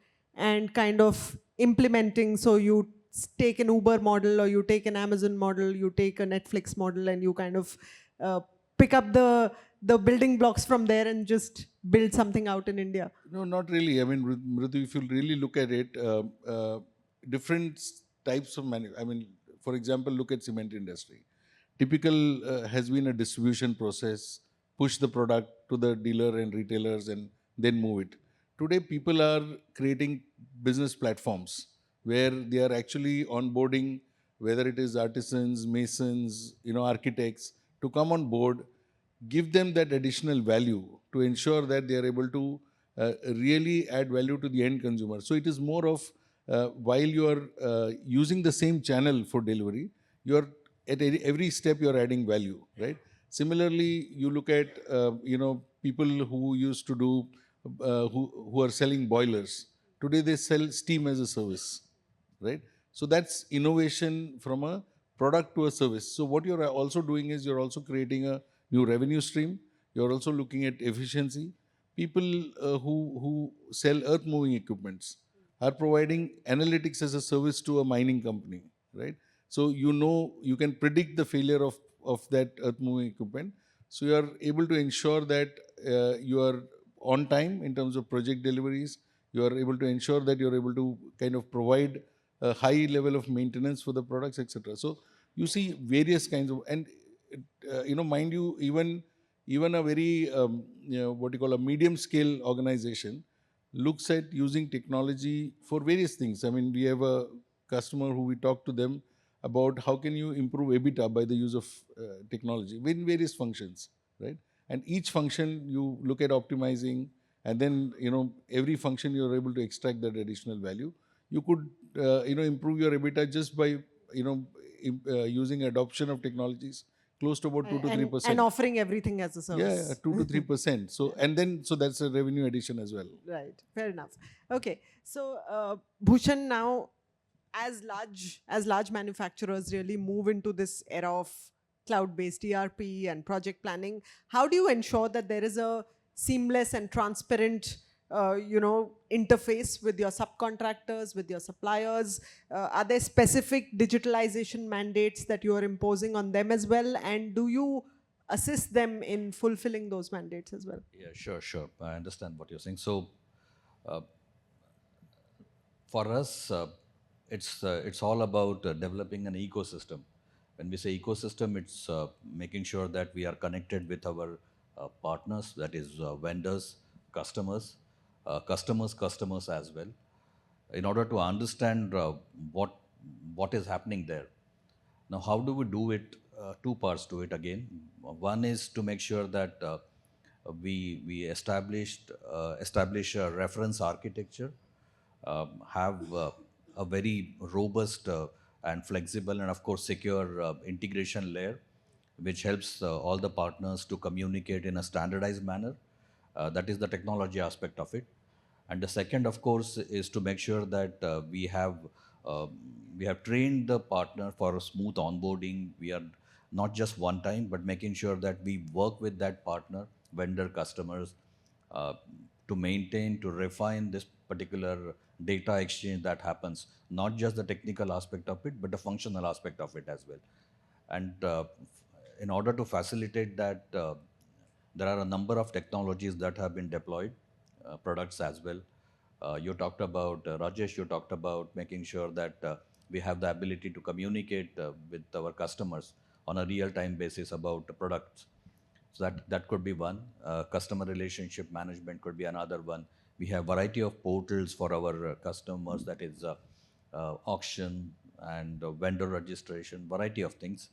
kind of implementing? So you take an Uber model, or you take an Amazon model, you take a Netflix model, and you kind of pick up the building blocks from there and just build something out in India?
No, not really. I mean, Mridu, if you really look at it, different types of for example, look at cement industry. Typical has been a distribution process, push the product to the dealer and retailers and then move it. Today, people are creating business platforms where they are actually onboarding, whether it is artisans, masons, architects, to come on board, give them that additional value to ensure that they are able to really add value to the end consumer. So it is more of while you are using the same channel for delivery, you are at every step you are adding value, right? Similarly, you look at people who used to do who are selling boilers. Today they sell steam as a service, right? So that's innovation from a product to a service. So what you're also doing is you're also creating a new revenue stream. You're also looking at efficiency. People who sell earth moving equipments are providing analytics as a service to a mining company, right? So you can predict the failure of that earth moving equipment. So you are able to ensure that you are on time in terms of project deliveries. You are able to ensure that you're able to kind of provide a high level of maintenance for the products, etc. So you see various kinds of, and mind you, even a very what you call a medium scale organization looks at using technology for various things. I mean, we have a customer who we talk to them about how can you improve EBITDA by the use of technology in various functions, right? And each function you look at optimizing, and then every function you're able to extract that additional value. You could improve your EBITDA just by using adoption of technologies close to about 2 to 3%.
And offering everything as a service.
Yeah, 2 to 3%. So so that's a revenue addition as well.
Right, fair enough. Okay, so Bhushan, now as large manufacturers really move into this era of cloud-based ERP and project planning, how do you ensure that there is a seamless and transparent interface with your subcontractors, with your suppliers? Are there specific digitalization mandates that you are imposing on them as well? And do you assist them in fulfilling those mandates as well?
Yeah, sure. I understand what you're saying. So for us, it's all about developing an ecosystem. When we say ecosystem, it's making sure that we are connected with our partners, that is vendors, customers, customers as well, in order to understand what is happening there. Now, how do we do it? Two parts to it again. One is to make sure that we establish a reference architecture, have a very robust and flexible and of course secure integration layer, which helps all the partners to communicate in a standardized manner. That is the technology aspect of it. And the second, of course, is to make sure that we have trained the partner for a smooth onboarding. We are not just one time, but making sure that we work with that partner, vendor, customers, to maintain, to refine this particular data exchange that happens, not just the technical aspect of it, but the functional aspect of it as well. And in order to facilitate that, there are a number of technologies that have been deployed, products as well. You talked about, Rajesh, you talked about making sure that we have the ability to communicate with our customers on a real-time basis about the products. So that could be one. Customer relationship management could be another one. We have variety of portals for our customers, that is auction and vendor registration, variety of things,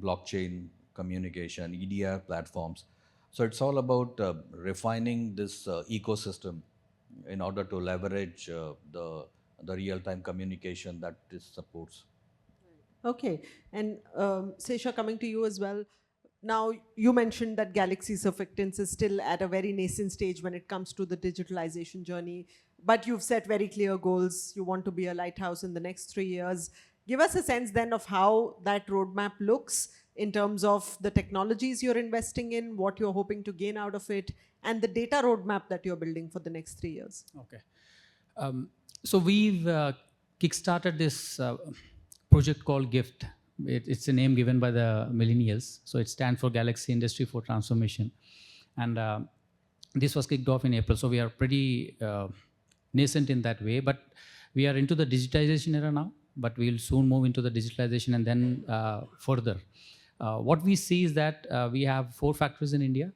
blockchain communication, EDR platforms. So it's all about refining this ecosystem in order to leverage the real-time communication that this supports.
Okay, and Sesha, coming to you as well. Now, you mentioned that Galaxy Surfactants is still at a very nascent stage when it comes to the digitalization journey, but you've set very clear goals. You want to be a lighthouse in the next 3 years. Give us a sense then of how that roadmap looks in terms of the technologies you're investing in, what you're hoping to gain out of it, and the data roadmap that you're building for the next 3 years.
Okay. So we've kickstarted this project called GIFT. It's a name given by the millennials. So it stands for Galaxy Industry for Transformation. And this was kicked off in April. So we are pretty nascent in that way. But we are into the digitization era now. But we'll soon move into the digitalization and then further. What we see is that we have 4 factories in India.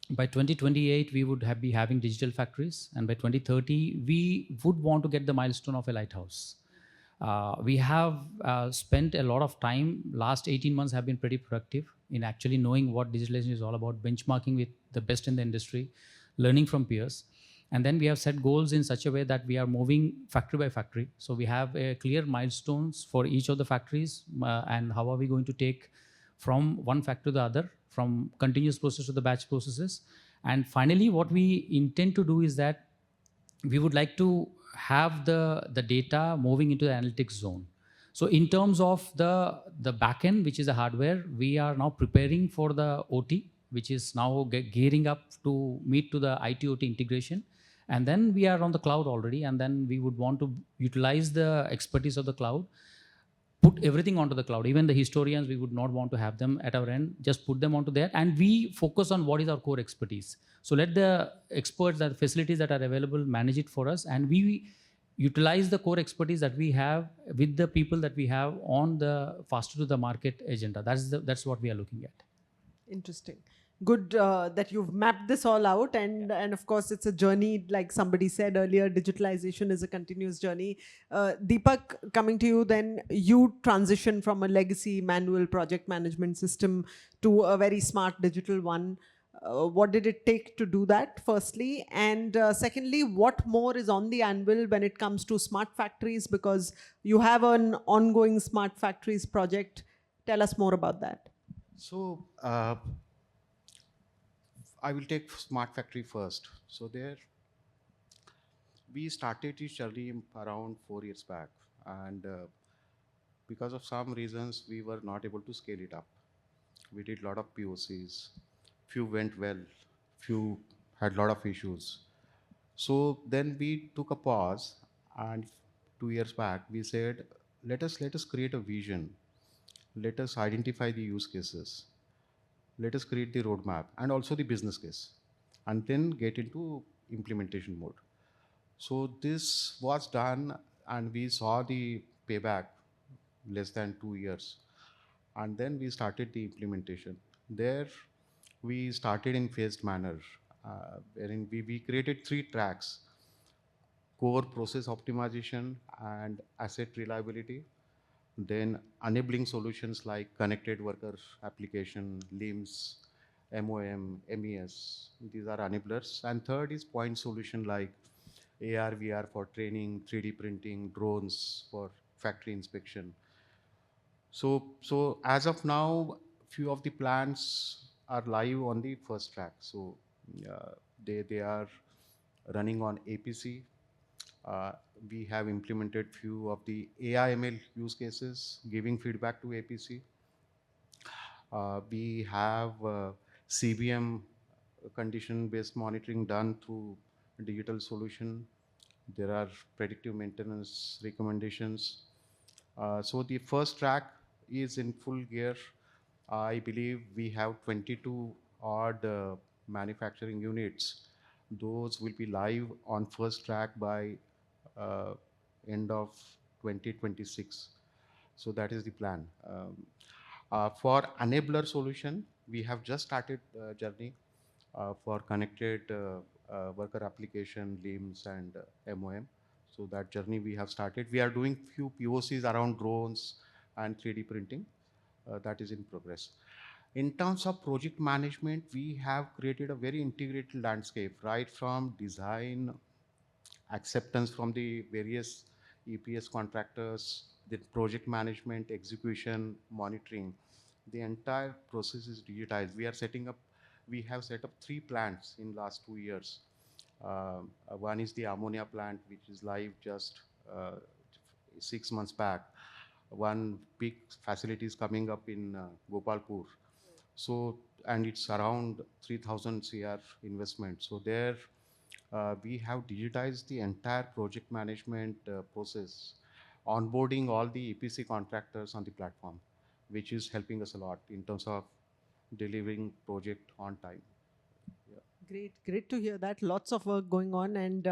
By 2028, we would be having digital factories. And by 2030, we would want to get the milestone of a lighthouse. We have spent a lot of time, last 18 months have been pretty productive in actually knowing what digitalization is all about, benchmarking with the best in the industry, learning from peers. And then we have set goals in such a way that we are moving factory by factory. So we have clear milestones for each of the factories and how are we going to take from one factory to the other, from continuous process to the batch processes. And finally, what we intend to do is that we would like to have the data moving into the analytics zone. So in terms of the backend, which is the hardware, we are now preparing for the OT, which is now gearing up to meet to the IT-OT integration. And then we are on the cloud already, and then we would want to utilize the expertise of the cloud, put everything onto the cloud. Even the historians, we would not want to have them at our end, just put them onto there. And we focus on what is our core expertise. So let the experts, the facilities that are available, manage it for us. And we utilize the core expertise that we have with the people that we have on the faster to the market agenda. That's what we are looking at.
Interesting. Good that you've mapped this all out. And of course, it's a journey, like somebody said earlier, digitalization is a continuous journey. Deepak, coming to you then, you transition from a legacy manual project management system to a very smart digital one. What did it take to do that, firstly? And secondly, what more is on the anvil when it comes to smart factories? Because you have an ongoing smart factories project. Tell us more about that.
So, I will take smart factory first. So there, we started this journey around 4 years back. And because of some reasons, we were not able to scale it up. We did a lot of POCs. Few went well, few had a lot of issues. So then we took a pause, and 2 years back, we said, let us create a vision. Let us identify the use cases. Let us create the roadmap and also the business case, and then get into implementation mode. So this was done, and we saw the payback less than 2 years. And then we started the implementation. There, we started in phased manner, wherein we created 3 tracks: core process optimization and asset reliability, then enabling solutions like connected worker application, LIMS, MOM, MES. These are enablers. And third is point solution like AR, VR for training, 3D printing, drones for factory inspection. So as of now, few of the plants are live on the first track. So they are running on APC. Uh, we have implemented few of the AI ML use cases, giving feedback to APC. We have CBM condition-based monitoring done through digital solution. There are predictive maintenance recommendations. So the first track is in full gear. I believe we have 22 odd manufacturing units. Those will be live on first track by uh, end of 2026. So that is the plan. For enabler solution, we have just started journey for connected worker application, LIMS and MOM. So that journey we have started. We are doing few POCs around drones and 3D printing. That is in progress. In terms of project management, we have created a very integrated landscape, right from design, acceptance from the various EPS contractors, the project management, execution, monitoring. The entire process is digitized. We have set up 3 plants in last 2 years. One is the ammonia plant, which is live just 6 months back. One big facility is coming up in Gopalpur. So, and it's around 3,000 CR investment. So there, we have digitized the entire project management process, onboarding all the EPC contractors on the platform, which is helping us a lot in terms of delivering project on time.
Great to hear that. Lots of work going on, and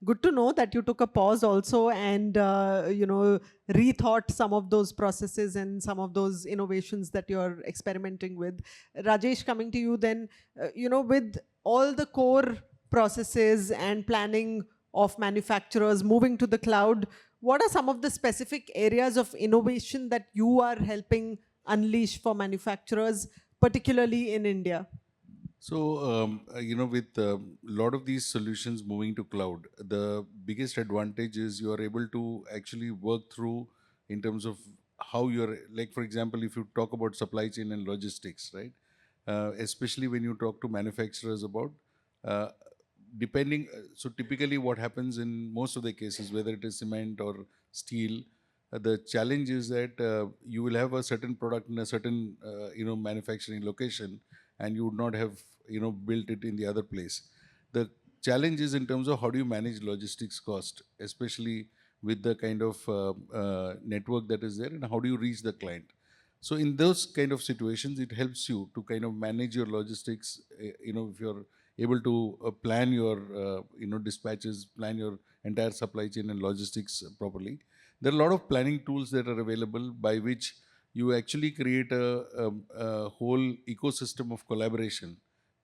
good to know that you took a pause also and rethought some of those processes and some of those innovations that you're experimenting with. Rajesh, coming to you then, with all the core processes and planning of manufacturers moving to the cloud, what are some of the specific areas of innovation that you are helping unleash for manufacturers, particularly in India?
So, with a lot of these solutions moving to cloud, the biggest advantage is you are able to actually work through in terms of how you're, like, for example, if you talk about supply chain and logistics, right? Especially when you talk to manufacturers about, uh, so typically what happens in most of the cases, whether it is cement or steel, the challenge is that you will have a certain product in a certain, manufacturing location, and you would not have built it in the other place. The challenge is in terms of how do you manage logistics cost, especially with the kind of network that is there, and how do you reach the client. So in those kind of situations, it helps you to kind of manage your logistics. If you're able to plan your dispatches, plan your entire supply chain and logistics properly. There are a lot of planning tools that are available by which you actually create a whole ecosystem of collaboration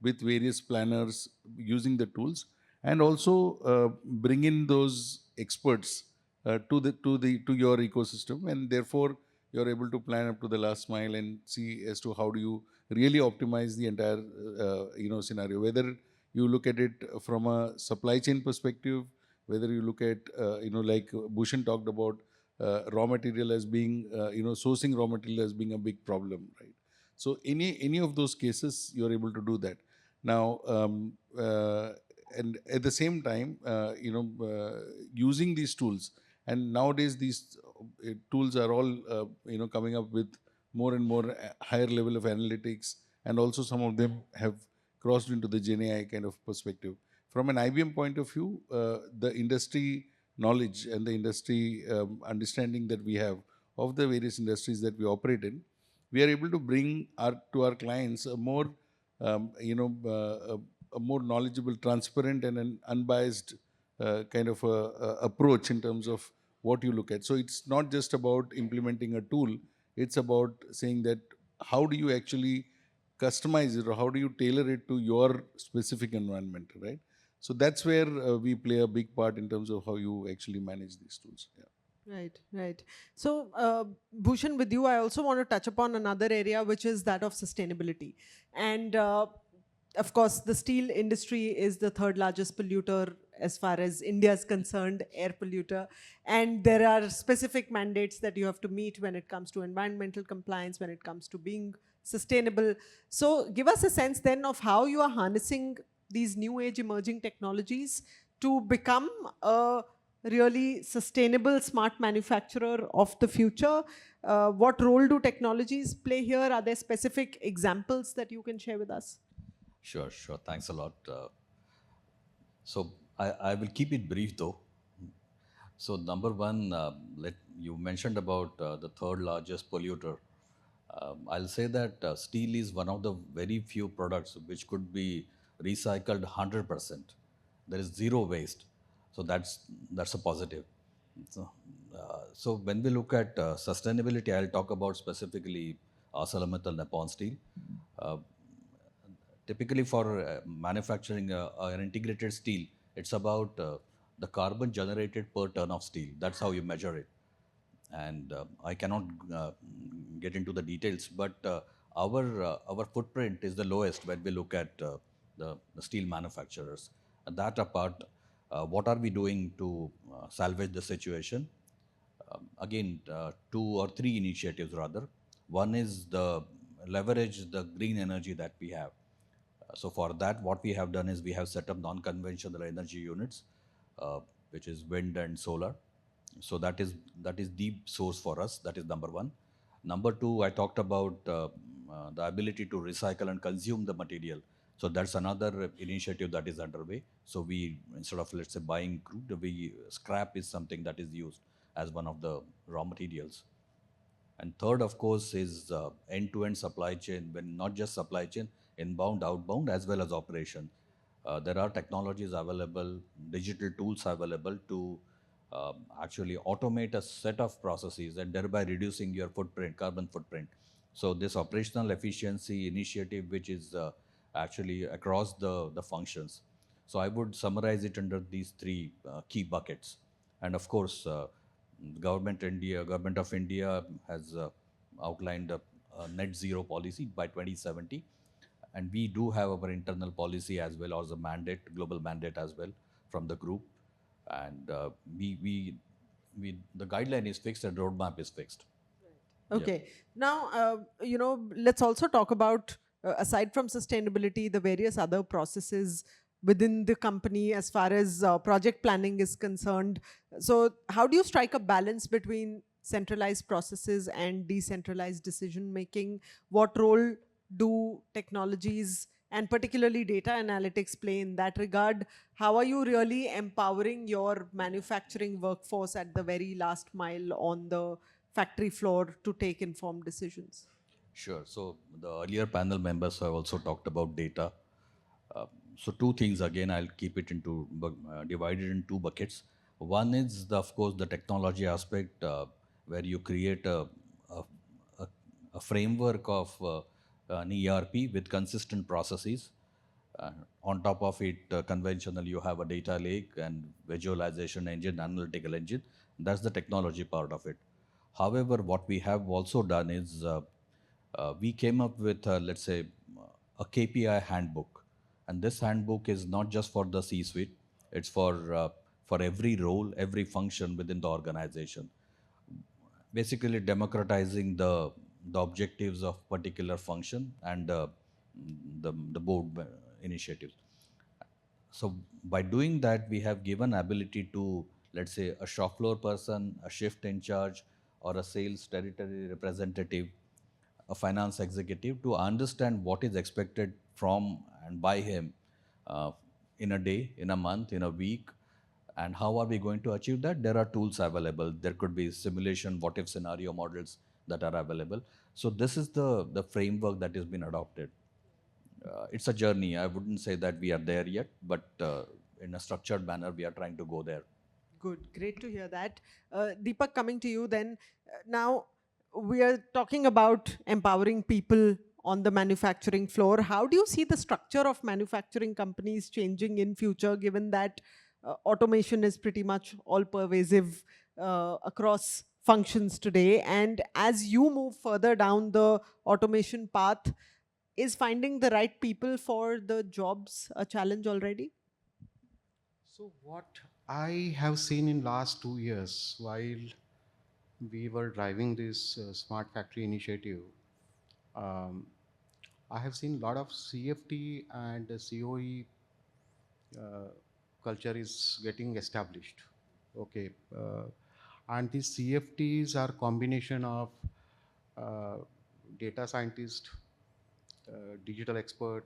with various planners using the tools, and also bring in those experts to your ecosystem, and therefore you're able to plan up to the last mile and see as to how do you really optimize the entire scenario. Whether you look at it from a supply chain perspective, whether you look at like Bhushan talked about raw material as being sourcing raw material as being a big problem, right? So any of those cases you're able to do that. Now and at the same time using these tools, and nowadays these tools are all coming up with more and more higher level of analytics, and also some of them have crossed into the Gen AI kind of perspective. From an IBM point of view, the industry knowledge and the industry understanding that we have of the various industries that we operate in, we are able to bring to our clients a more a more knowledgeable, transparent, and an unbiased kind of a approach in terms of what you look at. So it's not just about implementing a tool, it's about saying that how do you actually customize it, or how do you tailor it to your specific environment, right? So that's where we play a big part in terms of how you actually manage these tools. Yeah.
Right, right. So, Bhushan, with you, I also want to touch upon another area, which is that of sustainability. And of course, the steel industry is the third largest polluter as far as India is concerned, air polluter. And there are specific mandates that you have to meet when it comes to environmental compliance, when it comes to being sustainable. So give us a sense then of how you are harnessing these new age emerging technologies to become a really sustainable smart manufacturer of the future. What role do technologies play here? Are there specific examples that you can share with us?
Sure, sure. Thanks a lot. So I will keep it brief though. So number one, you mentioned about the third largest polluter. I'll say that steel is one of the very few products which could be recycled 100%. There is zero waste. So that's a positive. So when we look at sustainability, I'll talk about specifically ArcelorMittal Nippon Steel. Typically for manufacturing an integrated steel, it's about the carbon generated per ton of steel. That's how you measure it. And I cannot get into the details, but our footprint is the lowest when we look at the steel manufacturers. And that apart, what are we doing to salvage the situation? Again, 2 or 3 initiatives rather. One is the leverage the green energy that we have. So for that, what we have done is we have set up non-conventional energy units, which is wind and solar. So that is the source for us. That is number one. Number two, I talked about the ability to recycle and consume the material. So that's another initiative that is underway. So we, instead of let's say buying crude, scrap is something that is used as one of the raw materials. And third, of course, is end-to-end supply chain, when not just supply chain, inbound, outbound, as well as operation. There are technologies available, digital tools available to actually automate a set of processes and thereby reducing your footprint, carbon footprint. So this operational efficiency initiative, which is actually across the functions. So I would summarize it under these 3 key buckets. And of course, Government of India has outlined a net zero policy by 2070. And we do have our internal policy as well as a mandate, global mandate as well from the group. And the guideline is fixed and roadmap is fixed.
Okay. Now, let's also talk about, aside from sustainability, the various other processes within the company as far as project planning is concerned. So how do you strike a balance between centralized processes and decentralized decision making? What role do technologies and particularly data analytics play in that regard? How are you really empowering your manufacturing workforce at the very last mile on the factory floor to take informed decisions?
Sure. So the earlier panel members have also talked about data. So 2 things again, I'll keep it into divided in 2 buckets. One is of course the technology aspect, where you create a framework of an ERP with consistent processes. On top of it, conventional, you have a data lake and visualization engine, analytical engine. That's the technology part of it. However, what we have also done is we came up with, let's say, a KPI handbook. And this handbook is not just for the C-suite. It's for every role, every function within the organization. Basically democratizing the objectives of particular function and the board initiatives. So by doing that, we have given ability to, let's say, a shop floor person, a shift in charge, or a sales territory representative, a finance executive, to understand what is expected from and by him in a day, in a month, in a week, and how are we going to achieve that? There are tools available. There could be simulation, what if scenario models that are available. So this is the framework that has been adopted. It's a journey. I wouldn't say that we are there yet, but in a structured manner, we are trying to go there.
Good, great to hear that. Deepak, coming to you then. Now, we are talking about empowering people on the manufacturing floor. How do you see the structure of manufacturing companies changing in future, given that automation is pretty much all pervasive across functions today? And as you move further down the automation path, is finding the right people for the jobs a challenge already?
So what I have seen in last 2 years, while we were driving this smart factory initiative, um, I have seen a lot of CFT and COE culture is getting established. Okay, and these CFTs are combination of uh, data scientist, digital expert,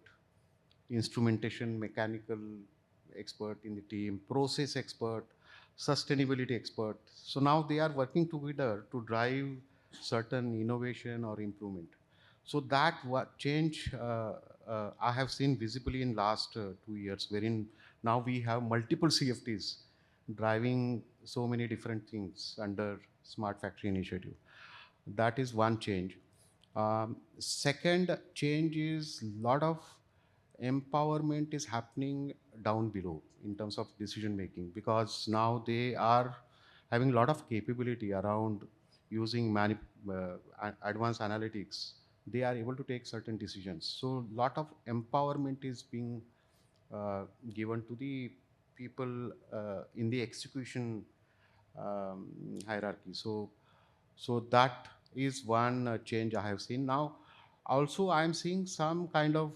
instrumentation, mechanical expert in the team, process expert, sustainability expert. So now they are working together to drive certain innovation or improvement. So that change I have seen visibly in last 2 years, wherein now we have multiple CFTs driving so many different things under Smart Factory Initiative. That is one change. Second change is lot of empowerment is happening down below in terms of decision making, because now they are having a lot of capability around using advanced analytics. They are able to take certain decisions. So lot of empowerment is being given to the people in the execution hierarchy. So that is one change I have seen. Now, also I am seeing some kind of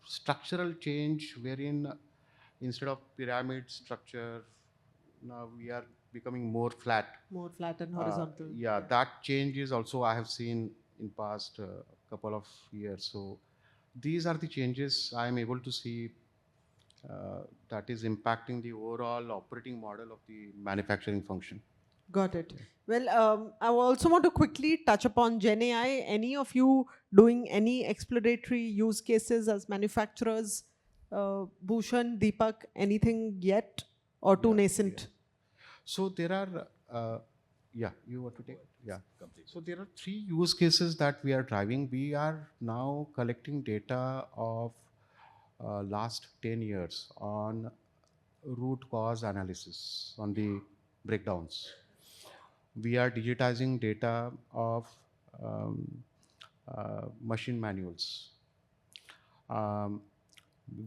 structural change wherein instead of pyramid structure, now we are becoming more flat.
More flat and horizontal.
Yeah, that change is also I have seen in past couple of years. So these are the changes I am able to see that is impacting the overall operating model of the manufacturing function.
Got it. Well, I also want to quickly touch upon Gen AI. Any of you doing any exploratory use cases as manufacturers? Bhushan, Deepak, anything yet or too nascent?
So there are, yeah, you want to take? Yeah. So there are 3 use cases that we are driving. We are now collecting data of last 10 years on root cause analysis, on the breakdowns. We are digitizing data of machine manuals.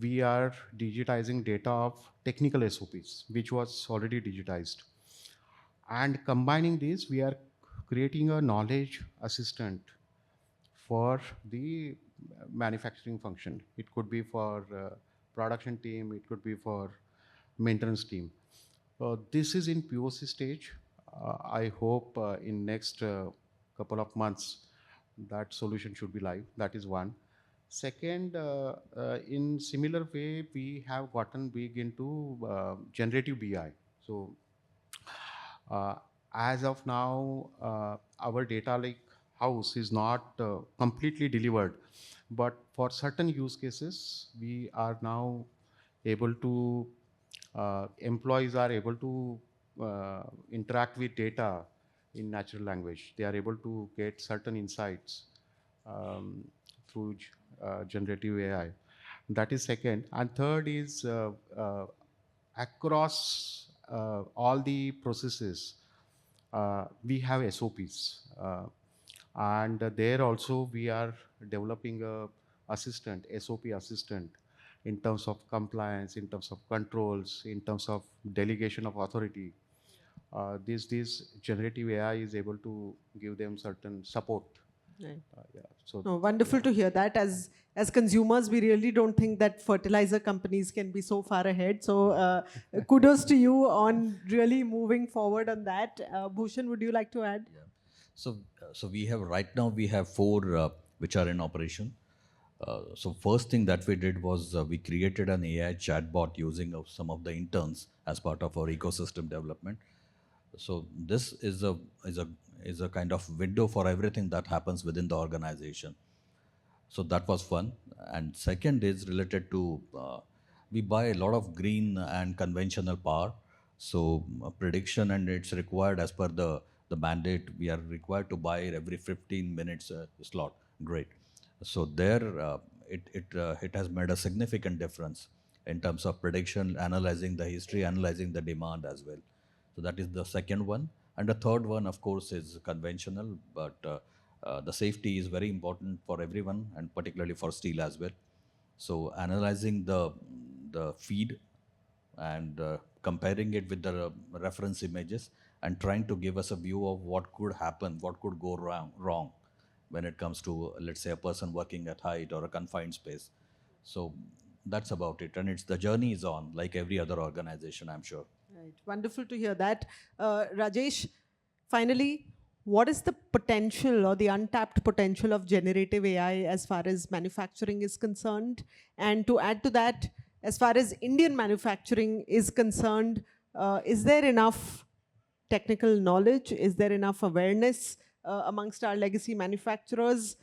We are digitizing data of technical SOPs, which was already digitized. And combining these, we are creating a knowledge assistant for the manufacturing function. It could be for production team, it could be for maintenance team. This is in POC stage. I hope in next couple of months that solution should be live. That is one. Second, in similar way, we have gotten big into generative BI. So as of now, our data lake house is not completely delivered, but for certain use cases, we are now able to, employees are able to interact with data in natural language. They are able to get certain insights through generative AI. That is second. And third is across all the processes, we have SOPs. And there also we are developing a assistant, SOP assistant, in terms of compliance, in terms of controls, in terms of delegation of authority. This generative AI is able to give them certain support.
Right.
Yeah. So
no, wonderful to hear that. As consumers, we really don't think that fertilizer companies can be so far ahead. So kudos to you on really moving forward on that. Bhushan, would you like to add?
Yeah. So we have right now we have 4 which are in operation. So first thing that we did was we created an AI chatbot using some of the interns as part of our ecosystem development. So this is a kind of window for everything that happens within the organization. So that was fun. And second is related to we buy a lot of green and conventional power. So prediction, and it's required as per the mandate. We are required to buy every 15 minutes slot. Great. So there, it has made a significant difference in terms of prediction, analyzing the history, analyzing the demand as well. So that is the second one. And the third one, of course, is conventional, but the safety is very important for everyone, and particularly for steel as well. So analyzing the feed and comparing it with the reference images and trying to give us a view of what could happen, what could go wrong when it comes to, let's say, a person working at height or a confined space. So that's about it. And it's the journey is on, like every other organization, I'm sure.
Right. Wonderful to hear that. Rajesh, finally, what is the potential or the untapped potential of generative AI as far as manufacturing is concerned? And to add to that, as far as Indian manufacturing is concerned, is there enough technical knowledge? Is there enough awareness amongst our legacy manufacturers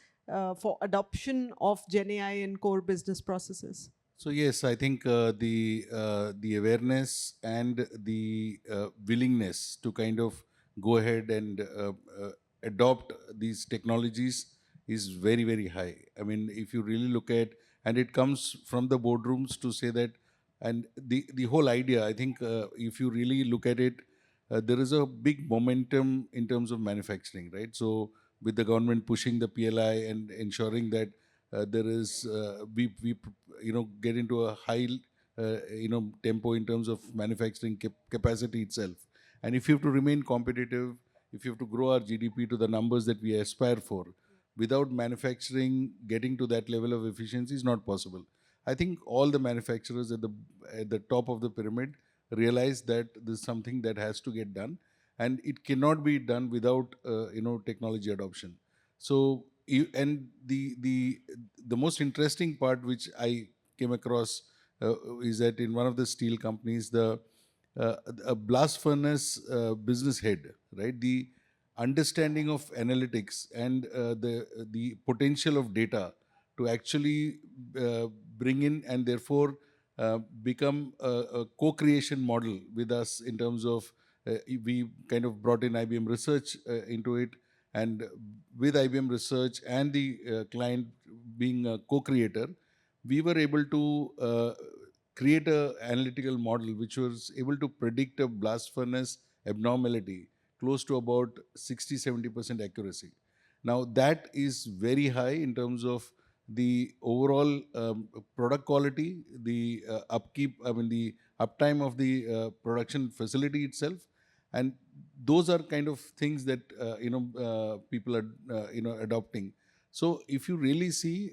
for adoption of Gen AI in core business processes?
So yes, I think the awareness and the willingness to kind of go ahead and adopt these technologies is very, very high. I mean, if you really look at, and it comes from the boardrooms to say that, and the whole idea, I think if you really look at it, there is a big momentum in terms of manufacturing, right? So with the government pushing the PLI and ensuring that there is, we get into a high, tempo in terms of manufacturing capacity itself. And if you have to remain competitive, if you have to grow our GDP to the numbers that we aspire for, without manufacturing getting to that level of efficiency is not possible. I think all the manufacturers at the top of the pyramid realize that this is something that has to get done, and it cannot be done without technology adoption. So and the most interesting part which I came across is that in one of the steel companies, a blast furnace business head, right? The understanding of analytics and the potential of data to actually bring in and therefore become a co-creation model with us in terms of we kind of brought in IBM research into it, and with IBM research and the client being a co-creator, we were able to create an analytical model which was able to predict a blast furnace abnormality close to about 60-70% accuracy. Now that is very high in terms of the overall product quality, the upkeep, the uptime of the production facility itself, and those are kind of things that people are adopting. So if you really see,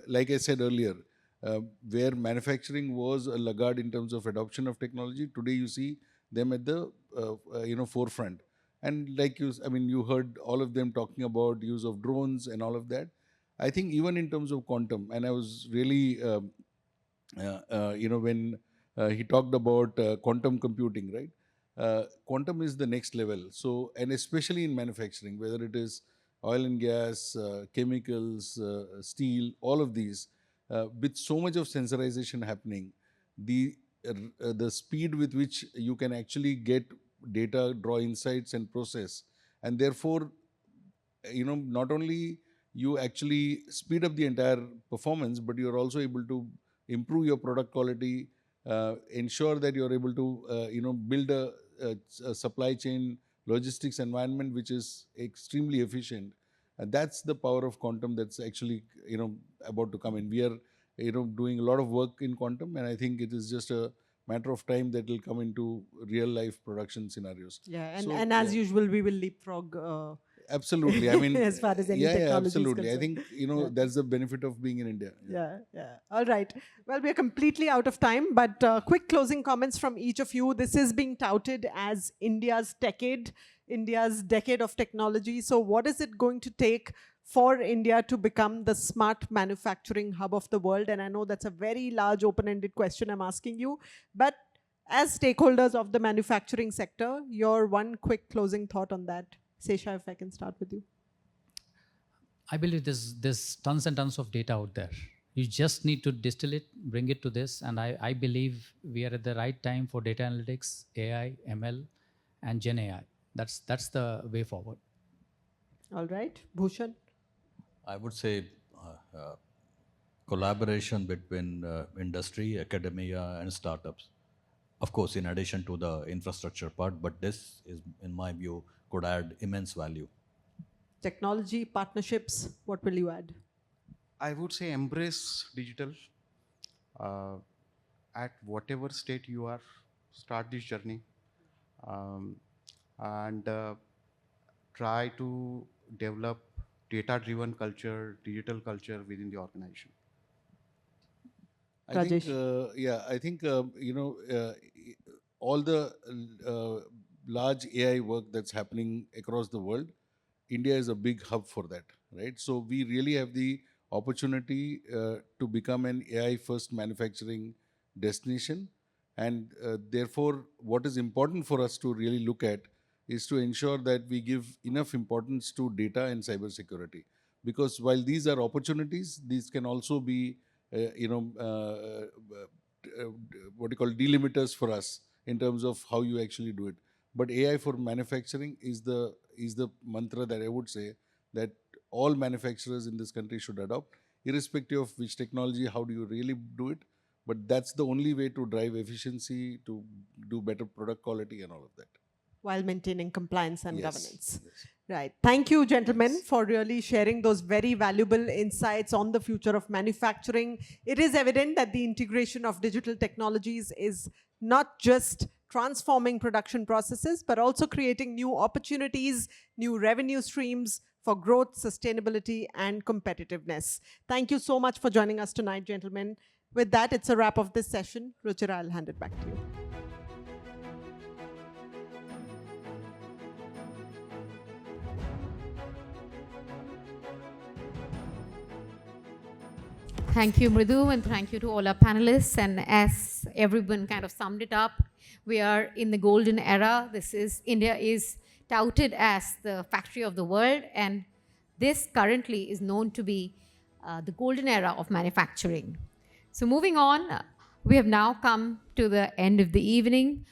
like I said earlier, where manufacturing was a laggard in terms of adoption of technology, today you see them at the forefront. And like you heard all of them talking about use of drones and all of that. I think even in terms of quantum, and I was really, when he talked about quantum computing, right? Quantum is the next level. So, and especially in manufacturing, whether it is oil and gas, chemicals, steel, all of these, with so much of sensorization happening, the speed with which you can actually get data, draw insights and process, and therefore, not only you actually speed up the entire performance, but you're also able to improve your product quality, ensure that you're able to, build a supply chain logistics environment which is extremely efficient. And that's the power of quantum that's actually, about to come in. We are, doing a lot of work in quantum, and I think it is just a matter of time that will come into real life production scenarios.
Yeah, and as usual, we will leapfrog.
Absolutely. I mean,
as far as any technology
absolutely.
is
I think, that's the benefit of being in India.
Yeah. All right. Well, we are completely out of time, but quick closing comments from each of you. This is being touted as India's decade of technology. So what is it going to take for India to become the smart manufacturing hub of the world? And I know that's a very large open-ended question I'm asking you, but as stakeholders of the manufacturing sector, your one quick closing thought on that. Sesha, if I can start with you.
I believe there's tons and tons of data out there.
You just need to distill it, bring it to this, and I believe we are at the right time for data analytics, AI, ML, and Gen AI. That's the way forward.
All right, Bhushan.
I would say collaboration between industry, academia, and startups. Of course, in addition to the infrastructure part, but this is, in my view, could add immense value.
Technology, partnerships, what will you add?
I would say embrace digital. At whatever state you are, start this journey. And try to develop data-driven culture, digital culture within the organization.
I think, I think, all the large AI work that's happening across the world, India is a big hub for that, right? So we really have the opportunity to become an AI-first manufacturing destination. And therefore, what is important for us to really look at is to ensure that we give enough importance to data and cybersecurity. Because while these are opportunities, these can also be, what you call delimiters for us in terms of how you actually do it. But AI for manufacturing is the mantra that I would say that all manufacturers in this country should adopt, irrespective of which technology, how do you really do it. But that's the only way to drive efficiency, to do better product quality and all of that.
While maintaining compliance and governance.
Yes.
Right. Thank you, gentlemen, for really sharing those very valuable insights on the future of manufacturing. It is evident that the integration of digital technologies is not just transforming production processes, but also creating new opportunities, new revenue streams for growth, sustainability, and competitiveness. Thank you so much for joining us tonight, gentlemen. With that, it's a wrap of this session. Ruchira, I'll hand it back to you.
Thank you, Mridu, and thank you to all our panelists. And as everyone kind of summed it up, we are in the golden era. India is touted as the factory of the world, and this currently is known to be the golden era of manufacturing. So moving on, we have now come to the end of the evening.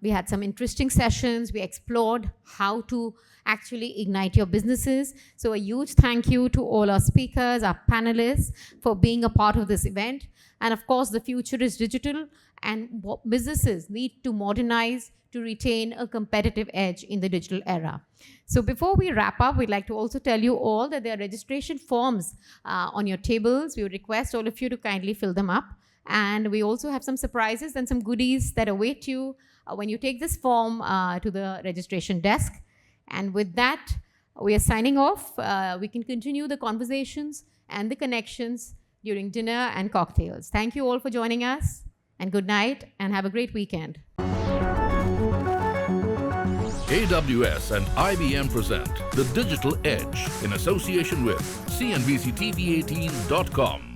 We had some interesting sessions. We explored how to actually ignite your businesses. So a huge thank you to all our speakers, our panelists, for being a part of this event. And of course, the future is digital, and businesses need to modernize to retain a competitive edge in the digital era. So before we wrap up, we'd like to also tell you all that there are registration forms on your tables. We would request all of you to kindly fill them up. And we also have some surprises and some goodies that await you when you take this form to the registration desk. And with that, we are signing off. We can continue the conversations and the connections during dinner and cocktails. Thank you all for joining us, and good night, and have a great weekend.
AWS and IBM present The Digital Edge in association with cnbctv18.com.